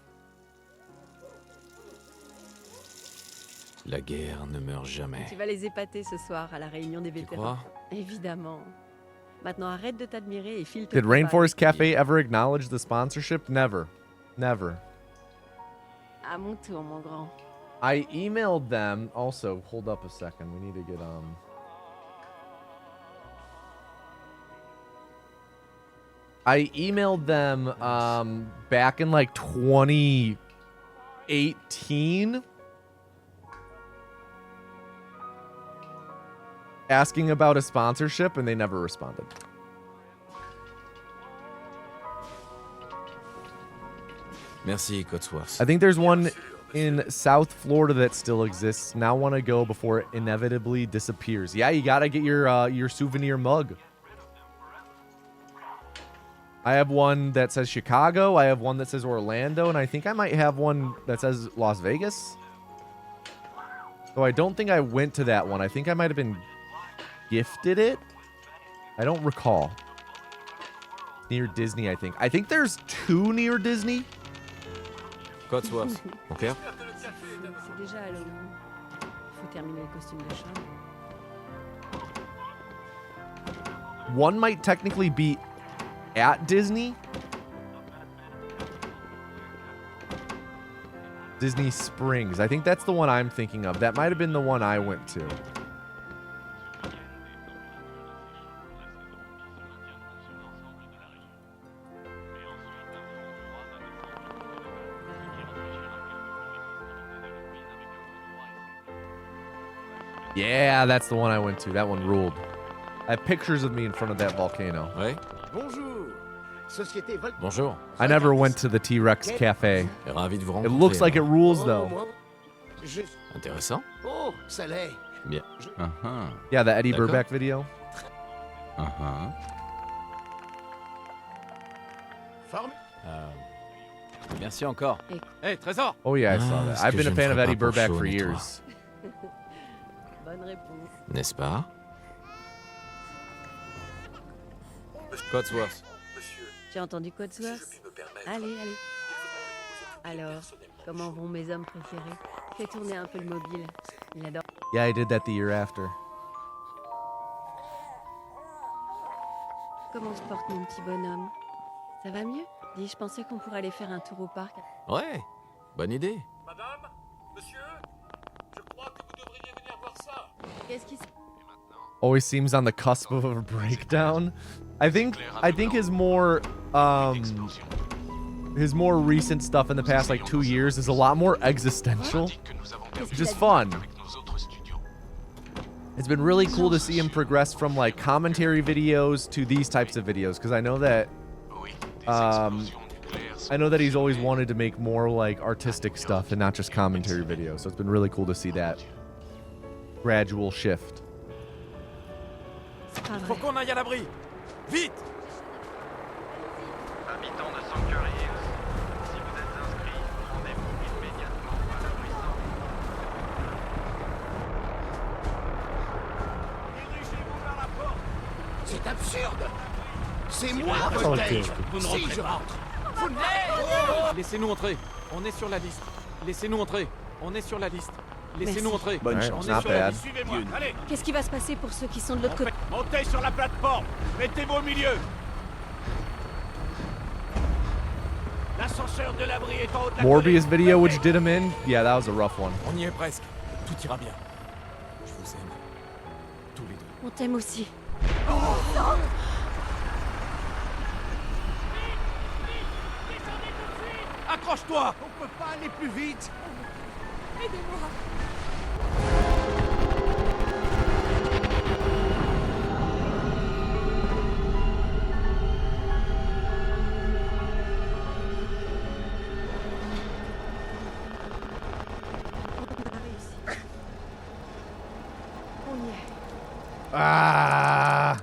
La guerre ne meurt jamais. Tu vas les épater ce soir à la réunion des vétérans. Évidemment. Maintenant, arrête de t'admirer et file. Did Rainforest Cafe ever acknowledge the sponsorship? Never. Never. À mon tour, mon grand. I emailed them. Also, hold up a second. We need to get I emailed them back in like 2018 asking about a sponsorship and they never responded. Merci, Cotsworth. I think there's one in South Florida that still exists. Now want to go before it inevitably disappears. Yeah, you gotta get your souvenir mug. I have one that says Chicago. I have one that says Orlando, and I think I might have one that says Las Vegas. So I don't think I went to that one. I think I might have been gifted it. I don't recall. Near Disney, I think. I think there's 2 near Disney. Cotsworth, mon père. C'est déjà Halloween. Faut terminer le costume de chat. One might technically be at Disney. Disney Springs. I think that's the one I'm thinking of. That might have been the one I went to. Yeah, that's the one I went to. That one ruled. I have pictures of me in front of that volcano. Ouais. Bonjour. Société Vol. Bonjour. I never went to the T-Rex Cafe. Ravi de vous It rencontrer. looks like it alors. rules, though. Intéressant. Oh, ça l'est. Bien. Yeah, the Eddie D'accord. Burback video. Merci encore. Hey, Trésor. Oh yeah, I saw Ah, that. ce I've que been je a ne fan of ferai Eddie pas pour Burback Shaun for et toi. years. Bonne réponse. N'est-ce pas? Cotsworth. Tu as entendu Codsworth? Allez, allez. Alors, comment vont mes hommes préférés? Fais tourner un peu le mobile. Il adore. Yeah, I did that the year after. Comment se porte mon petit bonhomme? Ça va mieux? Dis, je pensais qu'on pourrait aller faire un tour au parc. Ouais, bonne idée. Madame, monsieur, je crois que vous devriez venir voir ça. Qu'est-ce qui se... Always seems on the cusp of a breakdown. I think his more recent stuff in the past like 2 years is a lot more existential, which is fun. It's been really cool to see him progress from like commentary videos to these types of videos, because I know that he's always wanted to make more like artistic stuff and not just commentary videos. So it's been really cool to see that gradual shift. Faut qu'on aille à l'abri. Vite. Habitants de Sanctuary Hills, si vous êtes inscrits, rendez-vous immédiatement à l'abri Dirigez-vous vers la porte. C'est absurde. C'est moi, Ok. Voltaire. Vous ne Si rentrez je pas. rentre. Vous ne Laissez-nous entrer. On est sur la liste. Laissez-nous entrer. On est sur la liste. Laissez-nous Merci. entrer. Bonne On chance. est Not sur la bad. liste. Suivez-moi. Allez, Qu'est-ce qui va se passer pour ceux qui sont de l'autre côté? montez sur la plateforme. Mettez-vous au milieu. L'ascenseur de l'abri est en haut de la Morbius colline. video, which did him in. Yeah, that was a rough one. On y est presque. Tout ira bien. Je vous aime. Tous les deux. On t'aime aussi. Accroche-toi. On peut pas aller plus vite. Aidez-moi. Ah.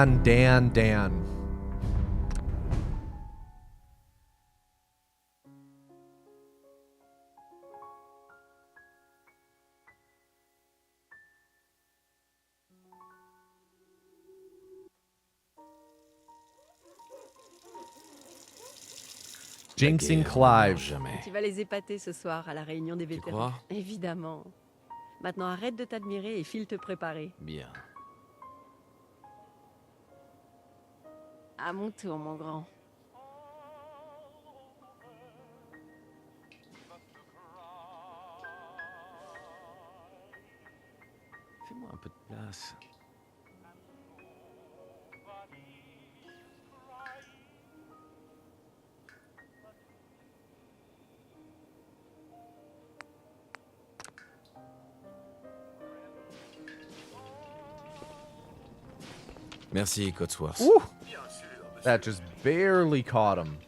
Dan. Jinxing Clive. Tu vas les épater ce soir à la réunion des vétérans. crois? Évidemment. Maintenant, arrête de t'admirer et file te préparer. Bien. À mon tour, mon grand. Fais-moi un peu de place. Merci, Cotsworth. Woo! That just barely caught him.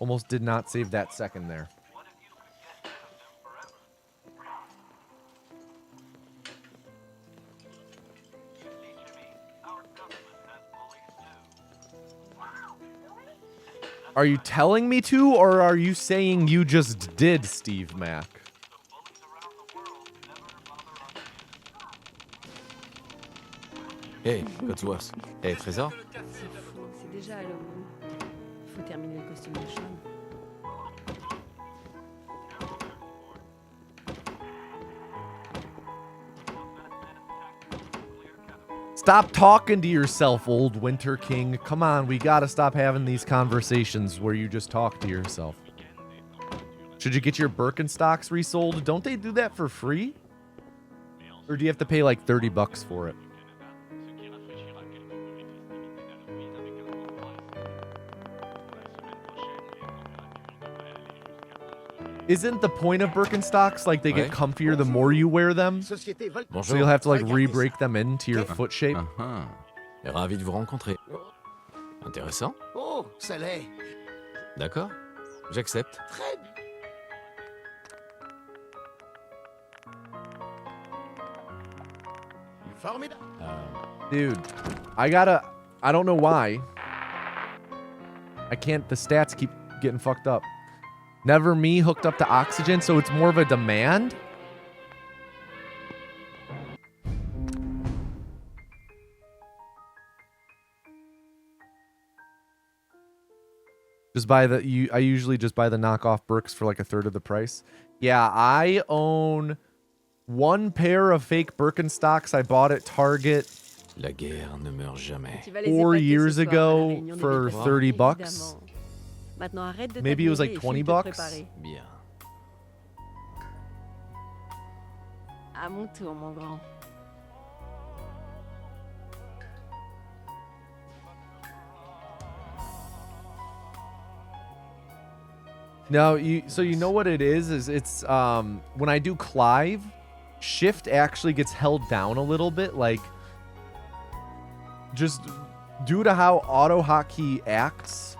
Almost did not save that second there. Are you telling me to, or are you saying you just did, Steve Mack? Hey, Cotsworth. Hey, Trésor. C'est fou, c'est déjà Halloween. Il faut terminer le costume de Sean. Stop talking to yourself, old Winter King. Come on, we gotta stop having these conversations where you just talk to yourself. Should you get your Birkenstocks resold? Don't they do that for free? Or do you have to pay like 30 bucks for it? Isn't the point of Birkenstocks like they get comfier the more you wear them? So you'll have to like re-break them into your foot shape? Ravi de vous rencontrer. Intéressant. Oh, ça l'est. D'accord. J'accepte. Très bien. Formidable. Dude, I don't know why. The stats keep getting fucked up. Never me hooked up to oxygen, so it's more of a demand? I usually just buy the knockoff Birks for like a third of the price. Yeah, I own one pair of fake Birkenstocks I bought at Target La guerre ne meurt jamais. 4 years ago for 30 bucks. Maybe it was like 20 bucks. Bien. À mon tour, mon grand. No, so you know what it is it's when I do Clive, shift actually gets held down a little bit, like just due to how auto hotkey acts.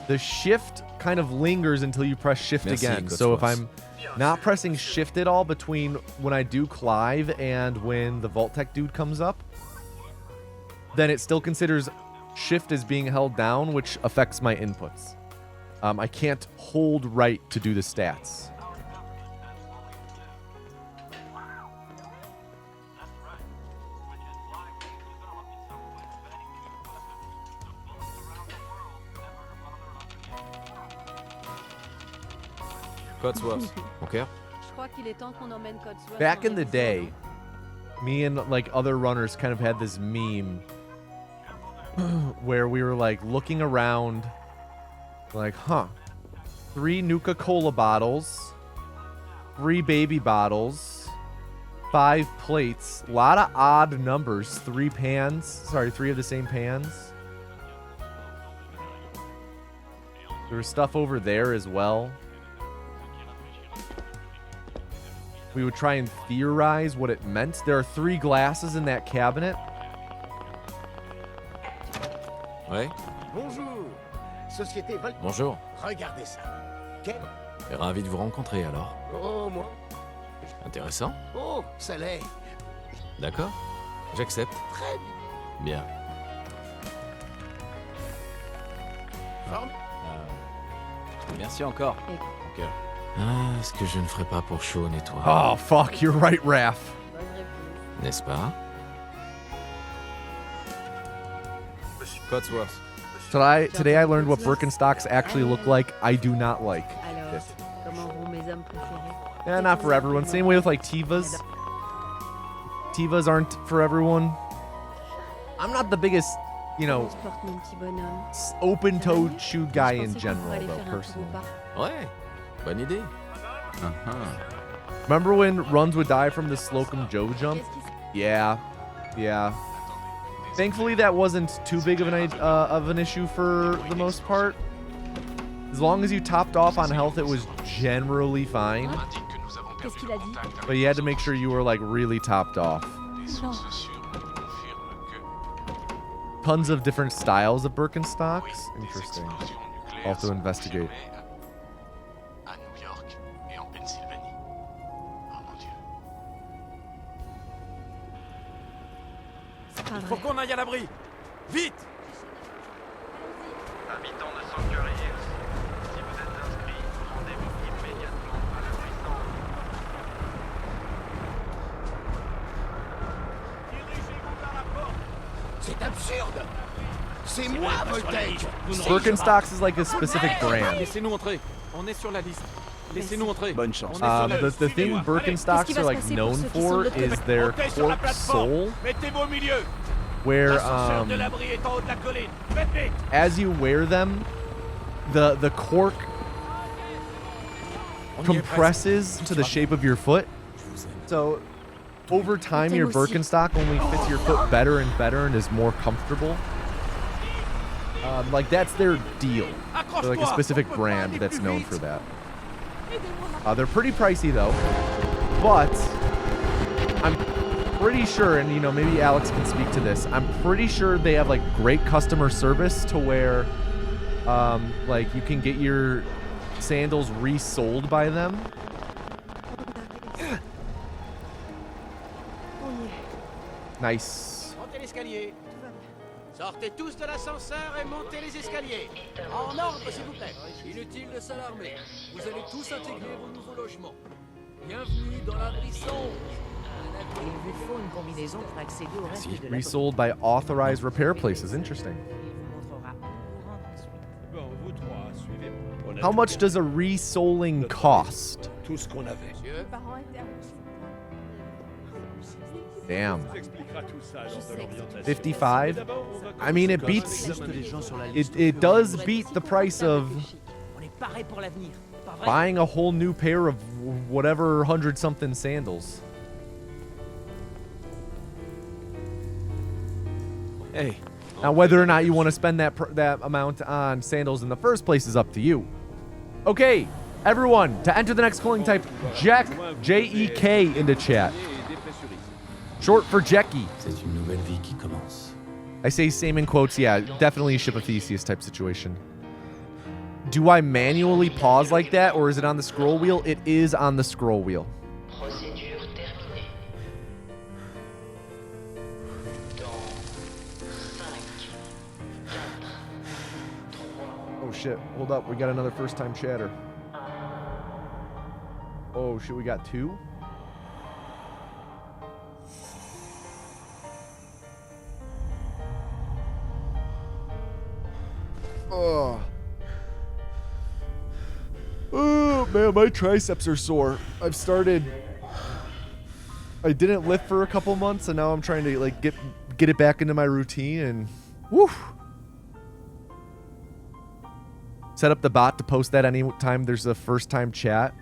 The shift kind of lingers until you press shift again. So if I'm not pressing shift at all between when I do Clive and when the Vault-Tec dude comes up, then it still considers shift as being held down, which affects my inputs. I can't hold right to do the stats. Cotsworth. Okay. Back in the day, me and like other runners kind of had this meme where we were like looking around like, 3 Nuka-Cola bottles, 3 baby bottles, 5 plates, a lot of odd numbers, 3 pans, sorry, 3 of the same pans. There's stuff over there as well. We would try and theorize what it meant. There are 3 glasses in that cabinet. Ouais. Bonjour. Société Vol... Bonjour. Regardez ça. Quel... Ravi de vous rencontrer alors. Oh, moi. Intéressant. Oh, ça l'est. D'accord. J'accepte. Très bien. Forme. Merci encore. Ok. Ah, ce que je ne ferais pas pour Sean et toi. Oh, fuck, you're right, Raph. N'est-ce pas? Cotsworth. Today I learned what Birkenstocks actually look like. I do not like Alors, it. comment vont mes hommes préférés? Yeah, not for everyone. Same way with like Tivas. Tivas aren't for everyone. I'm not the biggest, you know, Je porte mon petit bonhomme. open-toed shoe guy in Je pensais qu'on general, pourrait aller though, faire un tour au personally. parc. Ouais. Bonne idée. Remember when runs would die from the Slocum Joe jump? Yeah, yeah. Thankfully, that wasn't too big of an issue for the most part. As long as you topped off on health, it was generally fine. Qu'est-ce qu'il a dit? But you had to make sure you were like really topped off. Non. Tons of different styles of Birkenstocks. Interesting. I'll have to investigate. À New York et en Pennsylvanie. Oh mon Dieu. Il faut qu'on aille à l'abri. Vite! Habitants de Sanctuary Hills, si vous êtes inscrits, rendez-vous immédiatement à l'abri Dirigez-vous vers la porte. C'est absurde. C'est moi, Voltaire. Birkenstocks is like a specific brand. Laissez-nous entrer. On est sur la liste. Laissez-nous entrer. Bonne chance. The thing Birkenstocks are like known for is their cork sole, Mettez-vous au milieu. where L'ascenseur de l'abri est en haut de la colline. Faites vite. as you wear them, the cork compresses to the shape of your foot. So over time, your Birkenstock only fits your foot better and better and is more comfortable. Like that's their deal. They're like a specific brand that's known for that. They're pretty pricey though, but I'm pretty sure, and you know, maybe Alex can speak to this. I'm pretty sure they have like great customer service to where, like you can get your sandals resold by them. Nice. Montez l'escalier. Sortez tous de l'ascenseur et montez les escaliers. En ordre, s'il vous plaît. Inutile de s'alarmer. Vous allez tous intégrer vos nouveaux logements. Bienvenue dans l'abri sombre. Il vous faut une combinaison pour accéder au reste de la Resold by authorized repair places. Interesting. Bon, vous trois, suivez-moi. How much does a resoling cost? Tout ce qu'on avait. Damn. On vous expliquera tout ça lors de l'orientation. 55? I mean, it beats... It does beat the price of On est paré pour l'avenir. Pas vrai? buying a whole new pair of whatever 100-something sandals. Hey. Now, whether or not you want to spend that amount on sandals in the first place is up to you. Okay, everyone, to enter the next calling type, Jack, J-E-K, into chat. Short for Jackie. C'est une nouvelle vie qui commence. I say same in quotes, yeah, definitely a Ship of Theseus type situation. Do I manually pause like that, or is it on the scroll wheel? It is on the scroll wheel. Procédure terminée. Oh shit, hold up, we got another first time chatter. Oh shit, we got 2? Oh man, my triceps are sore. I didn't lift for a couple months, and now I'm trying to like get it back into my routine, and whew. Set up the bot to post that anytime there's a first time chat.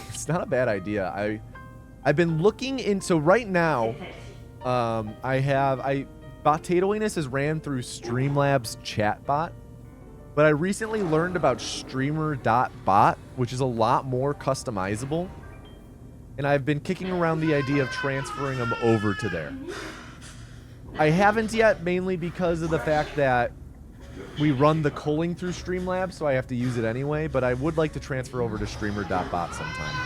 It's not a bad idea. I've been looking in. So right now, Botatoiness is ran through Streamlabs chatbot, but I recently learned about streamer.bot, which is a lot more customizable. And I've been kicking around the idea of transferring them over to there. I haven't yet, mainly because of the fact that we run the culling through Streamlabs, so I have to use it anyway, but I would like to transfer over to streamer.bot sometime.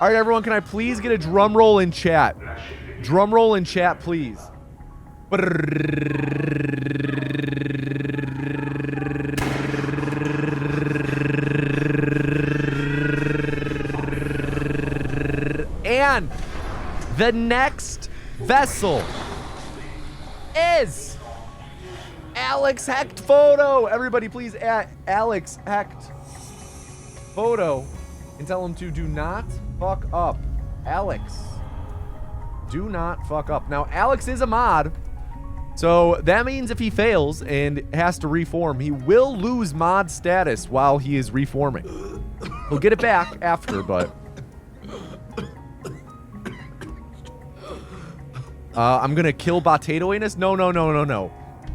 All right, everyone, can I please get a drum roll in chat? Drum roll in chat, please. And the next vessel is Alex Hecht Photo. Everybody please at Alex Hecht Photo and tell him to do not fuck up. Alex, do not fuck up. Now, Alex is a mod, so that means if he fails and has to reform, he will lose mod status while he is reforming. He'll get it back after, but... I'm gonna kill Botatoiness? No.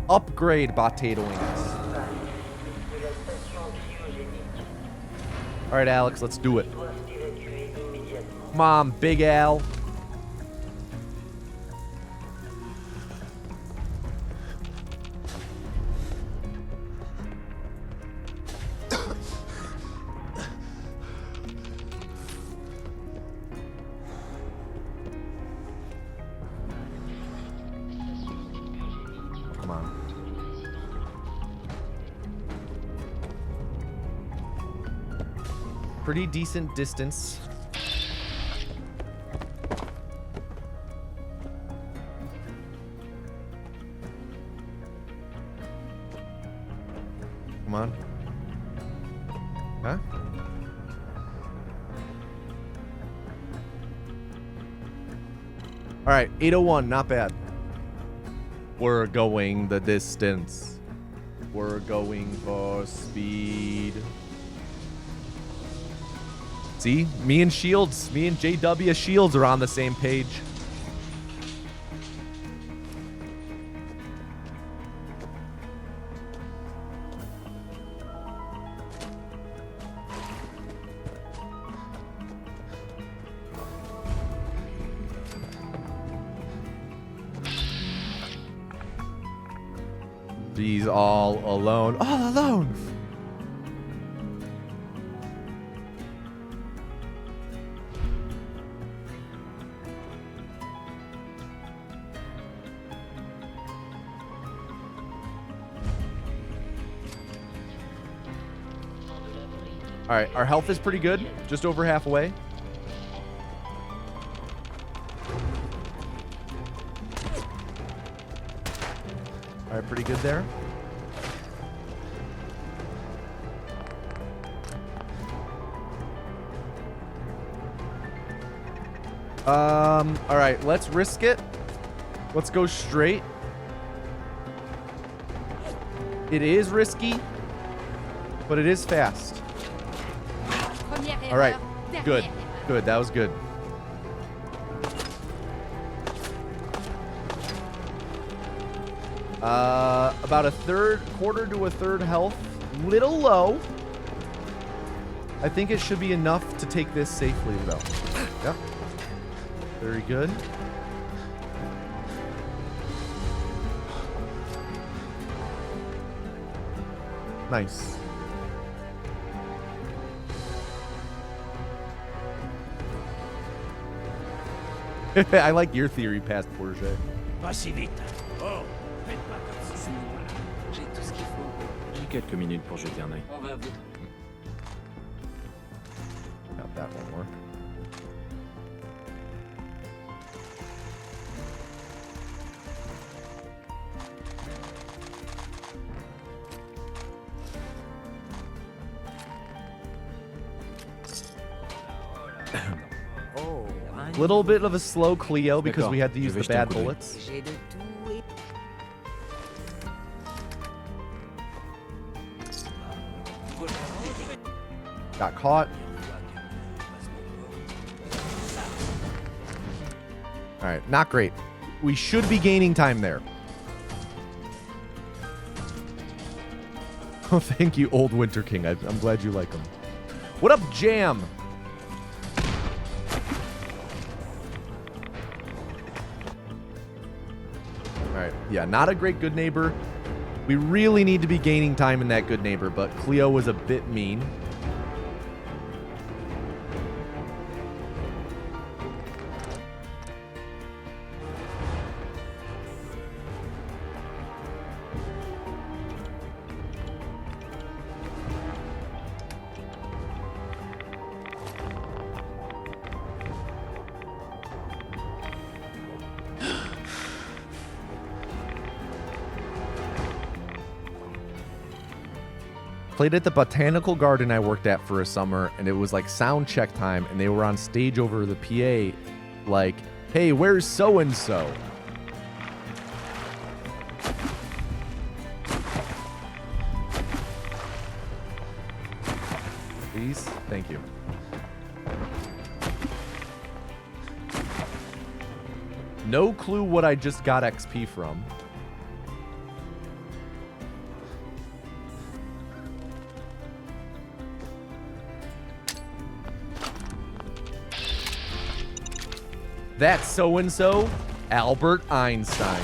Upgrade Botatoiness. Alright, Alex, let's do it. Come on, Big Al. Come on. Pretty decent distance. Come on. Huh? All right, 801, not bad. We're going the distance. We're going for speed. See, me and JW Shields are on the same page. He's all alone. All alone! Alright, our health is pretty good. Just over halfway. Alright, pretty good there. Alright, let's risk it. Let's go straight. It is risky, but it is fast. Alright, good. Good, that was good. About quarter to a third health. Little low. I think it should be enough to take this safely, though. Yep. Very good. Nice. I like your theory past Porsche. Pas si vite. Oh, faites pas comme ça. J'ai tout ce qu'il faut. J'ai quelques minutes pour jeter un œil. On va vous. Got that one more. Little bit of a slow Clio because we had to use the bad bullets. Got caught. All right, not great. We should be gaining time there. Oh, thank you, Old Winter King. I'm glad you like him. What up, Jam? All right, yeah, not a great good neighbor. We really need to be gaining time in that good neighbor, but Cleo was a bit mean. Played at the botanical garden I worked at for a summer, and it was like sound check time, and they were on stage over the PA like, hey, where's so-and-so? Please? Thank you. No clue what I just got XP from. That's so-and-so, Albert Einstein.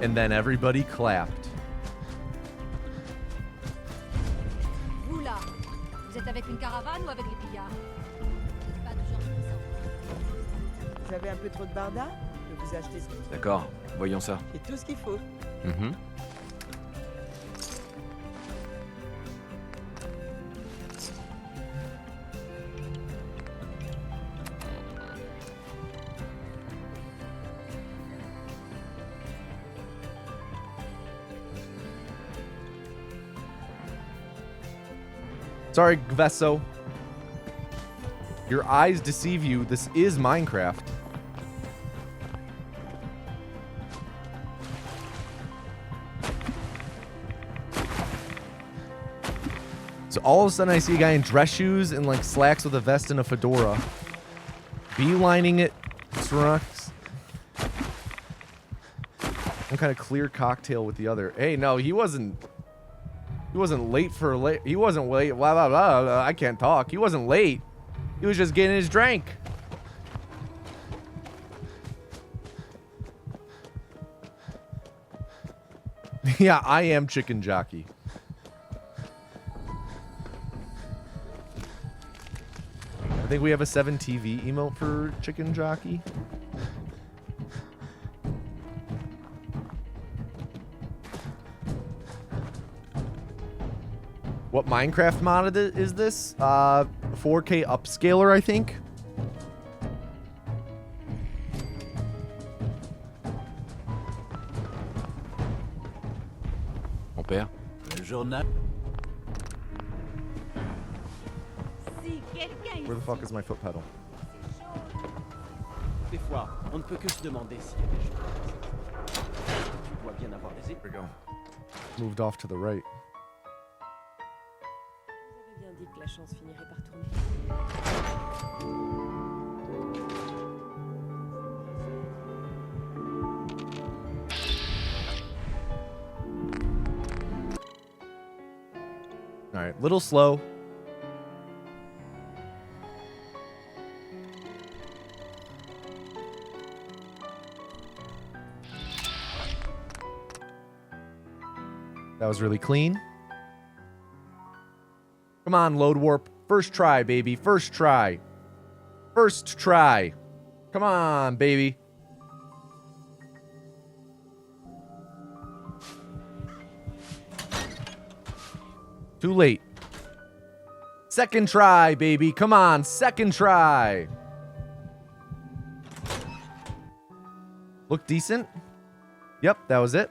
And then everybody clapped. Vous là, vous êtes avec une caravane ou avec les pillards? C'est pas toujours puissant. Vous avez un peu trop de barda? Je vais vous acheter ce qu'il faut. D'accord, voyons ça. J'ai tout ce qu'il faut. Mhm. Sorry, Gvesso. Your eyes deceive you. This is Minecraft. So all of a sudden I see a guy in dress shoes and like slacks with a vest and a fedora. Beelining it. Trucks. One kind of clear cocktail with the other. Hey, no, he wasn't late for late. He wasn't late. Blah, blah, blah, blah. I can't talk. He wasn't late. He was just getting his drink. Yeah, I am chicken jockey. I think we have a 7TV emote for chicken jockey. What Minecraft mod is this? 4K upscaler, I think. Mon père. Le journal. Where the fuck is my foot pedal? Des fois, on ne peut que se demander s'il y a des choses. Tu dois bien avoir des There we go. Moved off to the right. Vous avez bien dit que la chance finirait par tourner. All right, little slow. That was really clean. Come on, load warp. First try, baby. First try. First try. Come on, baby. Too late. Second try, baby. Come on, second try. Look decent. Yep, that was it.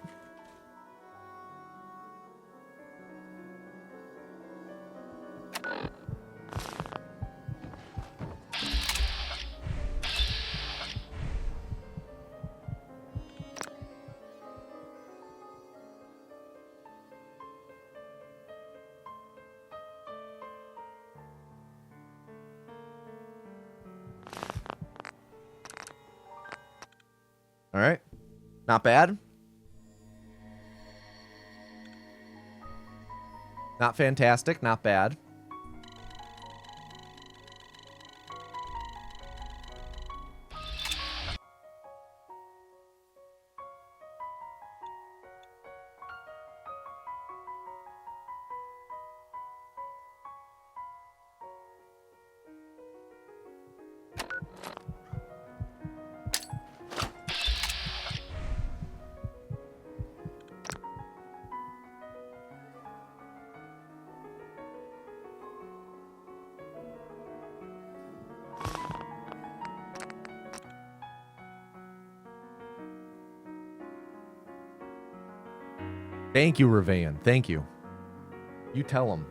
All right. Not bad. Not fantastic. Not bad. Thank you, Revan. Thank you. You tell him.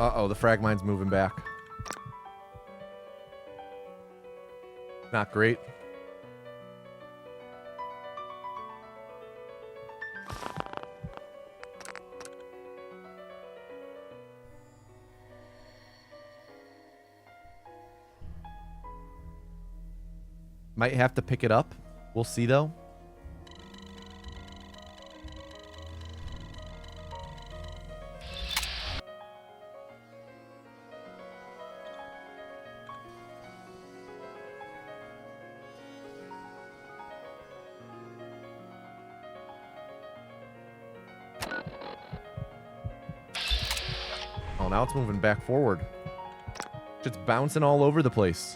Uh-oh, the frag mine's moving back. Not great. Might have to pick it up. We'll see, though. Oh, now it's moving back forward. Just bouncing all over the place.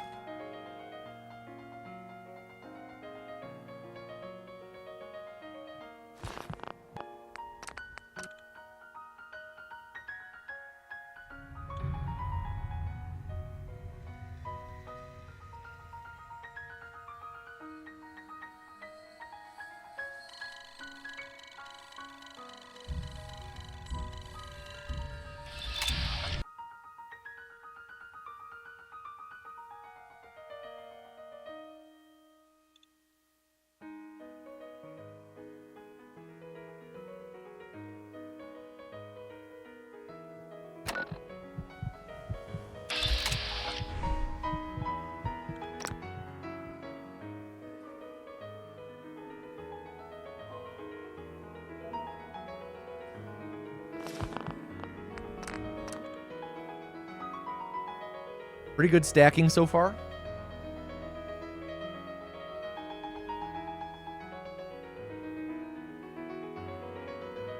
Pretty good stacking so far.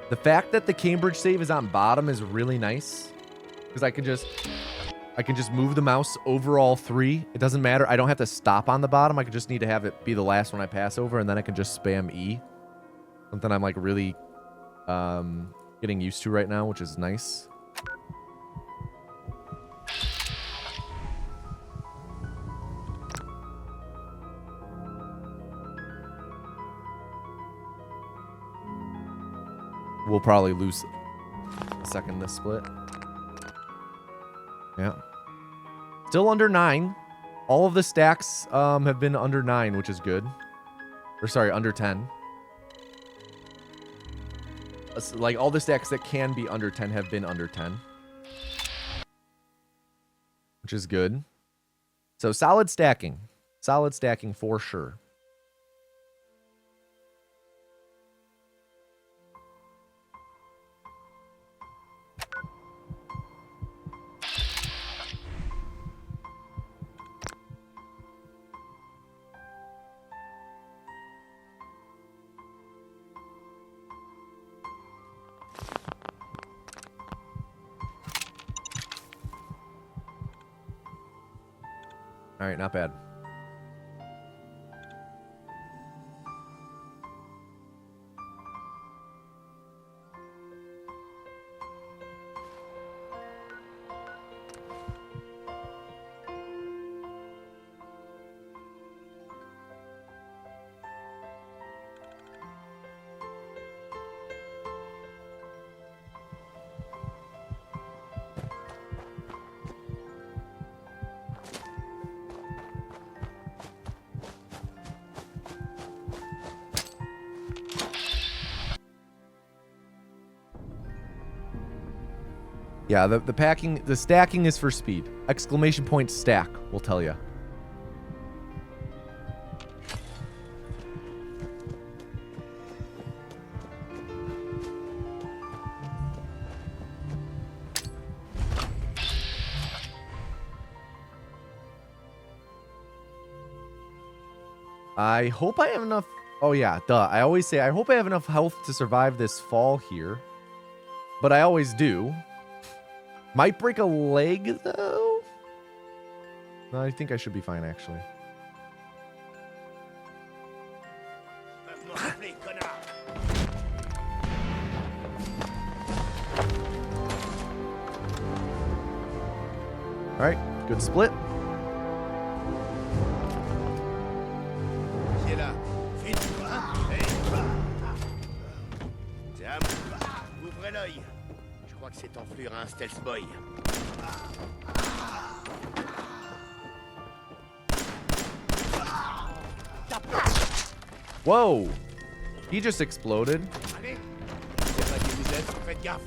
The fact that the Cambridge save is on bottom is really nice, because I can just move the mouse over all three. It doesn't matter. I don't have to stop on the bottom. I just need to have it be the last one I pass over, and then I can just spam E. Something I'm like really getting used to right now, which is nice. We'll probably lose a second this split. Yeah. Still under 9. All of the stacks have been under 9, which is good. Or sorry, under 10. Like all the stacks that can be under 10 have been under 10. Which is good. So solid stacking. Solid stacking for sure. All right, not bad. Yeah, the stacking is for speed. Exclamation point stack will tell you. I hope I have enough. Oh yeah, duh. I always say I hope I have enough health to survive this fall here. But I always do. Might break a leg, though. No, I think I should be fine, actually. All right, good split. Tiens, ouvrez l'œil. Je crois que cette enflure a un stealth boy. Whoa! He just exploded. Allez, c'est pas qui vous êtes, faites gaffe.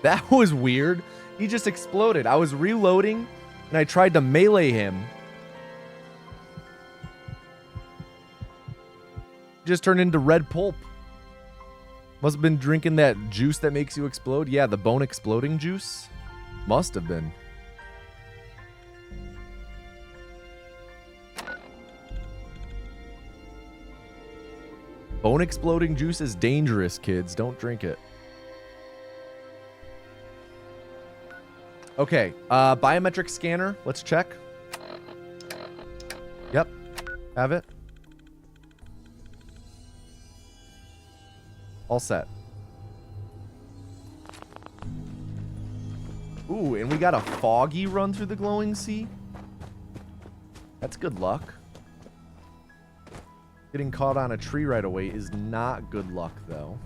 That was weird. He just exploded. I was reloading, and I tried to melee him. Just turned into red pulp. Must have been drinking that juice that makes you explode. Yeah, the bone exploding juice. Must have been. Bone exploding juice is dangerous, kids. Don't drink it. Okay, biometric scanner. Let's check. Yep, have it. All set. Ooh, and we got a foggy run through the glowing sea. That's good luck. Getting caught on a tree right away is not good luck, though.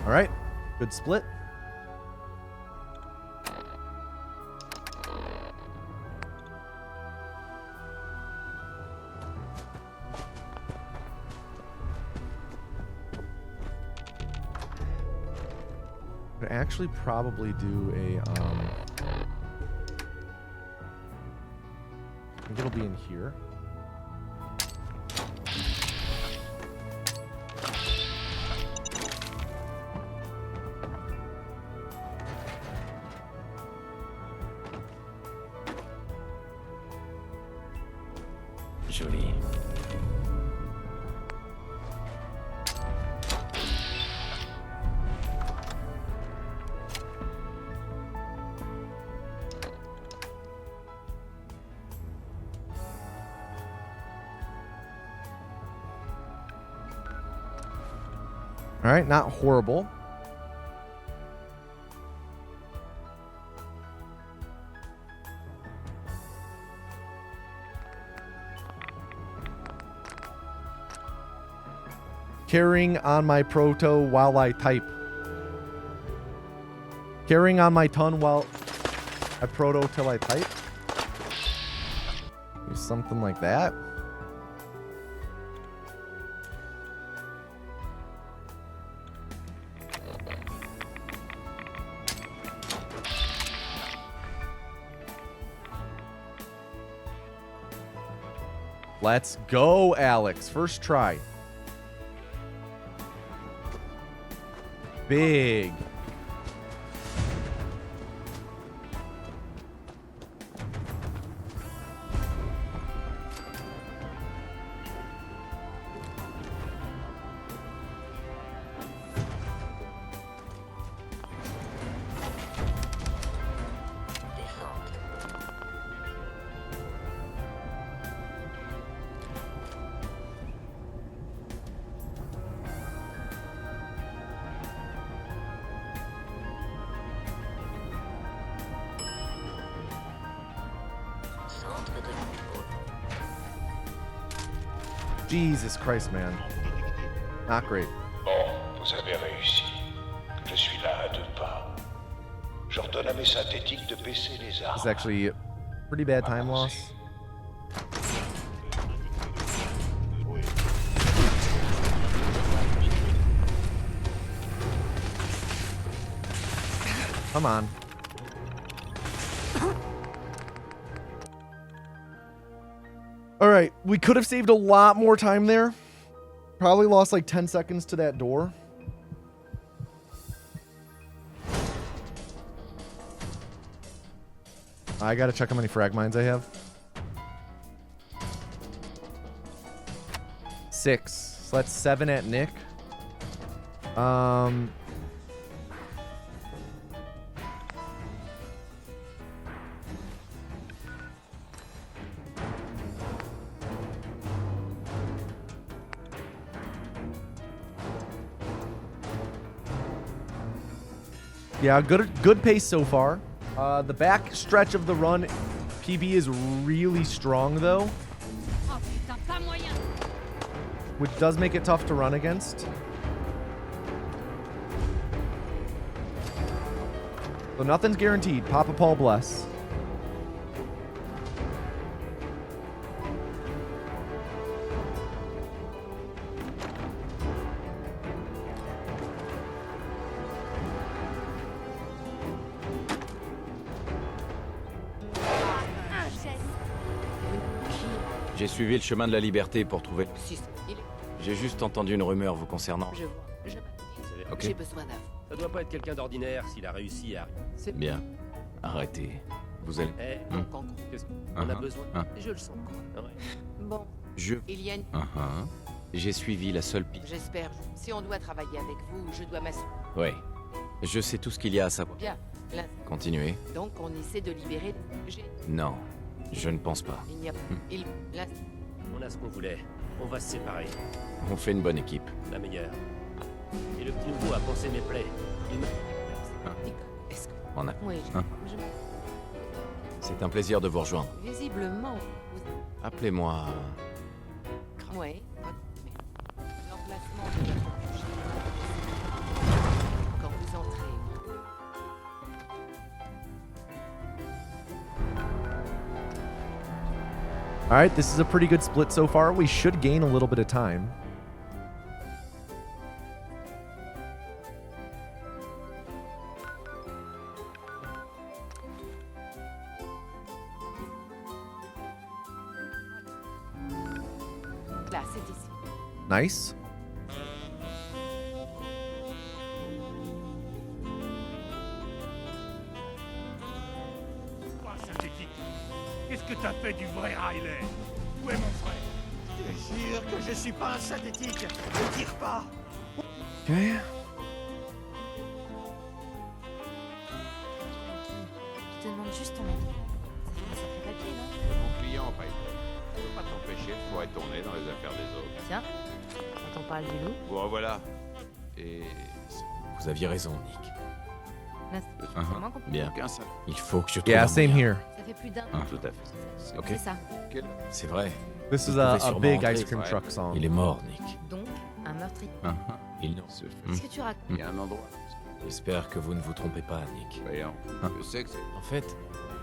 All right, good split. Could actually probably do a I think it'll be in here. Joli. All right, not horrible. Carrying on my proto while I type. Carrying on my ton while I proto till I type. Or something like that. Let's go, Alex. First try. Big. Jesus Christ, man. Not great. Bon, vous avez réussi. Je suis là à 2 pas. J'ordonne à mes synthétiques de baisser les armes. It's actually a pretty bad time loss. Come on. All right, we could have saved a lot more time there. Probably lost like 10 seconds to that door. I gotta check how many frag mines I have. 6. So that's 7 at Nick. Yeah, good pace so far. The back stretch of the run, PB is really strong though, which does make it tough to run against. So nothing's guaranteed. Papa Paul bless. J'ai suivi le chemin de la liberté pour trouver... J'ai juste entendu une rumeur vous concernant. Je vois. Ok. J'ai besoin d'un... Ça doit pas être quelqu'un d'ordinaire s'il a réussi à... C'est bien. Arrêtez. Vous allez... Qu'est-ce qu'on a besoin Je le sens, quoi. Ouais. Bon. Il y a une... J'ai suivi la seule piste. J'espère. Si on doit travailler avec vous, je dois m'assurer. Ouais. Je sais tout ce qu'il y a à savoir. Bien. Là. Continuez. Donc on essaie de libérer... Non. Je ne pense pas. Il n'y a... Là... On a ce qu'on voulait. On va se séparer. On fait une bonne équipe. La meilleure. Et le petit nouveau a pensé mes plaies. Il m'a... Est-ce que... On a... Oui, C'est un plaisir de vous rejoindre. Visiblement... Appelez-moi... Oui. L'emplacement de votre QG. Quand vous entrez... All right, this is a pretty good split so far. We should gain a little bit of time. Là, c'est ici. Nice. Qu'est-ce que t'as fait du vrai Riley? Où est mon frère? Je te jure que je suis pas un synthétique. Ne tire pas. Okay. Je te demande juste ton avis. Ça fait papier, non? Mon client, Piper. Je peux pas t'empêcher de pouvoir tourner dans les affaires des autres. Tiens, quand on parle du loup. Bon, voilà. Et... Vous aviez raison, Nick. Là, c'est moins compliqué. Bien. Il faut que je trouve Yeah, un same moyen. here. Ça fait plus d'un. Tout à fait. Ok. C'est ça. C'est vrai. This is Vous pouvez a sûrement big entrer. ice cream truck song. Il est mort, Nick. Donc, un meurtrier. Il non. Qu'est-ce que tu racontes? Il y a un endroit. J'espère que vous ne vous trompez pas, Nick. Voyons. Je sais que c'est En fait,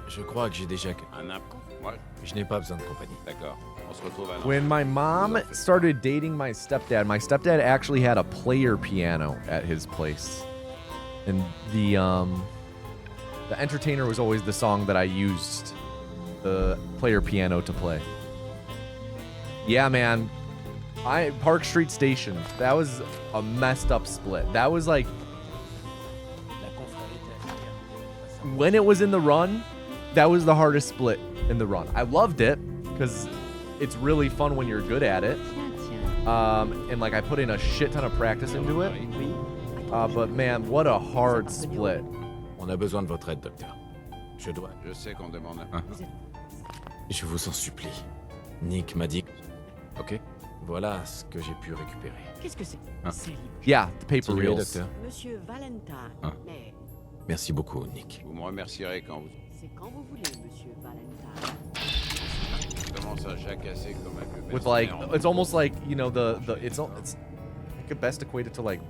je crois que j'ai déjà... un impôt. Moi, Je n'ai pas besoin de compagnie. d'accord. On se retrouve à When my mom started dating my stepdad actually had a player piano at his place. And the entertainer was always the song that I used the player piano to play. Yeah, man. Park Street Station. That was a messed up split. That was like when it was in the run, that was the hardest split in the run. I loved it because it's really fun when you're good at it. And like I put in a shit ton of practice into it. But man, what a hard split. On a besoin de votre aide, docteur. Je dois... Je sais qu'on demande Je vous en supplie. Nick m'a dit... Ok. Voilà ce que j'ai pu récupérer. Qu'est-ce que c'est? C'est libre. Yeah, the paper Continuez, reels. docteur. Monsieur Valentine. Mais Merci beaucoup, Nick. Vous me remercierez quand vous... c'est quand vous voulez, monsieur Valentine. Je commence à jacasser comme un peu. With like, it's almost like, you know, it's I could best equate it to like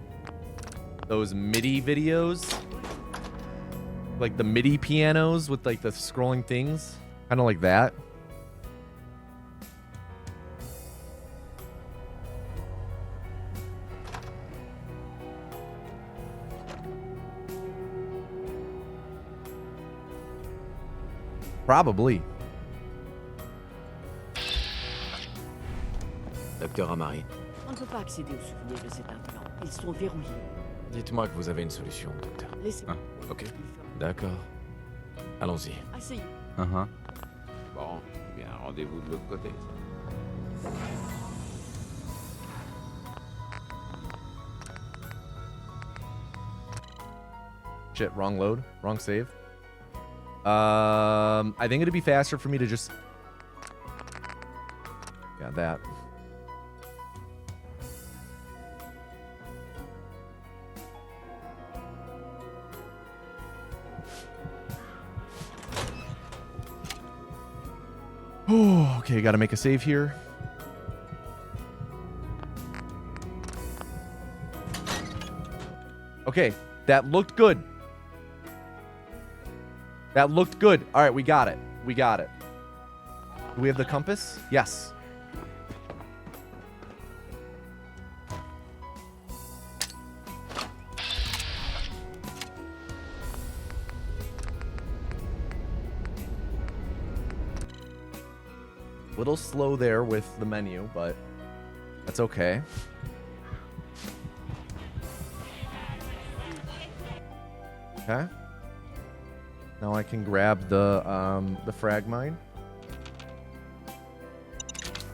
those MIDI videos, like the MIDI pianos with like the scrolling things, kind of like that. Probably. Docteur Amari, On ne peut pas accéder aux souvenirs de cet implant. Ils sont verrouillés. dites-moi que vous avez une solution, docteur. Laissez-moi. Ok. D'accord. Allons-y. Asseyez. Bon, bien, rendez-vous de l'autre côté. Shit, wrong load, wrong save. I think it'd be faster for me to just... Yeah, that. Oh, okay, gotta make a save here. Okay, that looked good. That looked good. All right, we got it. We got it. Do we have the compass? Yes. Little slow there with the menu, but that's okay. Okay. Now I can grab the frag mine.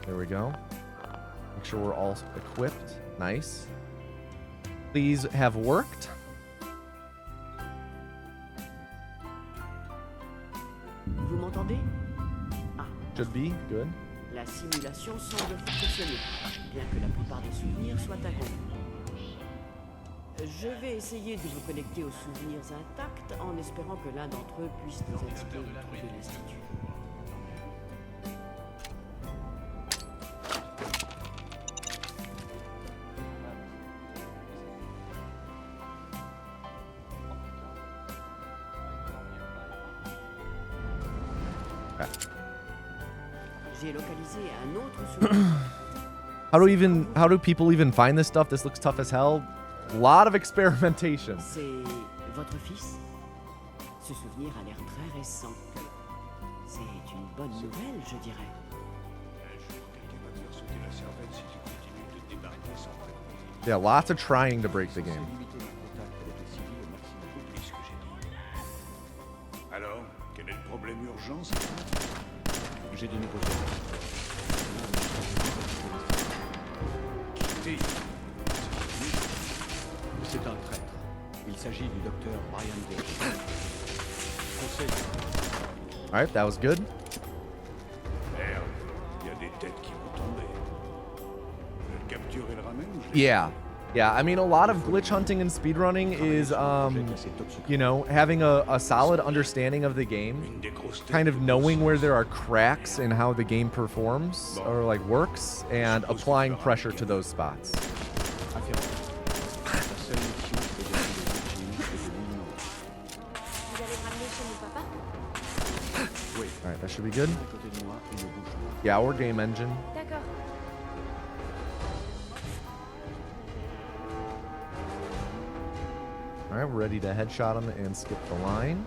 There we go. Make sure we're all equipped. Nice. These have worked. Vous m'entendez? Ah. Should be good. La simulation semble fonctionner, bien que la plupart des souvenirs soient incomplets. Je vais essayer de vous connecter aux souvenirs intacts en espérant que l'un d'entre eux puisse nous indiquer où trouver l'institut. J'ai localisé un autre souvenir. How do people even find this stuff? This looks tough as hell. A lot of experimentation. C'est votre fils? Ce souvenir a l'air très récent. C'est une bonne nouvelle, je dirais. Yeah, lots of trying to break the game. Alors, quel est le problème urgent? J'ai des nouveaux ordres. C'est un traître. Il s'agit du docteur Brian Day. All right, that was good. Merde, il y a des têtes qui vont tomber. Je le capture et le ramène ou je le- Yeah. Yeah, I mean, a lot of glitch hunting and speedrunning is, you know, having a solid understanding of the game, kind of knowing where there are cracks in how the game performs or like works, and applying pressure to those spots. All right, that should be good. Yeah, or game engine. D'accord. All right, we're ready to headshot him and skip the line.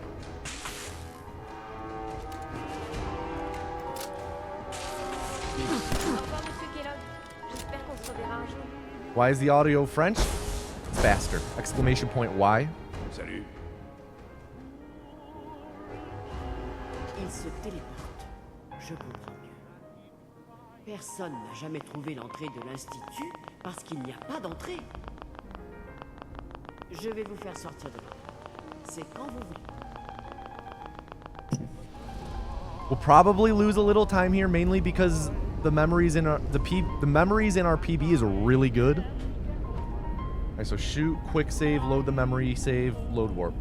Why is the audio French? It's faster. Exclamation point why? Salut. Il se téléporte. Je comprends mieux. Personne n'a jamais trouvé l'entrée de l'Institut parce qu'il n'y a pas d'entrée. Je vais vous faire sortir de là. C'est quand vous voulez. We'll probably lose a little time here, mainly because the memories in our the memories in our PB is really good. All right, so shoot, quick save, load the memory, save, load warp.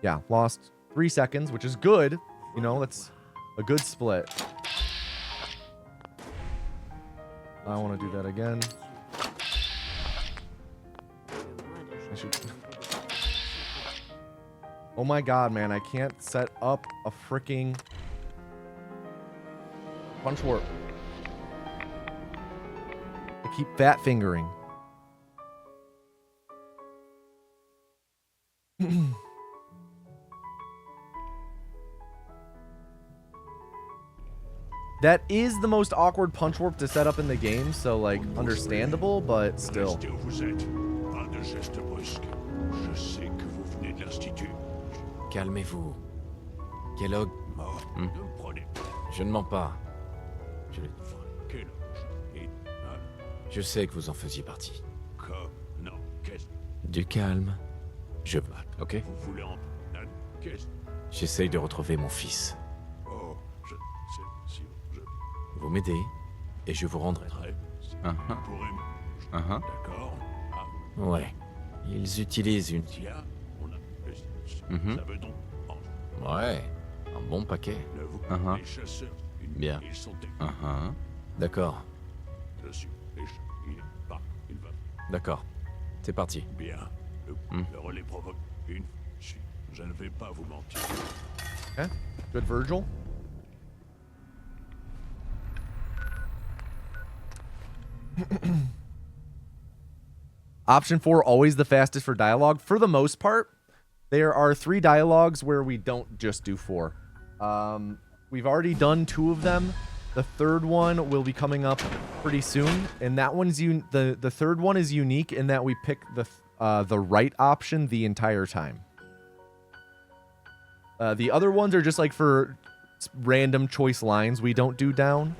Yeah, lost 3 seconds, which is good. You know, that's a good split. I want to do that again. I should... Oh my god, man, I can't set up a freaking punch warp. I keep fat fingering. That is the most awkward punch warp to set up in the game, so like understandable, but still. Restez où vous êtes. Pas de geste brusque. Je sais que vous venez de l'Institut. Calmez-vous. Kellogg. Ne me prenez pas. Je ne mens pas. Je, Quel et je sais que vous en faisiez partie. comme non. Qu'est-ce Du calme. Je veux, ok? vous voulez en qu'est-ce J'essaye de retrouver mon fils. Oh, je sais si je Vous m'aidez et je vous rendrai. vous pourrez D'accord. Ah, Ouais. Ils utilisent une... tiens, on a Mhm. ça veut donc Ouais. Un bon paquet. le vous les chasseurs. Bien. Ils sont D'accord. je suis les il est pas il va D'accord. C'est parti. bien. Le relais provoque une chute. Je ne vais pas vous mentir. Okay. Good Virgil. Option 4, always the fastest for dialogue. For the most part, there are 3 dialogues where we don't just do 4. We've already done 2 of them. The third one will be coming up pretty soon, and that one's the third one is unique in that we pick the right option the entire time. The other ones are just like for random choice lines we don't do down.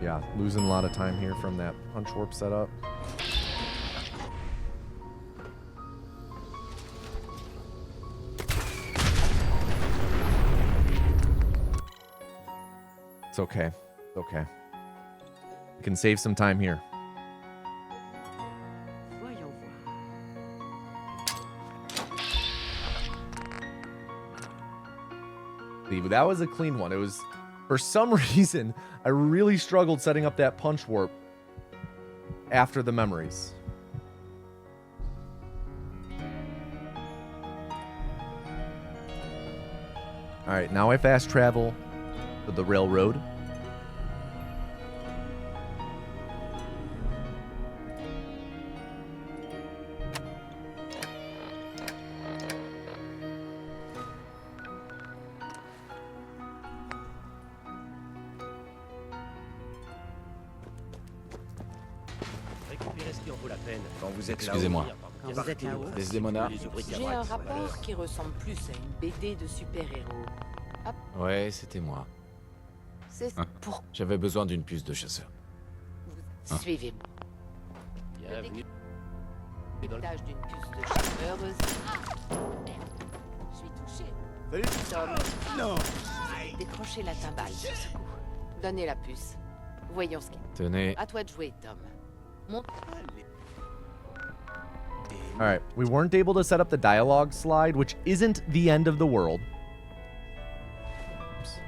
Yeah, losing a lot of time here from that punch warp setup. It's okay. It's okay. We can save some time here. See, but that was a clean one. It was, for some reason, I really struggled setting up that punch warp after the memories. All right, now I fast travel to the railroad. qui en vaut la peine. Quand vous êtes Excusez-moi. Quand vous êtes là-haut, Desdemona. J'ai un rapport qui ressemble plus à une BD de super-héros. Ouais, c'était moi. C'est pour... J'avais besoin d'une puce de chasseur. Suivez-moi. Bienvenue. L'âge d'une puce de chasseur aussi. Je suis touché. Tom. Non. Décrochez la timbale sur ce coup. Donnez la puce. Voyons ce qu'il... Tenez. À toi de jouer, Tom. Monte. All right, we weren't able to set up the dialogue slide, which isn't the end of the world. Oops.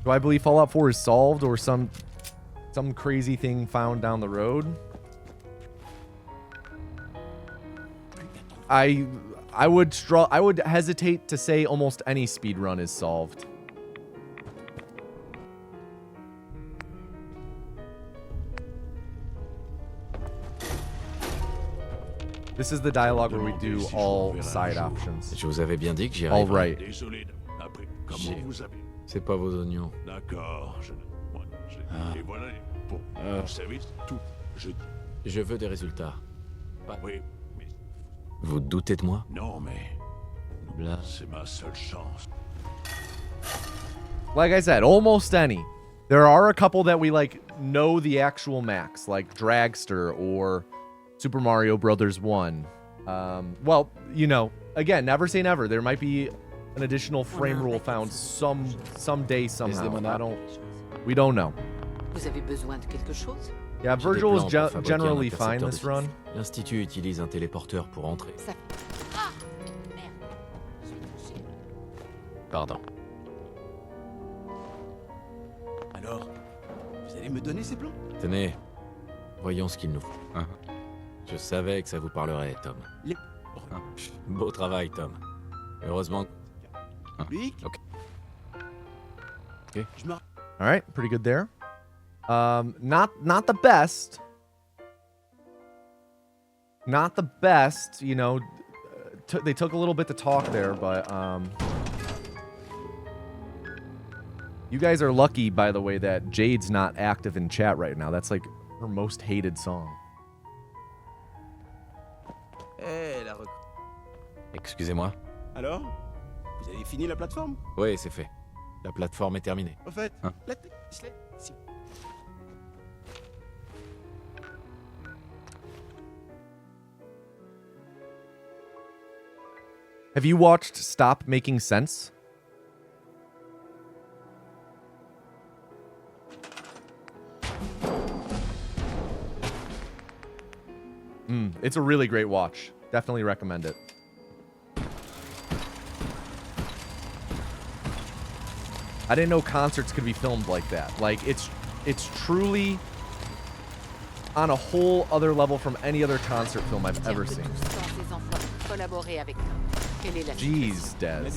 Do I believe Fallout 4 is solved or some crazy thing found down the road? I would hesitate to say almost any speedrun is solved. This is the dialogue where we do all side options. Je vous avais bien dit que j'y All arriverais. right. Désolé d'avoir appris. Comment vous avez... C'est pas vos oignons. D'accord, Et voilà, bon, vous savez tout. Je veux des résultats. Oui, mais... Vous doutez de moi? Non, mais... Là. C'est ma seule chance. Like I said, almost any. There are a couple that we like know the actual max, like Dragster or Super Mario Brothers 1. Well, you know, again, never say never. There might be an additional frame rule found someday somehow. We don't know. Vous avez besoin de quelque chose? Yeah, Virgil was generally fine this run. L'Institut utilise un téléporteur pour entrer. Ah, merde. Je suis touché. Pardon. Alors, vous allez me donner ces plans? Tenez, voyons ce qu'il nous faut. Je savais que ça vous parlerait, Tom. Beau travail, Tom. Heureusement. Ok. All right, pretty good there. Not the best. Not the best, you know. They took a little bit to talk there, but you guys are lucky, by the way, that Jade's not active in chat right now. That's like her most hated song. Excusez-moi. Alors, vous avez fini la plateforme? Oui, c'est fait. La plateforme est terminée. En fait, Have you watched Stop Making Sense? It's a really great watch. Definitely recommend it. I didn't know concerts could be filmed like that. Like, it's truly on a whole other level from any other concert film I've ever seen. Jeez, Des.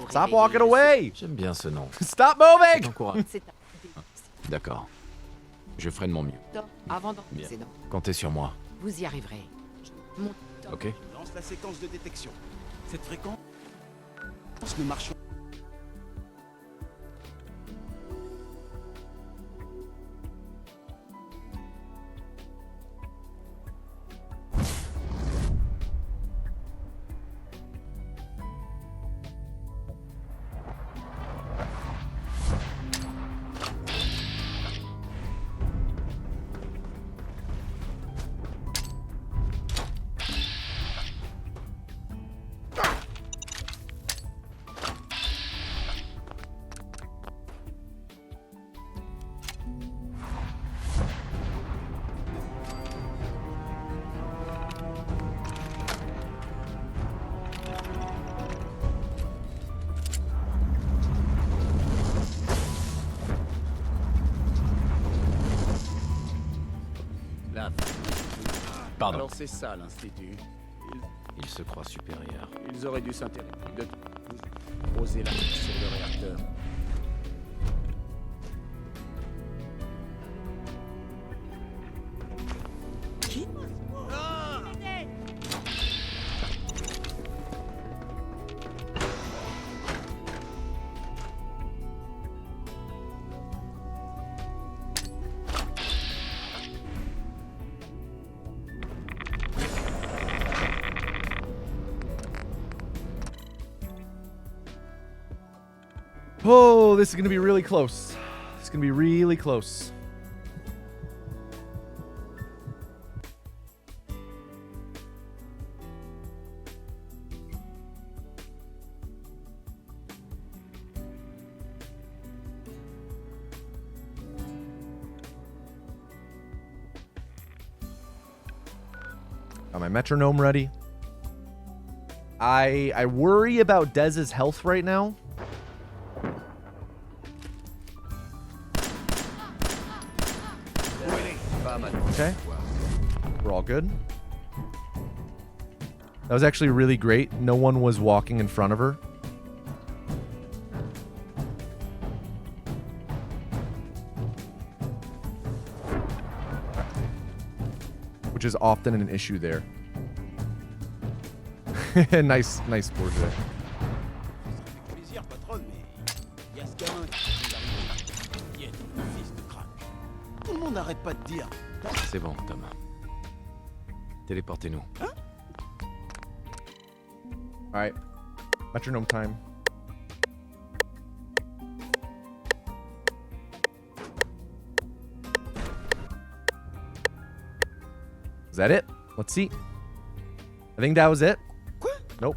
Stop walking away! J'aime bien ce nom. Stop moving! D'accord. Je ferai de mon mieux. Bien. Comptez sur moi. Vous y arriverez. Ok. Lance la séquence de détection. Cette fréquence ne marche pas. Pardon. Alors c'est ça l'Institut. Il se croit supérieur. Ils auraient dû s'intéresser de poser la main sur le réacteur. Qui? Oh, this is going to be really close. It's going to be really close. Got my metronome ready. I worry about Dez's health right now. Okay. We're all good. That was actually really great. No one was walking in front of her. Which is often an issue there. nice Bourget. C'est bon, Tom. Téléportez-nous. Alright. Metronome time. Is that it? Let's see. I think that was it. Nope.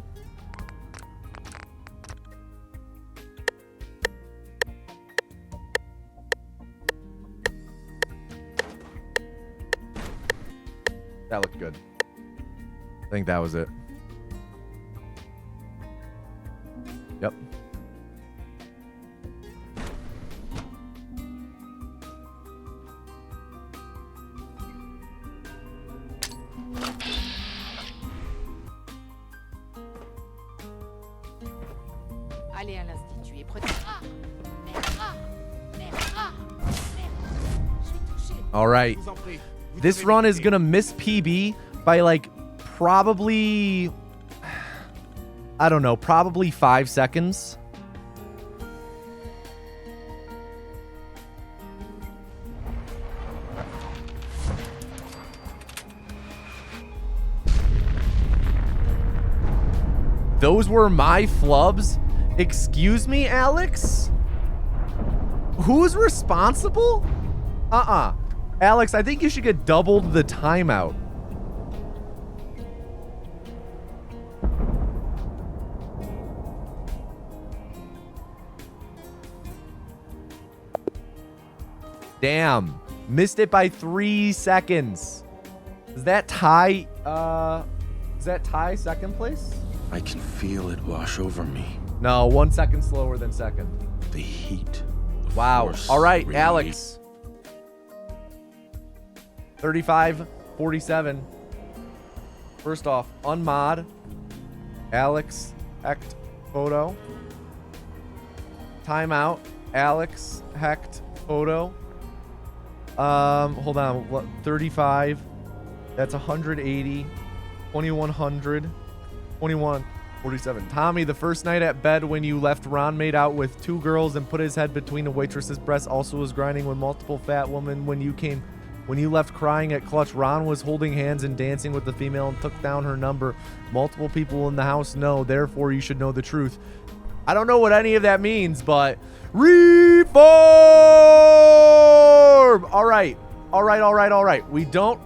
That looked good. I think that was it. Yep. Allez à l'institut et prenez... All right. This run is going to miss PB by like probably, I don't know, probably 5 seconds. Those were my flubs? Excuse me, Alex? Who's responsible? Alex, I think you should get doubled the timeout. Damn. Missed it by 3 seconds. Is that tie second place? I can feel it wash over me. No, 1 second slower than second. The heat. Wow. All right, Alex. 35-47. First off, unmod. Alex Hecht photo. Timeout. Alex Hecht photo. Hold on. 35. That's 180. 2100. 2147. Tommy, the first night at bed when you left, Ron made out with 2 girls and put his head between a waitress's breasts. Also was grinding with multiple fat women. When you left crying at Clutch, Ron was holding hands and dancing with the female and took down her number. Multiple people in the house know, therefore you should know the truth. I don't know what any of that means, but reform! All right. We don't...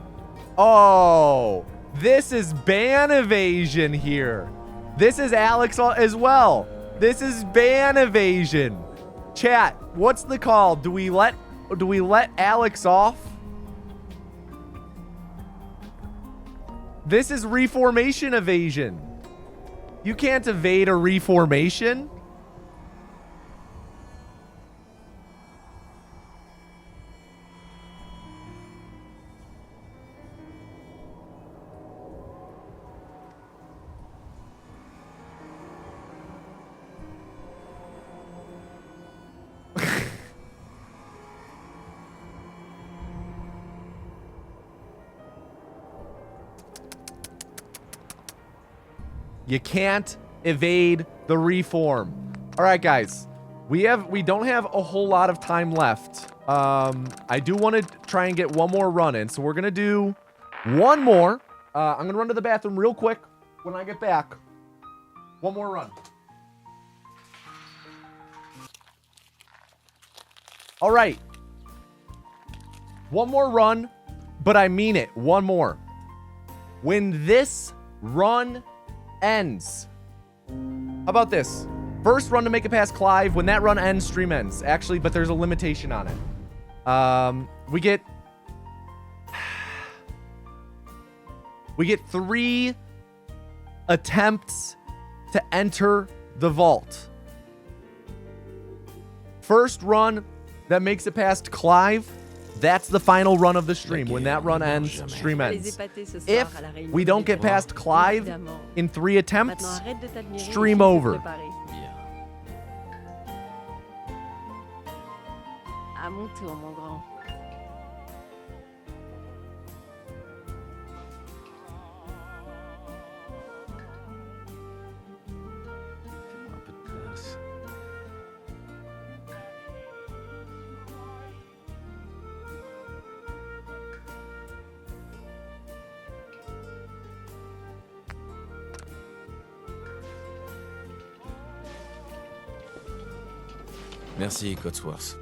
Oh, this is ban evasion here. This is Alex as well. This is ban evasion. Chat, what's the call? Do we let Alex off? This is reformation evasion. You can't evade a reformation. You can't evade the reform. All right, guys. We don't have a whole lot of time left. I do want to try and get one more run in, so we're gonna do one more. I'm gonna run to the bathroom real quick. When I get back, one more run. All right. One more run, but I mean it. One more. When this run ends, how about this? First run to make it past Clive. When that run ends, stream ends. Actually, but there's a limitation on it. We get 3 attempts to enter the vault. First run that makes it past Clive, that's the final run of the stream. When that run ends, stream ends. If we don't get past Clive in 3 attempts, stream over. À mon tour, mon grand. Fais-moi un peu de place. Merci, Cotsworth.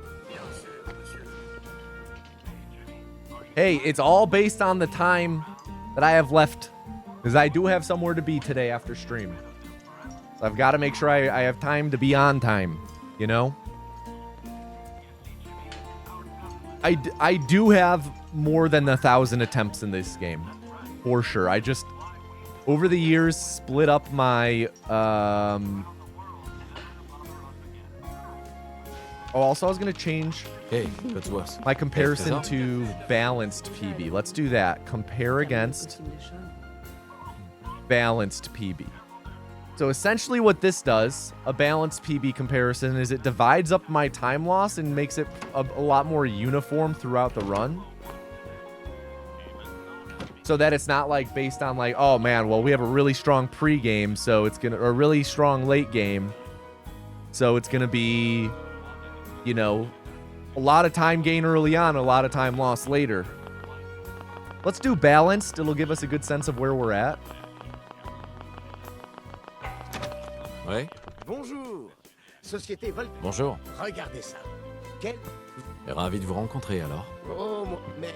Hey, it's all based on the time that I have left, because I do have somewhere to be today after stream. So I've got to make sure I have time to be on time, you know? I do have more than 1,000 attempts in this game, for sure. I just, over the years, split up my, also, I was going to change my comparison to balanced PB. Let's do that. Compare against balanced PB. So essentially what this does, a balanced PB comparison, is it divides up my time loss and makes it a lot more uniform throughout the run. So that it's not like based on like, oh man, well, we have a really strong pre-game, so it's going to, or a really strong late game. So it's going to be, you know, a lot of time gain early on, a lot of time lost later. Let's do balanced. It'll give us a good sense of where we're at. Ouais. Bonjour. Société Vol. Bonjour. Regardez ça. Quel... Ravi de vous rencontrer alors. Oh, mais...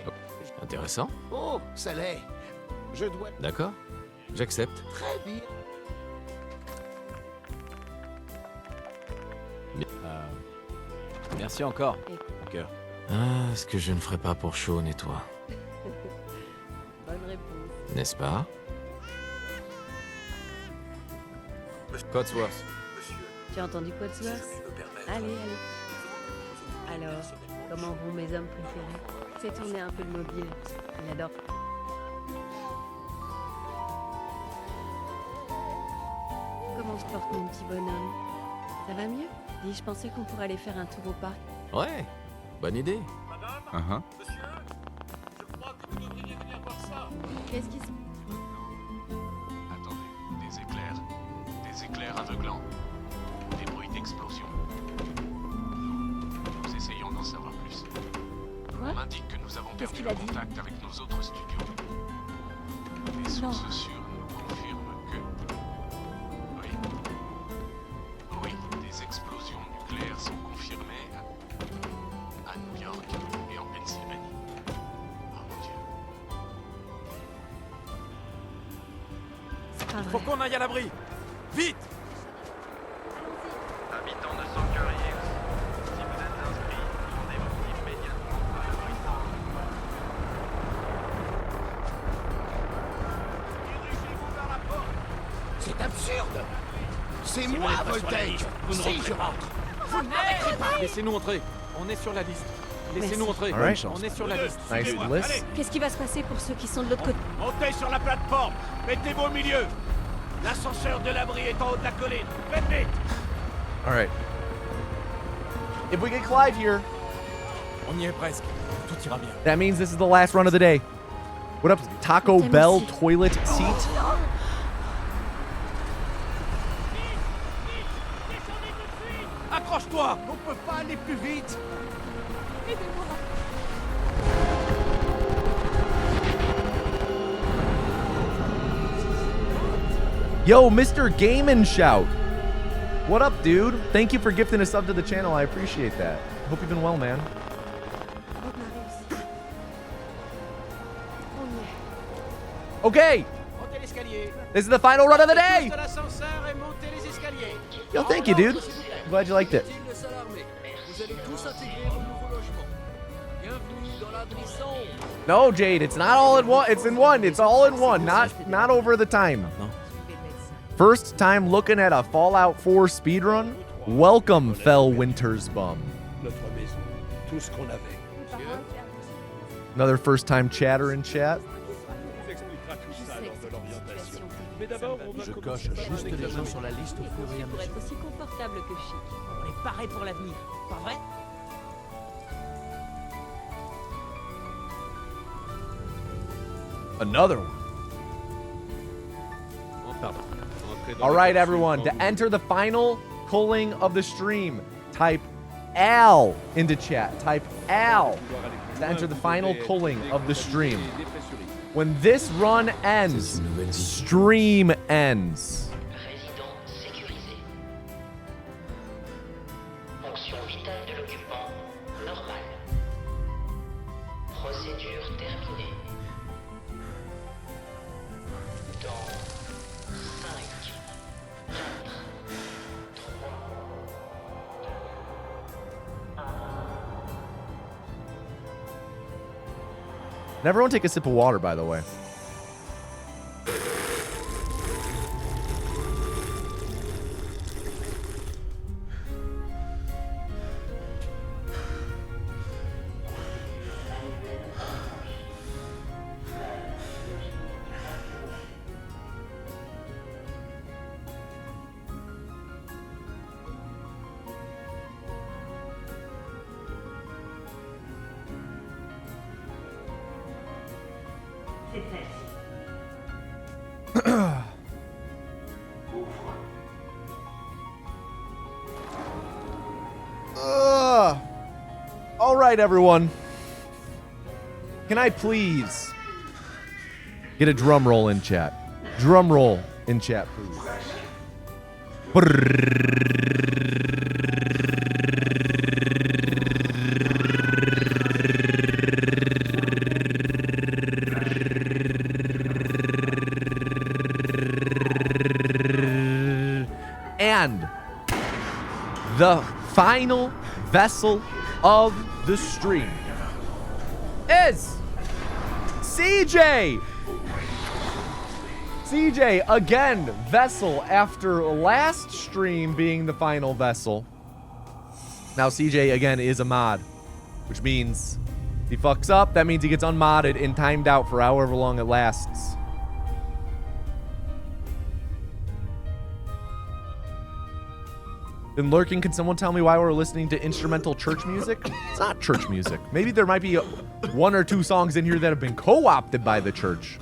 Intéressant. Oh, ça l'est. Je dois... D'accord. J'accepte. Très bien. Merci encore. Cœur. Ah, ce que je ne ferais pas pour Sean et toi. Bonne réponse. N'est-ce pas? Cotsworth. Tu as entendu Cotsworth? Allez, allez. Alors, comment vont mes hommes préférés? Fais tourner un peu le mobile. Il adore. Comment se porte mon petit bonhomme? Ça va mieux? Dis, je pensais qu'on pourrait aller faire un tour au parc. Ouais, bonne idée. Madame, monsieur, je crois que vous devriez venir voir ça. Qu'est-ce qui se... Attendez, des éclairs aveuglants, des bruits d'explosion. Nous essayons d'en savoir plus. Quoi? On m'indique que nous avons Qu'est-ce perdu qu'il a le dit? contact avec nos autres studios. Des sources sûres nous confirment que... Oui, des explosions nucléaires sont confirmées à New York et en Pennsylvanie. Oh mon Dieu. C'est pas vrai. Faut qu'on aille à l'abri. Vite! Habitants de Sanctuary Hills, si vous êtes inscrits, rendez-vous immédiatement à l'abri. Dirigez-vous vers la porte. C'est absurde. C'est moi, Voltage. Si je rentre, vous ne m'arrêterez pas. Laissez-nous entrer. On est sur la liste. Laissez-nous entrer. All right. On est sur la liste. Nice list. Qu'est-ce qui va se passer pour ceux qui sont de l'autre côté? Montez sur la plateforme. Mettez-vous au milieu. L'ascenseur de l'abri est en haut de la colline. Faites vite. All right. If we get Clive here, On y est presque. Tout ira bien. that means this is the last run of the day. What up, Taco Bell toilet seat? Accroche-toi. On peut pas aller plus vite. Yo, Mr. Game and Shout. What up, dude? Thank you for gifting a sub to the channel. I appreciate that. Hope you've been well, man. Okay. This is the final run of the day. Yo, thank you, dude. I'm glad you liked it. No, Jade, it's not all in one. It's in one. It's all in one. Not over the time. First time looking at a Fallout 4 speedrun? Welcome, Fell Winter's Bum. Another first time chatter in chat. Je coche juste les gens sur la liste au fur et à mesure. Pour être aussi confortable que chic. On est paré pour l'avenir, pas vrai? Another one. All right, everyone. To enter the final culling of the stream, type AL into chat. Type AL to enter the final culling of the stream. When this run ends, stream ends. Résidence sécurisée. Fonction vitale de l'occupant normale. Procédure terminée. Dans 5, 4, 3, 2, 1. And everyone take a sip of water, by the way. All right, everyone. Can I please get a drum roll in chat? Drum roll in chat, please. And the final vessel of the stream is CJ. CJ, again, vessel after last stream being the final vessel. Now CJ, again, is a mod, which means if he fucks up, that means he gets unmodded and timed out for however long it lasts. Been lurking. Can someone tell me why we're listening to instrumental church music? It's not church music. Maybe there might be one or two songs in here that have been co-opted by the church.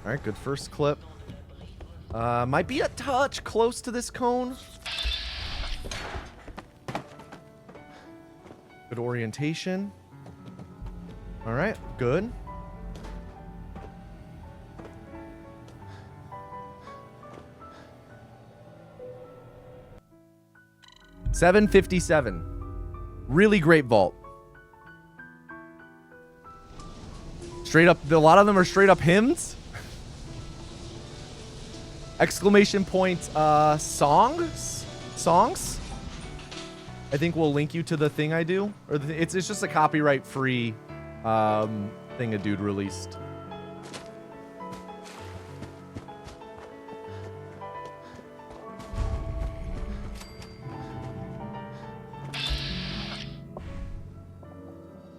All right, good first clip. Might be a touch close to this cone. Good orientation. All right, good. $757. Really great vault. Straight up, a lot of them are straight up hymns. Exclamation point, songs? I think we'll link you to the thing I do. Or it's just a copyright-free thing a dude released.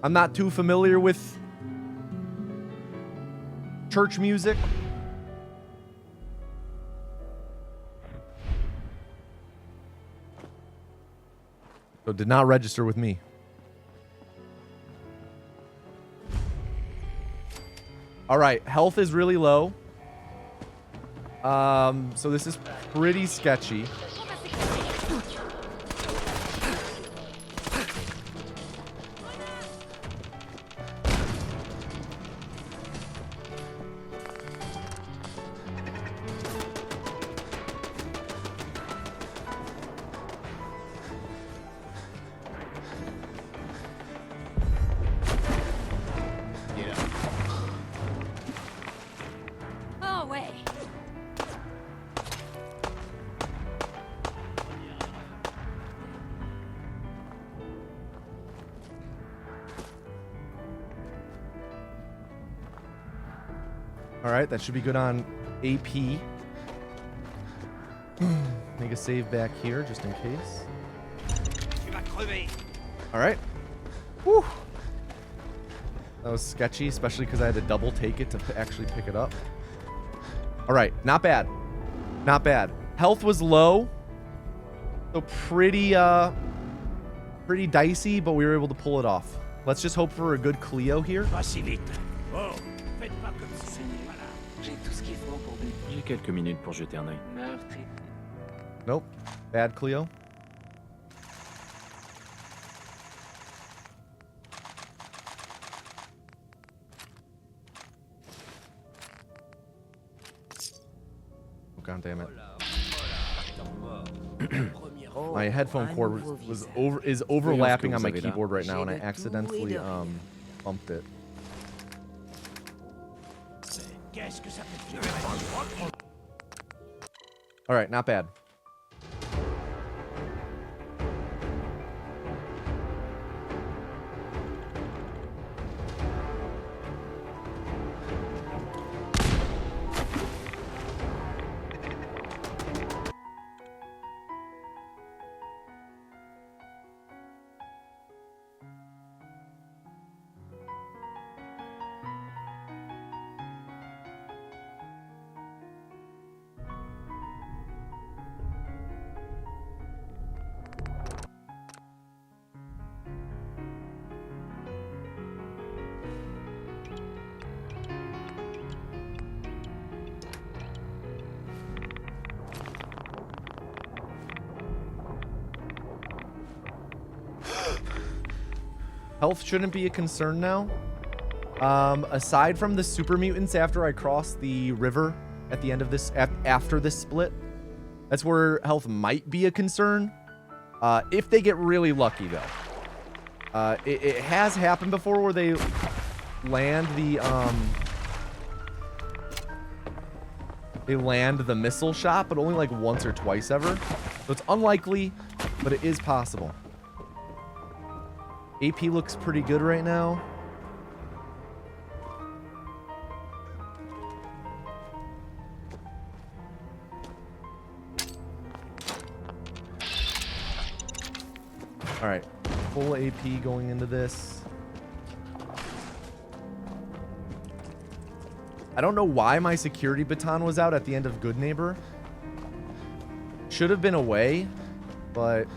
I'm not too familiar with church music. So it did not register with me. All right, health is really low. So this is pretty sketchy. Oh, ouais. All right, that should be good on AP. Make a save back here just in case. All right. Whew. That was sketchy, especially because I had to double take it to actually pick it up. All right, not bad. Not bad. Health was low. So pretty dicey, but we were able to pull it off. Let's just hope for a good Cleo here. J'ai quelques minutes pour jeter un œil. Nope. Bad Cleo. Oh, God damn it. My headphone cord is overlapping on my keyboard right now, and I accidentally bumped it. All right, not bad. Health shouldn't be a concern now. Aside from the super mutants after I cross the river at the end of this, after this split, that's where health might be a concern. If they get really lucky, though. It has happened before where they land the missile shot, but only like once or twice ever. So it's unlikely, but it is possible. AP looks pretty good right now. All right, full AP going into this. I don't know why my security baton was out at the end of Good Neighbor. Should have been away, but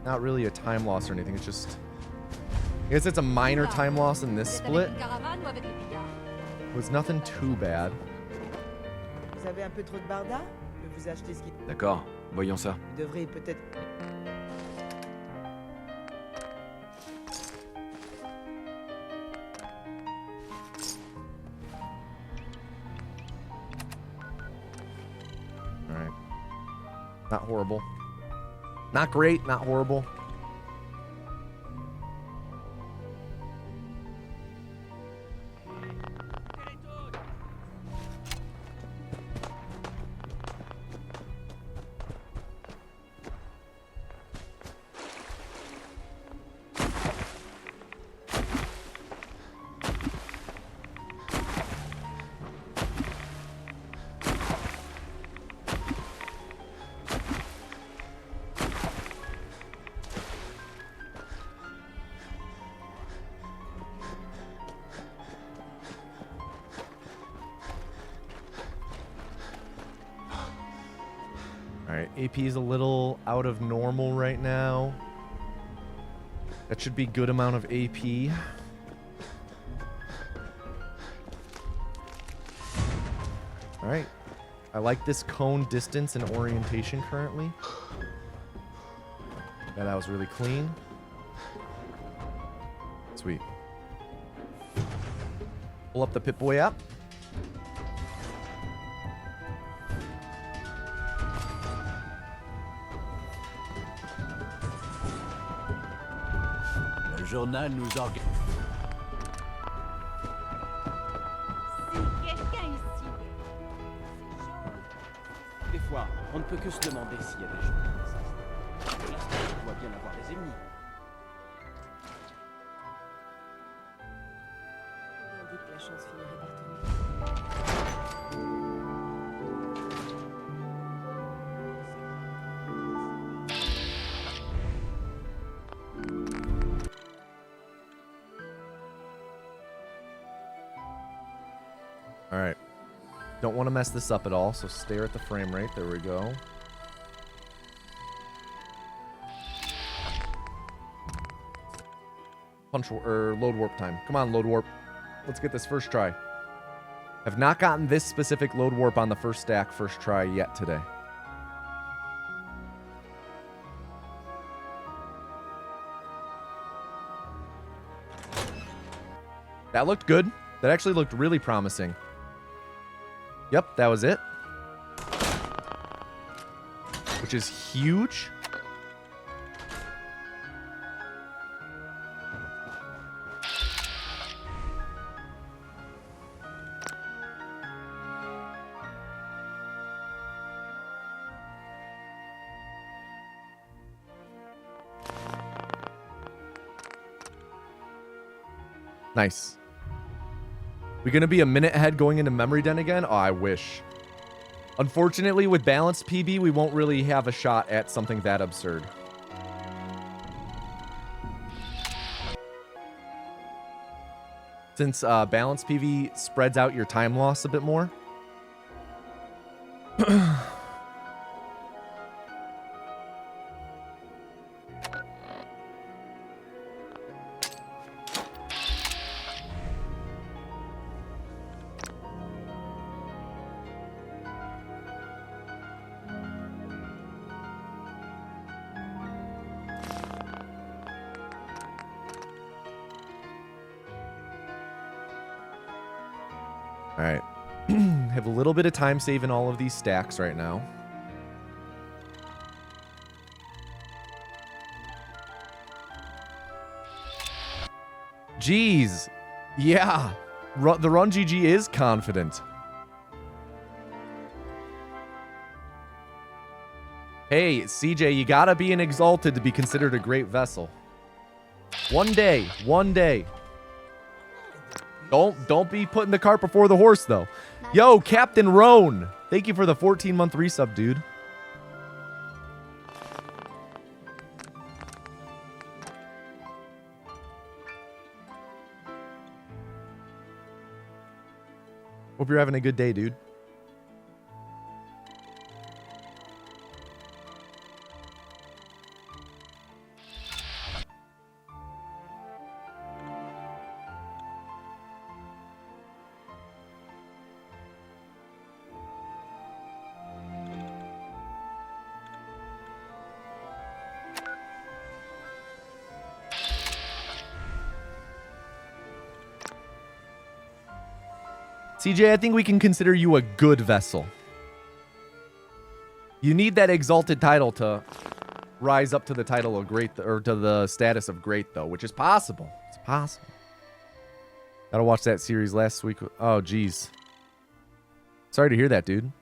not really a time loss or anything. It's just, I guess it's a minor time loss in this split. It was nothing too bad. Vous avez un peu trop de barda? Je peux vous acheter ce qui... D'accord, voyons ça. Vous devriez peut-être... All right. Not horrible. Not great, not horrible. All right, AP is a little out of normal right now. That should be good amount of AP. All right. I like this cone distance and orientation currently. Yeah, that was really clean. Sweet. Pull up the Pip-Boy app. Le journal nous organise. Si quelqu'un ici. Des fois, on ne peut que se demander s'il y a des gens qui existent. Pour l'instant, on doit bien avoir des ennemis. On dit que la chance finirait par tourner. All right. Don't want to mess this up at all, so stare at the frame rate. There we go. Punch or load warp time. Come on, load warp. Let's get this first try. Have not gotten this specific load warp on the first stack first try yet today. That looked good. That actually looked really promising. Yep, that was it. Which is huge. Nice. We gonna be a minute ahead going into Memory Den again? Oh, I wish. Unfortunately, with balanced PB, we won't really have a shot at something that absurd. Since balanced PV spreads out your time loss a bit more. Alright. Have a little bit of time saving all of these stacks right now. Jeez. Yeah. The Run GG is confident. Hey, CJ, you gotta be an Exalted to be considered a great vessel. One day. One day. Don't be putting the cart before the horse, though. Yo, Captain Roan. Thank you for the 14-month resub, dude. Hope you're having a good day, dude. CJ, I think we can consider you a good vessel. You need that Exalted title to rise up to the title of great, or to the status of great, though, which is possible. It's possible. Gotta watch that series last week. Oh, geez. Sorry to hear that, dude.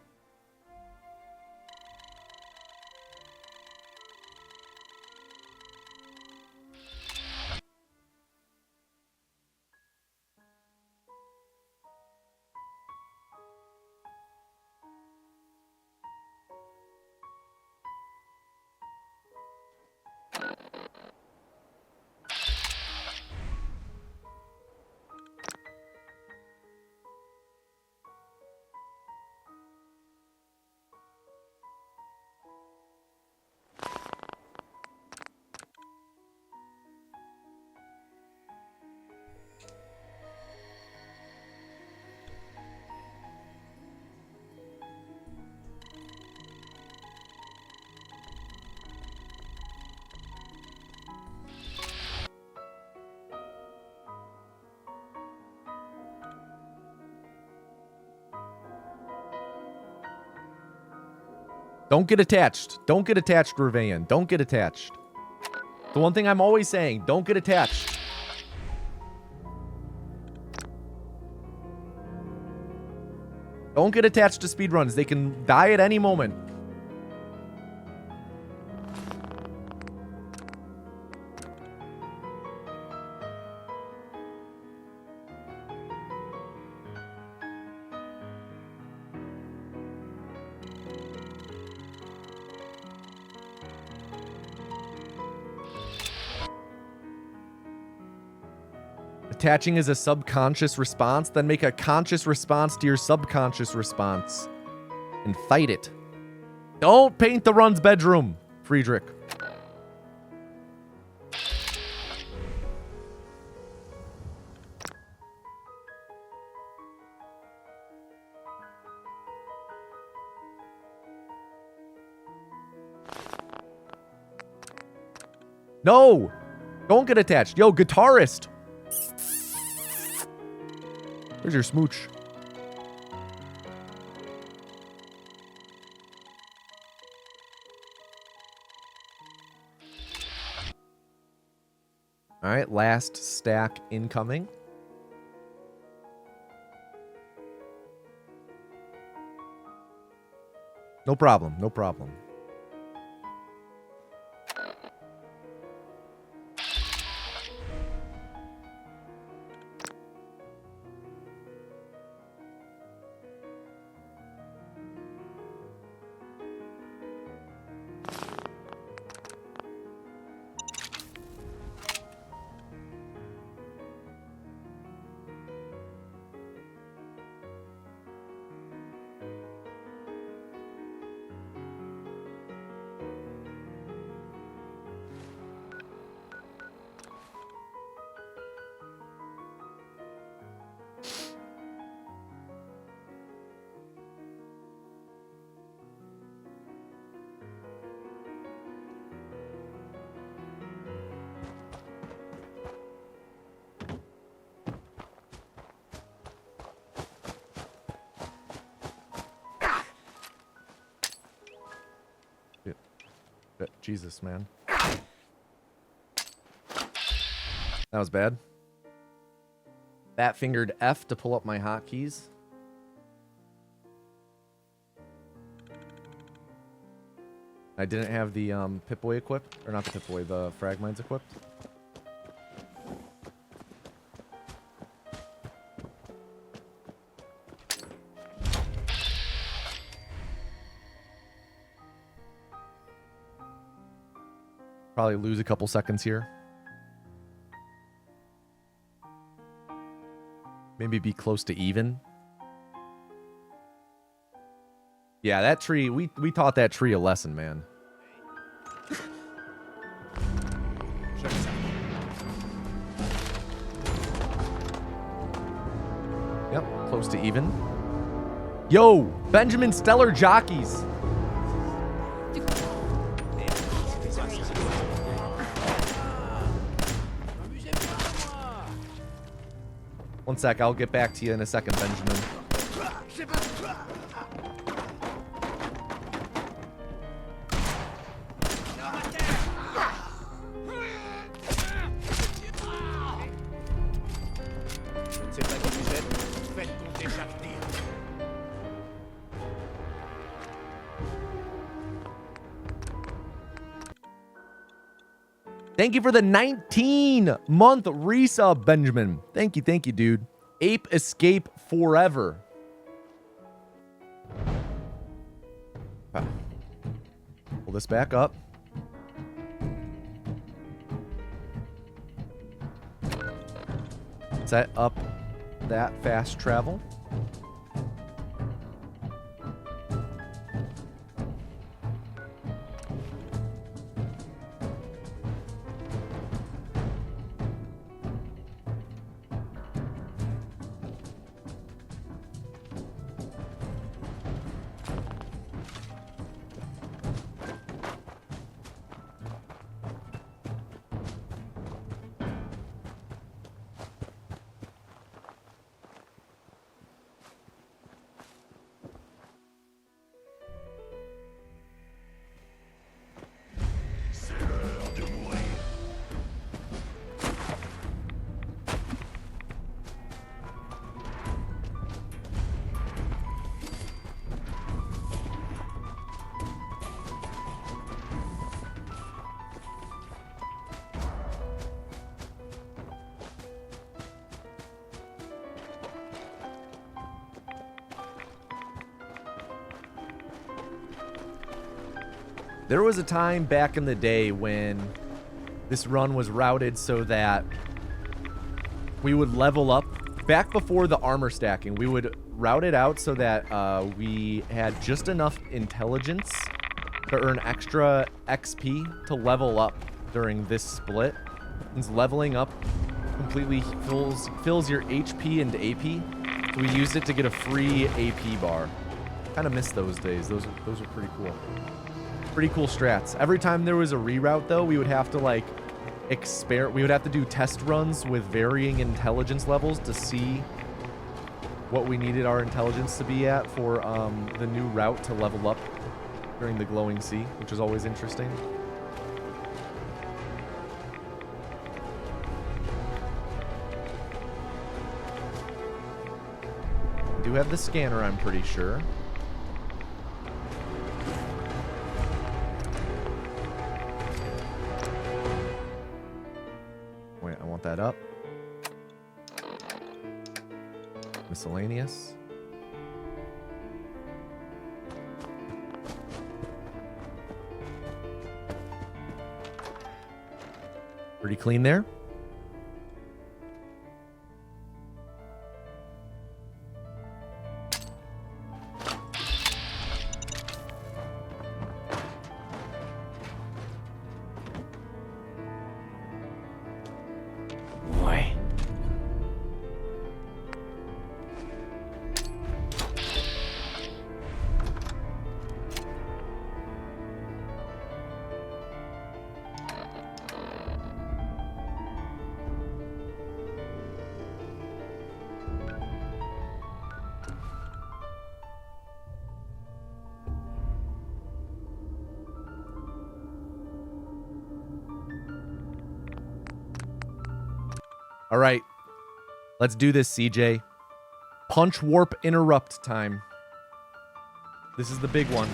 Don't get attached. Don't get attached, Revain. Don't get attached. The one thing I'm always saying, don't get attached. Don't get attached to speedruns. They can die at any moment. Attaching is a subconscious response, then make a conscious response to your subconscious response. And fight it. Don't paint the run's bedroom, Friedrich. No! Don't get attached. Yo, guitarist! Where's your smooch? All right, last stack incoming. No problem, no problem. Jesus, man. That was bad. Fat-fingered F to pull up my hotkeys. I didn't have the Pip-Boy equipped. Or not the Pip-Boy, the Frag Mines equipped. Probably lose a couple seconds here. Maybe be close to even. Yeah, that tree, we taught that tree a lesson, man. Yep, close to even. Yo, Benjamin Stellar Jockeys. One sec, I'll get back to you in a second, Benjamin. Thank you for the 19-month resub, Benjamin. Thank you, dude. Ape Escape Forever. Pull this back up. Set up that fast travel. There was a time back in the day when this run was routed so that we would level up. Back before the armor stacking, we would route it out so that we had just enough intelligence to earn extra XP to level up during this split. Since leveling up completely fills your HP into AP, so we used it to get a free AP bar. Kind of missed those days. Those were pretty cool. Pretty cool strats. Every time there was a reroute, though, we would have to like we would have to do test runs with varying intelligence levels to see what we needed our intelligence to be at for the new route to level up during the glowing sea, which is always interesting. We do have the scanner, I'm pretty sure. Wait, I want that up. Miscellaneous. Pretty clean there. Boy. All right, let's do this, CJ. Punch warp interrupt time. This is the big one.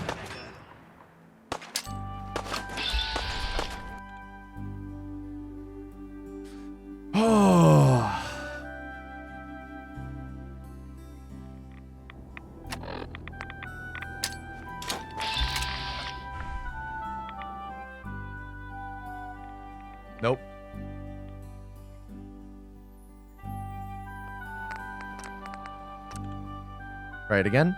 Oh. Nope. Try it again.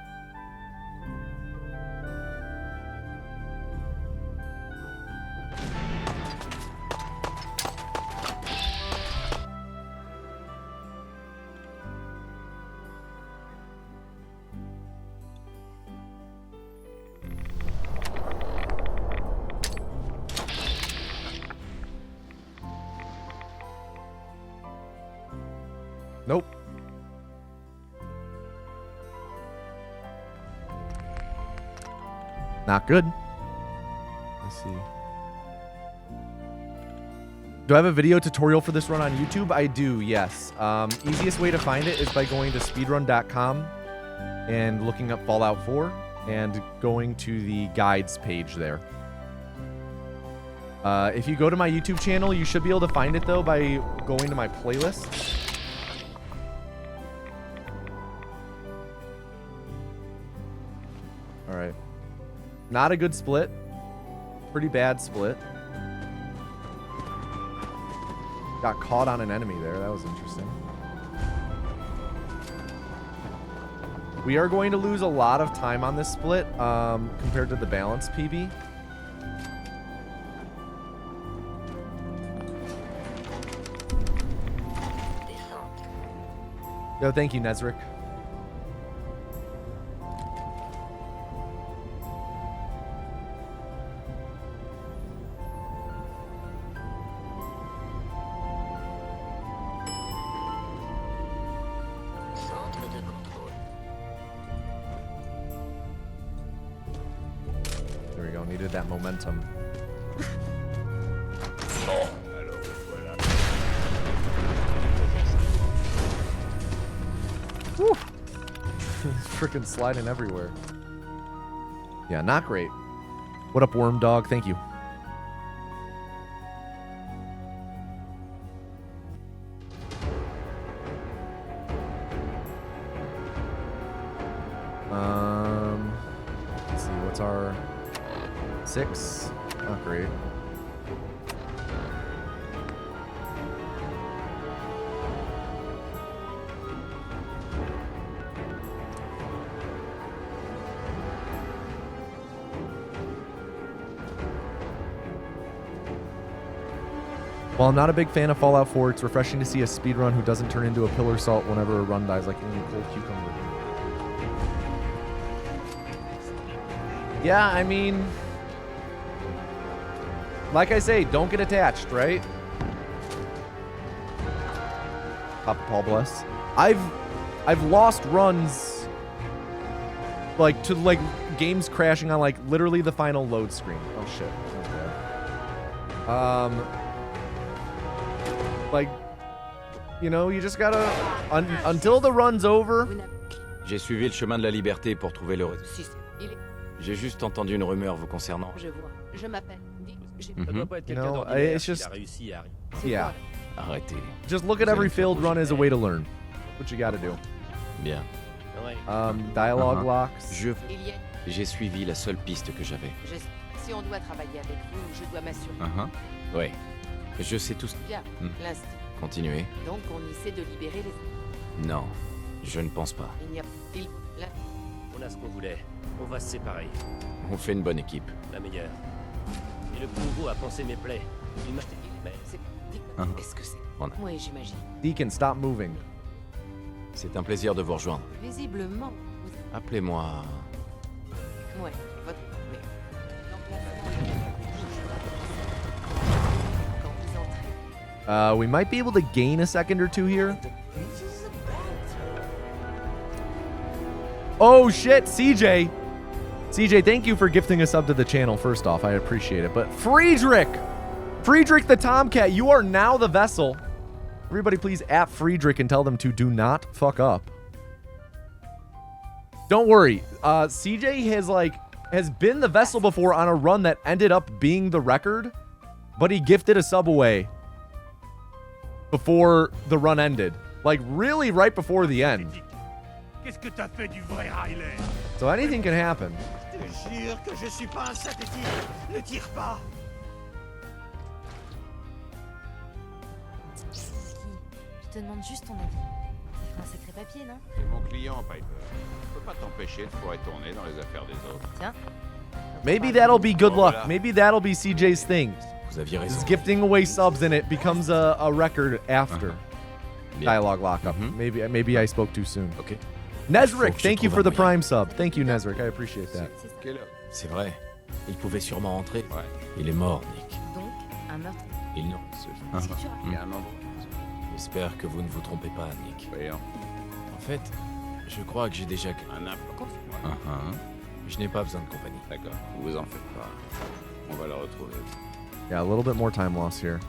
Nope. Not good. Let's see. Do I have a video tutorial for this run on YouTube? I do, yes. Easiest way to find it is by going to speedrun.com and looking up Fallout 4 and going to the guides page there. If you go to my YouTube channel, you should be able to find it, though, by going to my playlists. All right. Not a good split. Pretty bad split. Got caught on an enemy there. That was interesting. We are going to lose a lot of time on this split compared to the balance PB. Yo, thank you, Nezric. There we go. Needed that momentum. Whew. Freaking sliding everywhere. Yeah, not great. What up, Worm Dog? Thank you. Let's see, what's our 6. Not great. While I'm not a big fan of Fallout 4, it's refreshing to see a speedrun who doesn't turn into a pillar salt whenever a run dies like eating a cold cucumber. Yeah, I mean, like I say, don't get attached, right? Papa Paul bless. I've lost runs like to like games crashing on like literally the final load screen. Oh shit. Okay. Like, you know, you just gotta until the run's over. J'ai suivi le chemin de la liberté pour trouver le. J'ai juste entendu une rumeur vous concernant. Je vois. Je m'appelle. You know, it's just, yeah. Arrêtez. Just look at every failed run as a way to learn. What you gotta do. Bien. Dialogue locks. J'ai suivi la seule piste que j'avais. Si on doit travailler avec vous, je dois m'assurer. Ouais. Je sais tout. Bien. L'instinct. Continuez. Donc on essaie de libérer les. Non, je ne pense pas. Il n'y a. On a ce qu'on voulait. On va se séparer. On fait une bonne équipe. La meilleure. Et le Congo a pensé mes plaies. Il m'a. Est-ce que c'est. Voilà. Oui, j'imagine. Deacon, stop moving. C'est un plaisir de vous rejoindre. Visiblement. Appelez-moi. Ouais. Votre. We might be able to gain a second or two here. Oh shit, CJ. CJ, thank you for gifting a sub to the channel, first off. I appreciate it. But Friedrich the Tomcat, you are now the vessel. Everybody please at Friedrich and tell them to do not fuck up. Don't worry. CJ has been the vessel before on a run that ended up being the record, but he gifted a sub away before the run ended. Like, really right before the end. So anything can happen. Je te jure que je suis pas un synthétique. Ne tire pas. Je te demande juste ton avis. Ça fait un sacré papier, non? C'est mon client, Piper. Je peux pas t'empêcher de fourrer tourner dans les affaires des autres. Tiens. Maybe that'll be good luck. Maybe that'll be CJ's thing. Vous aviez raison. Is gifting away subs and it becomes a record after dialogue lockup. Maybe I spoke too soon. Okay. Nezric, thank you for the prime sub. Thank you, Nezric. I appreciate that. C'est vrai. Il pouvait sûrement rentrer. Ouais. Il est mort, Nick. Donc, un meurtre. Il non. Il y a un endroit. J'espère que vous ne vous trompez pas, Nick. Voyons. En fait, je crois que j'ai déjà un implant. Je n'ai pas besoin de compagnie. D'accord. Vous en faites pas. On va le retrouver. Yeah, a little bit more time loss here.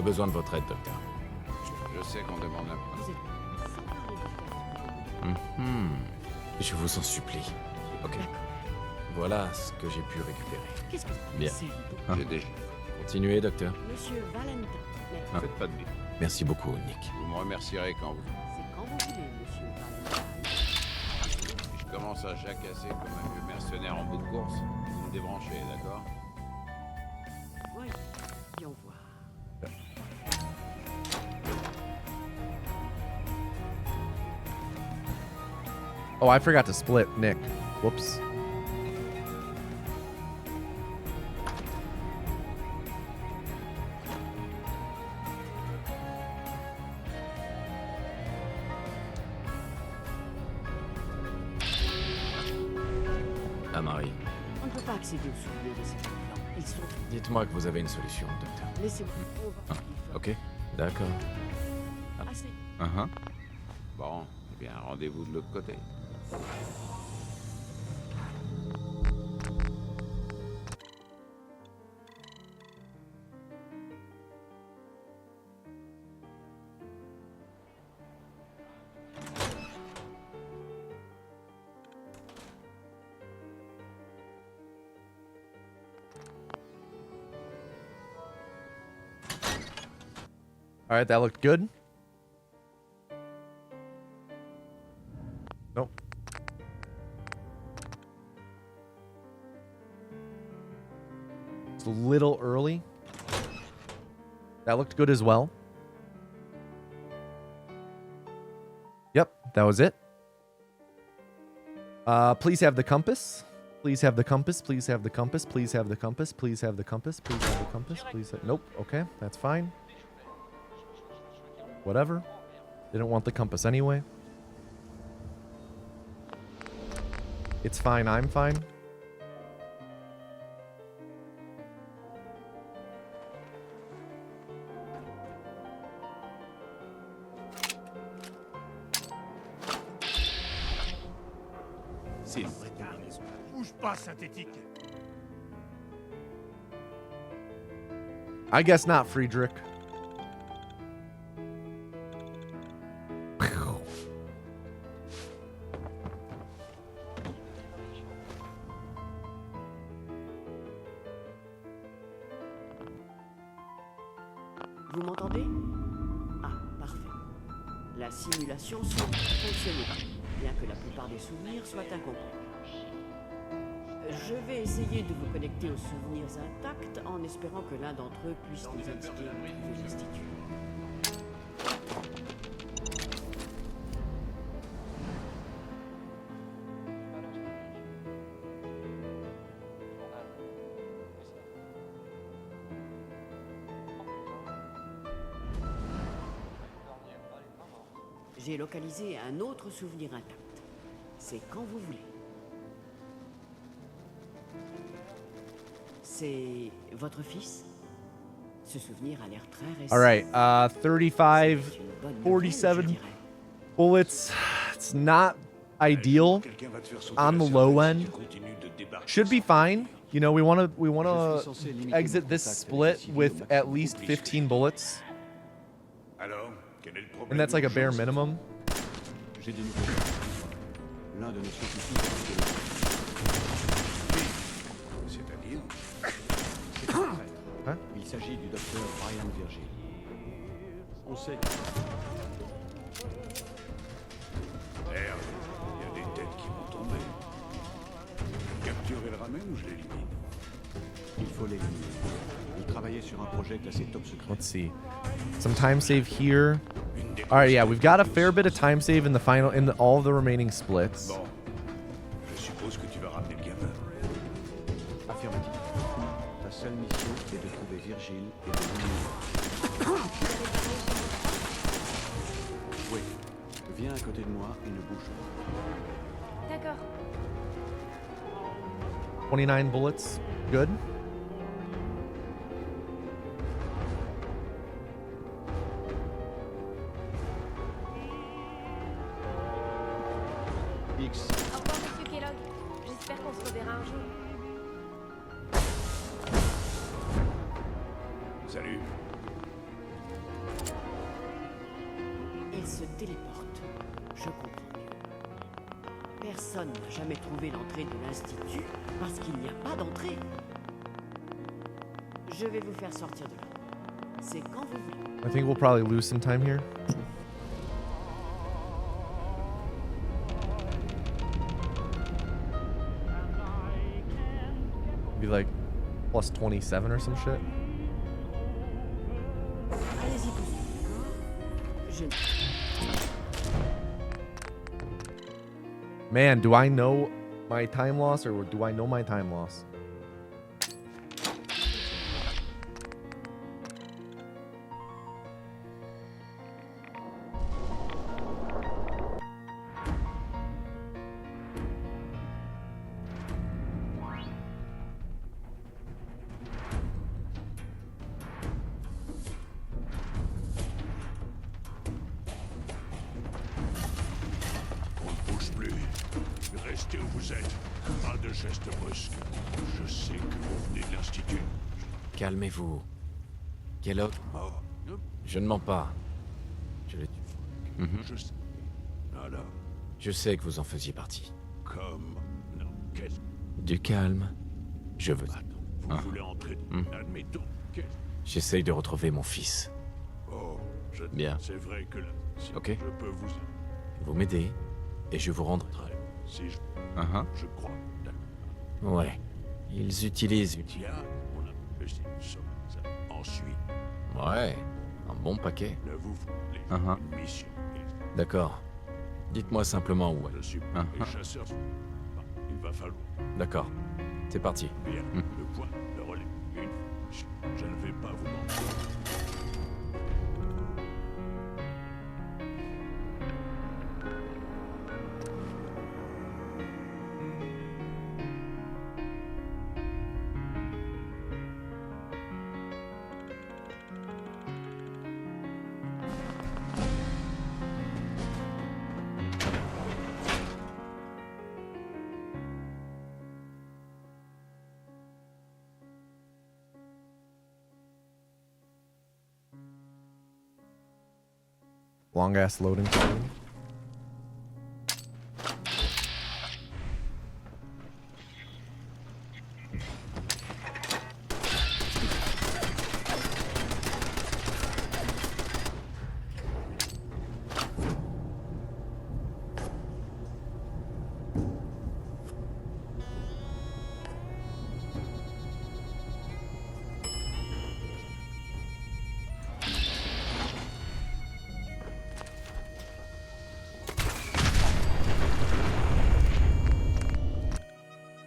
Besoin de votre aide, docteur. Je sais qu'on demande un peu. Je vous en supplie. Ok. Voilà ce que j'ai pu récupérer. Qu'est-ce que bien. J'ai déjà. Continuez, docteur. Monsieur Valentin. Faites pas de bien. Merci beaucoup, Nick. Vous me remercierez quand vous. C'est quand vous voulez, monsieur Valentin. Si je commence à jacasser comme un vieux mercenaire en bout de course, vous me débranchez, d'accord? Oui. Voyons voir. Oh, I forgot to split, Nick. Whoops. Ah, Marie. On ne peut pas accéder aux souvenirs de ces plans. Ils sont... Dites-moi que vous avez une solution, docteur. Laissez-moi. Ok, d'accord. Assez. Bon, Eh bien, rendez-vous de l'autre côté. All right, that looked good. Nope. It's a little early. That looked good as well. Yep, that was it. Please have the compass. Please have the compass. Please have the compass. Please have the compass. Please have the compass. Please have the compass. Please have... Nope. Okay, that's fine. Whatever. Didn't want the compass anyway. It's fine. I'm fine. C'est vrai, t'as raison. Bouge pas, synthétique. I guess not, Friedrich. Vous m'entendez? Ah, parfait. La simulation semble fonctionner, bien que la plupart des souvenirs soient incomplets. Je vais essayer de vous connecter aux souvenirs intacts en espérant que l'un d'entre eux puisse nous indiquer où trouver l'institut. J'ai localisé un autre souvenir intact. C'est quand vous voulez. C'est votre fils? Ce souvenir a l'air très récent. All right, 35, 47 bullets. It's not ideal on the low end. Should be fine. You know, we want to exit this split with at least 15 bullets. And that's like a bare minimum. Hein? Il s'agit du docteur Brian Virgil. On sait. Merde, il y a des têtes qui vont tomber. Capturer le ramène ou je l'élimine? Il faut l'éliminer. Il travaillait sur un projet classé top secret. Let's see. Some time save here. All right, yeah, we've got a fair bit of time save in the final, all of the remaining splits. Bon, je suppose que tu vas ramener le gamin. Affirmatif. Ta seule mission est de trouver Virgile et de l'éliminer. Oui. Viens à côté de moi et ne bouge pas. D'accord. 29 bullets. Good. Au revoir, monsieur Kellogg. J'espère qu'on se reverra un jour. Salut. Il se téléporte. Je comprends mieux. Personne n'a jamais trouvé l'entrée de l'Institut parce qu'il n'y a pas d'entrée. Je vais vous faire sortir de là. C'est quand vous voulez. I think we'll probably lose some time here. Be like plus 27 or some shit. Allez-y, je... Man, do I know my time loss or do I know my time loss? Restez où vous êtes. Pas de gestes brusques. Je sais que vous venez de l'Institut. Calmez-vous. Quel autre? Je ne mens pas. Je l'ai tué. Je sais. Alors, Je sais que vous en faisiez partie. comme... Non, qu'est-ce... Du calme. Je veux... Vous voulez entrer... Admettons, qu'est-ce... J'essaye de retrouver mon fils. Oh, Bien. C'est vrai que là... Si Ok. Je peux vous... Vous m'aidez, et je vous rendrai. Si je... Je crois. Ouais. Ils utilisent... Tiens, on a réussi. Ensuite, Ouais. Un bon paquet. ne vous voulez une mission. D'accord. Dites-moi simplement où. Je suis les chasseurs. Il va falloir... D'accord. C'est parti. Bien, le point, le relais. Je ne vais pas vous mentir. Long ass loading time.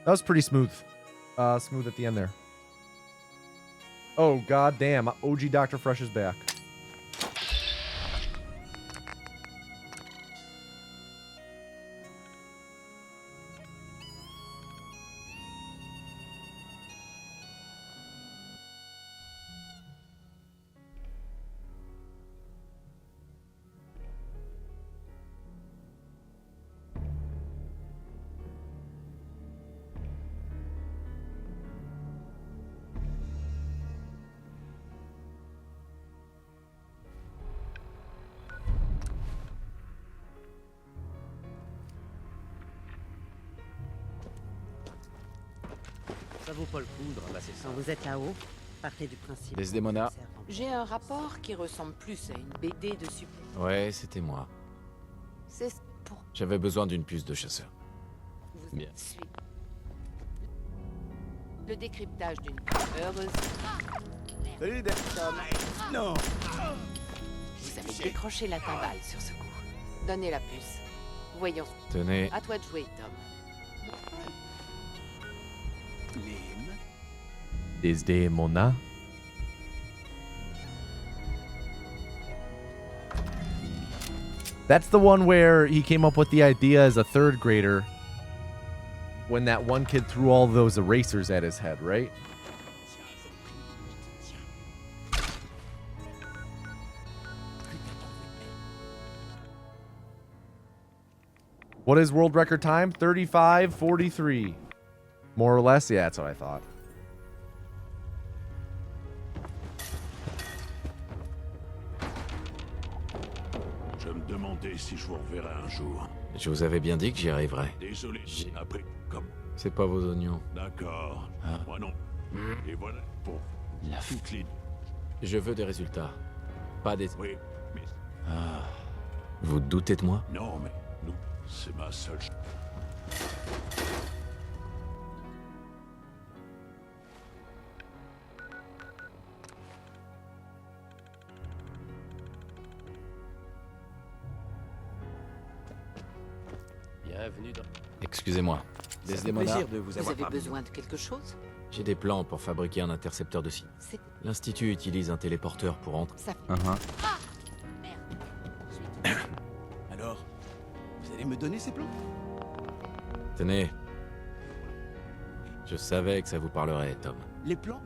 That was pretty smooth. Smooth at the end there. Oh, god damn. OG Dr. Fresh is back. Ça vaut pas le coup de ramasser ça. Quand vous êtes là-haut, partez du principe. Desdemona. J'ai un rapport qui ressemble plus à une BD de super... Ouais, c'était moi. C'est pour... J'avais besoin d'une puce de chasseur. Vous Bien. suivre. Le décryptage d'une... Heureuse... Salut, Tom. Non. Vous avez décroché la timbale sur ce coup. Donnez la puce. Voyons. Tenez. À toi de jouer, Tom. Desdemona. That's the one where he came up with the idea as a third grader when that one kid threw all those erasers at his head, right? What is world record time? 35:43. More or less? Yeah, that's what I thought. Je me demandais si je vous reverrai un jour. Je vous avais bien dit que j'y arriverais. Désolé, après, comme... C'est pas vos oignons. D'accord. Moi non. Et voilà pour toutes les... Je veux des résultats. Pas des... Oui, mais... Vous doutez de moi? Non, mais nous, c'est ma seule... Bienvenue dans... Excusez-moi. Desdemona. Vous avez besoin de quelque chose? J'ai des plans pour fabriquer un intercepteur de signaux. C'est... L'Institut utilise un téléporteur pour entrer. Ça... Alors, vous allez me donner ces plans? Tenez. Je savais que ça vous parlerait, Tom. Les plans?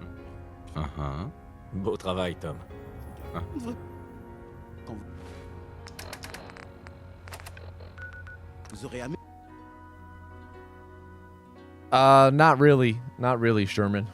Beau travail, Tom. Quand vous aurez amené... Not really. Not really, Sherman.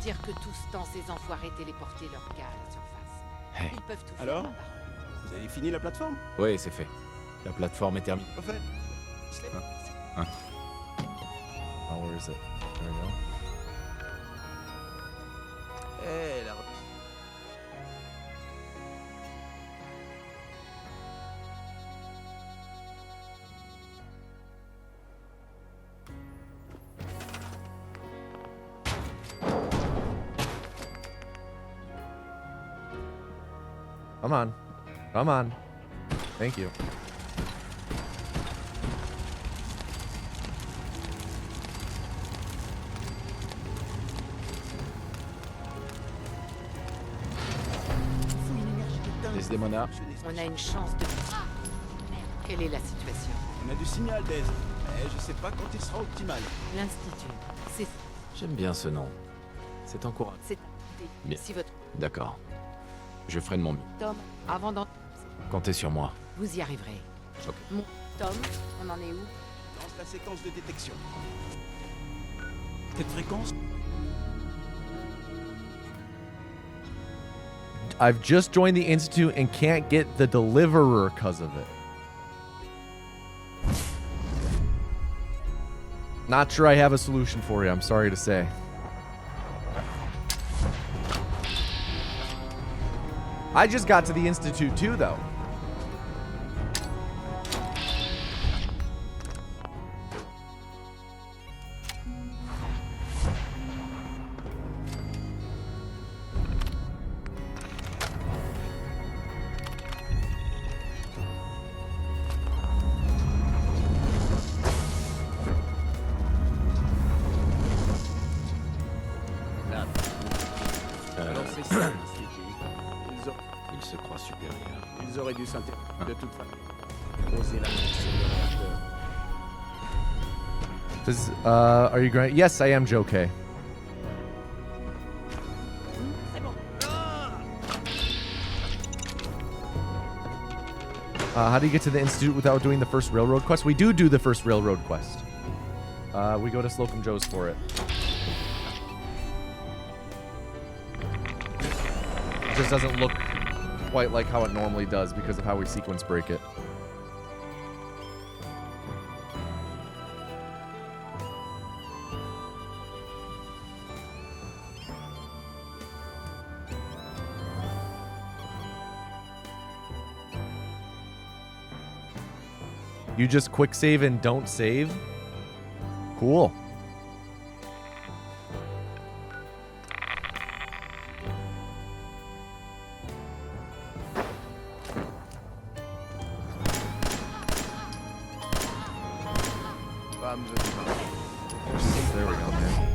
Dire que tout ce temps, ces enfoirés téléportaient leur gars à la surface. Hey. Ils peuvent tout faire. Alors, vous avez fini la plateforme? Oui, c'est fait. La plateforme est terminée. Au fait, Oh, where is it? There we go. Eh, la... Come on. Come on. Thank you. Desdemona. On a une chance de... Quelle est la situation? On a du signal, Des. Mais je sais pas quand il sera optimal. L'Institut, c'est... J'aime bien ce nom. C'est encourageant. C'est... Bien. Si votre... D'accord. Je ferai de mon mieux. Tom, avant d'en... Comptez sur moi. Vous y arriverez. Ok. Mon... Tom, on en est où? Lance la séquence de détection. Cette fréquence? I've just joined the Institute and can't get the deliverer because of it. Not sure I have a solution for you, I'm sorry to say. I just got to the Institute too, though. Alors c'est ça, l'Institut. Il se croit supérieur. Ils auraient dû s'intéresser de toute façon. Oser la sur le réacteur. Does, are you going? Yes, I am Joe K. How do you get to the Institute without doing the first railroad quest? We do the first railroad quest. We go to Slocum Joe's for it. It just doesn't look quite like how it normally does because of how we sequence break it. You just quick save and don't save? Cool. There we go, man.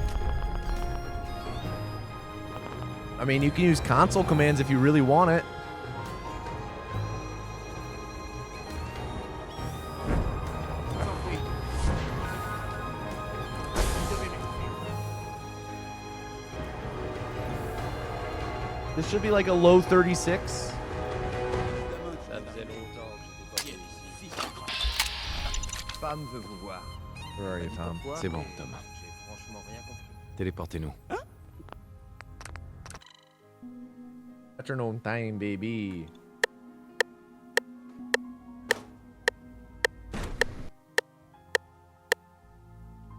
I mean, you can use console commands if you really want it. This should be like a low 36. Femme veut vous voir. Where are you, Tom? C'est bon, Tom. Téléportez-nous. Metronome time, baby.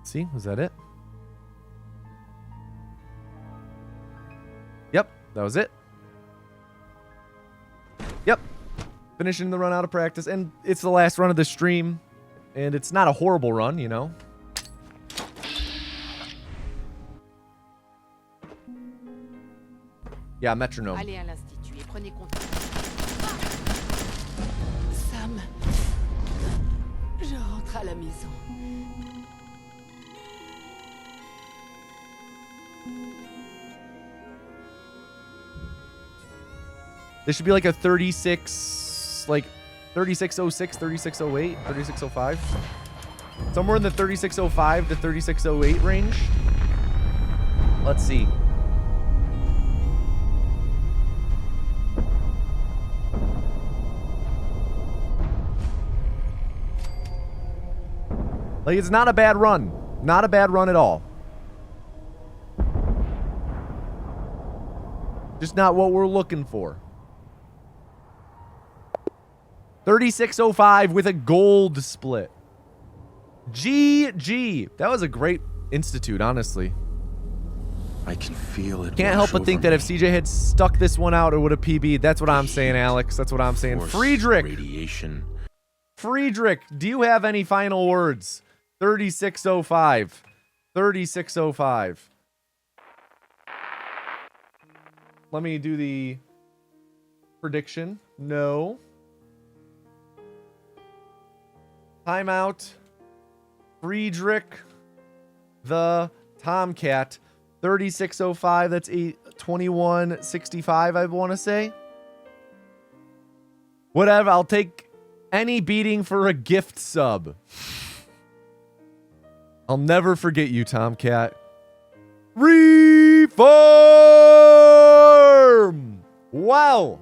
See, was that it? Yep, that was it. Yep. Finishing the run out of practice, and it's the last run of the stream, and it's not a horrible run, you know. Yeah, metronome. Allez à l'Institut et prenez contact. Sam, je rentre à la maison. This should be like a 36, like 3606, 3608, 3605. Somewhere in the 3605 to 3608 range. Let's see. Like, it's not a bad run. Not a bad run at all. Just not what we're looking for. 3605 with a gold split. GG. That was a great institute, honestly. I can feel it. Can't help but think that if CJ had stuck this one out, it would have PB'd. That's what I'm saying, Alex. That's what I'm saying. Friedrich. Radiation. Friedrich, do you have any final words? 3605. 3605. Let me do the prediction. No. Timeout. Friedrich the Tomcat. 3605. That's 2165, I want to say. Whatever. I'll take any beating for a gift sub. I'll never forget you, Tomcat. Reform! Wow.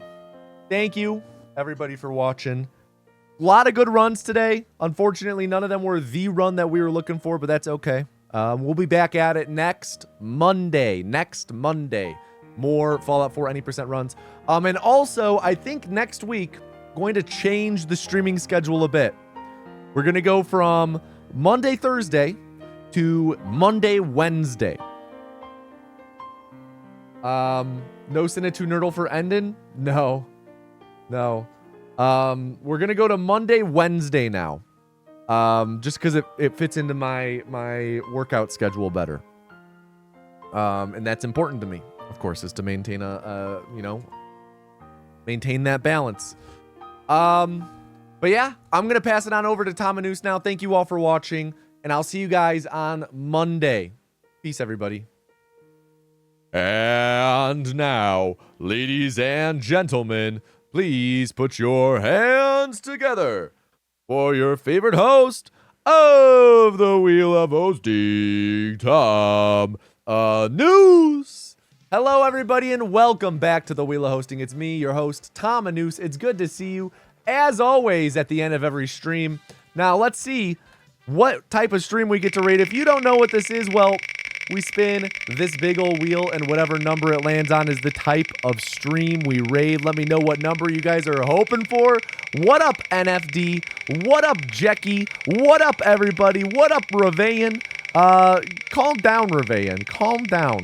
Thank you, everybody, for watching. A lot of good runs today. Unfortunately, none of them were the run that we were looking for, but that's okay. We'll be back at it next Monday. More Fallout 4 any% runs. And also, I think next week, going to change the streaming schedule a bit. We're going to go from Monday, Thursday to Monday, Wednesday. No Cinetu Nerdle for Endin? No. We're going to go to Monday, Wednesday now. Just because it fits into my workout schedule better. And that's important to me, of course, is to maintain maintain that balance. But yeah, I'm going to pass it on over to Tom and Noose now. Thank you all for watching, and I'll see you guys on Monday. Peace, everybody. And now, ladies and gentlemen, please put your hands together for your favorite host of the Wheel of Hosting, Tom Noose. Hello, everybody, and welcome back to the Wheel of Hosting. It's me, your host, Tom Noose. It's good to see you, as always, at the end of every stream. Now, let's see what type of stream we get to rate. If you don't know what this is, well, we spin this big old wheel, and whatever number it lands on is the type of stream we raid. Let me know what number you guys are hoping for. What up, NFD? What up, Jackie? What up, everybody? What up, Revayan? Calm down, Revayan. Calm down.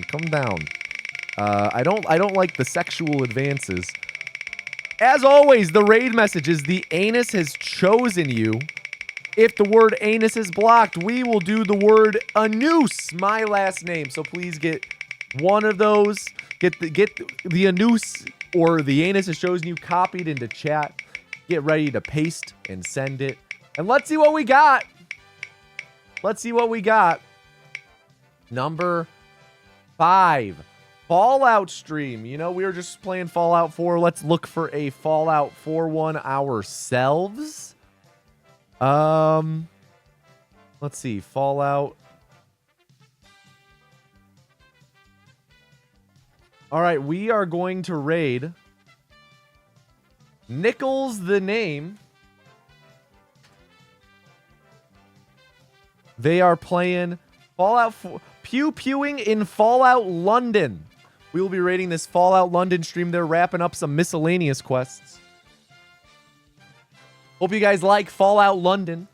I don't like the sexual advances. As always, the raid message is the anus has chosen you. If the word anus is blocked, we will do the word anus, my last name. So please get one of those. Get the anus or the anus has chosen you copied into chat. Get ready to paste and send it. And let's see what we got. Number 5. Fallout stream. You know, we were just playing Fallout 4. Let's look for a Fallout 4 one ourselves. Let's see. Fallout. All right, we are going to raid Nichols the name. They are playing Fallout 4, pew-pewing in Fallout London. We will be raiding this Fallout London stream. They're wrapping up some miscellaneous quests. Hope you guys like Fallout London.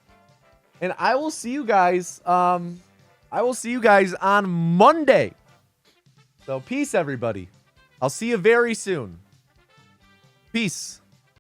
And I will see you guys on Monday. So peace, everybody. I'll see you very soon. Peace.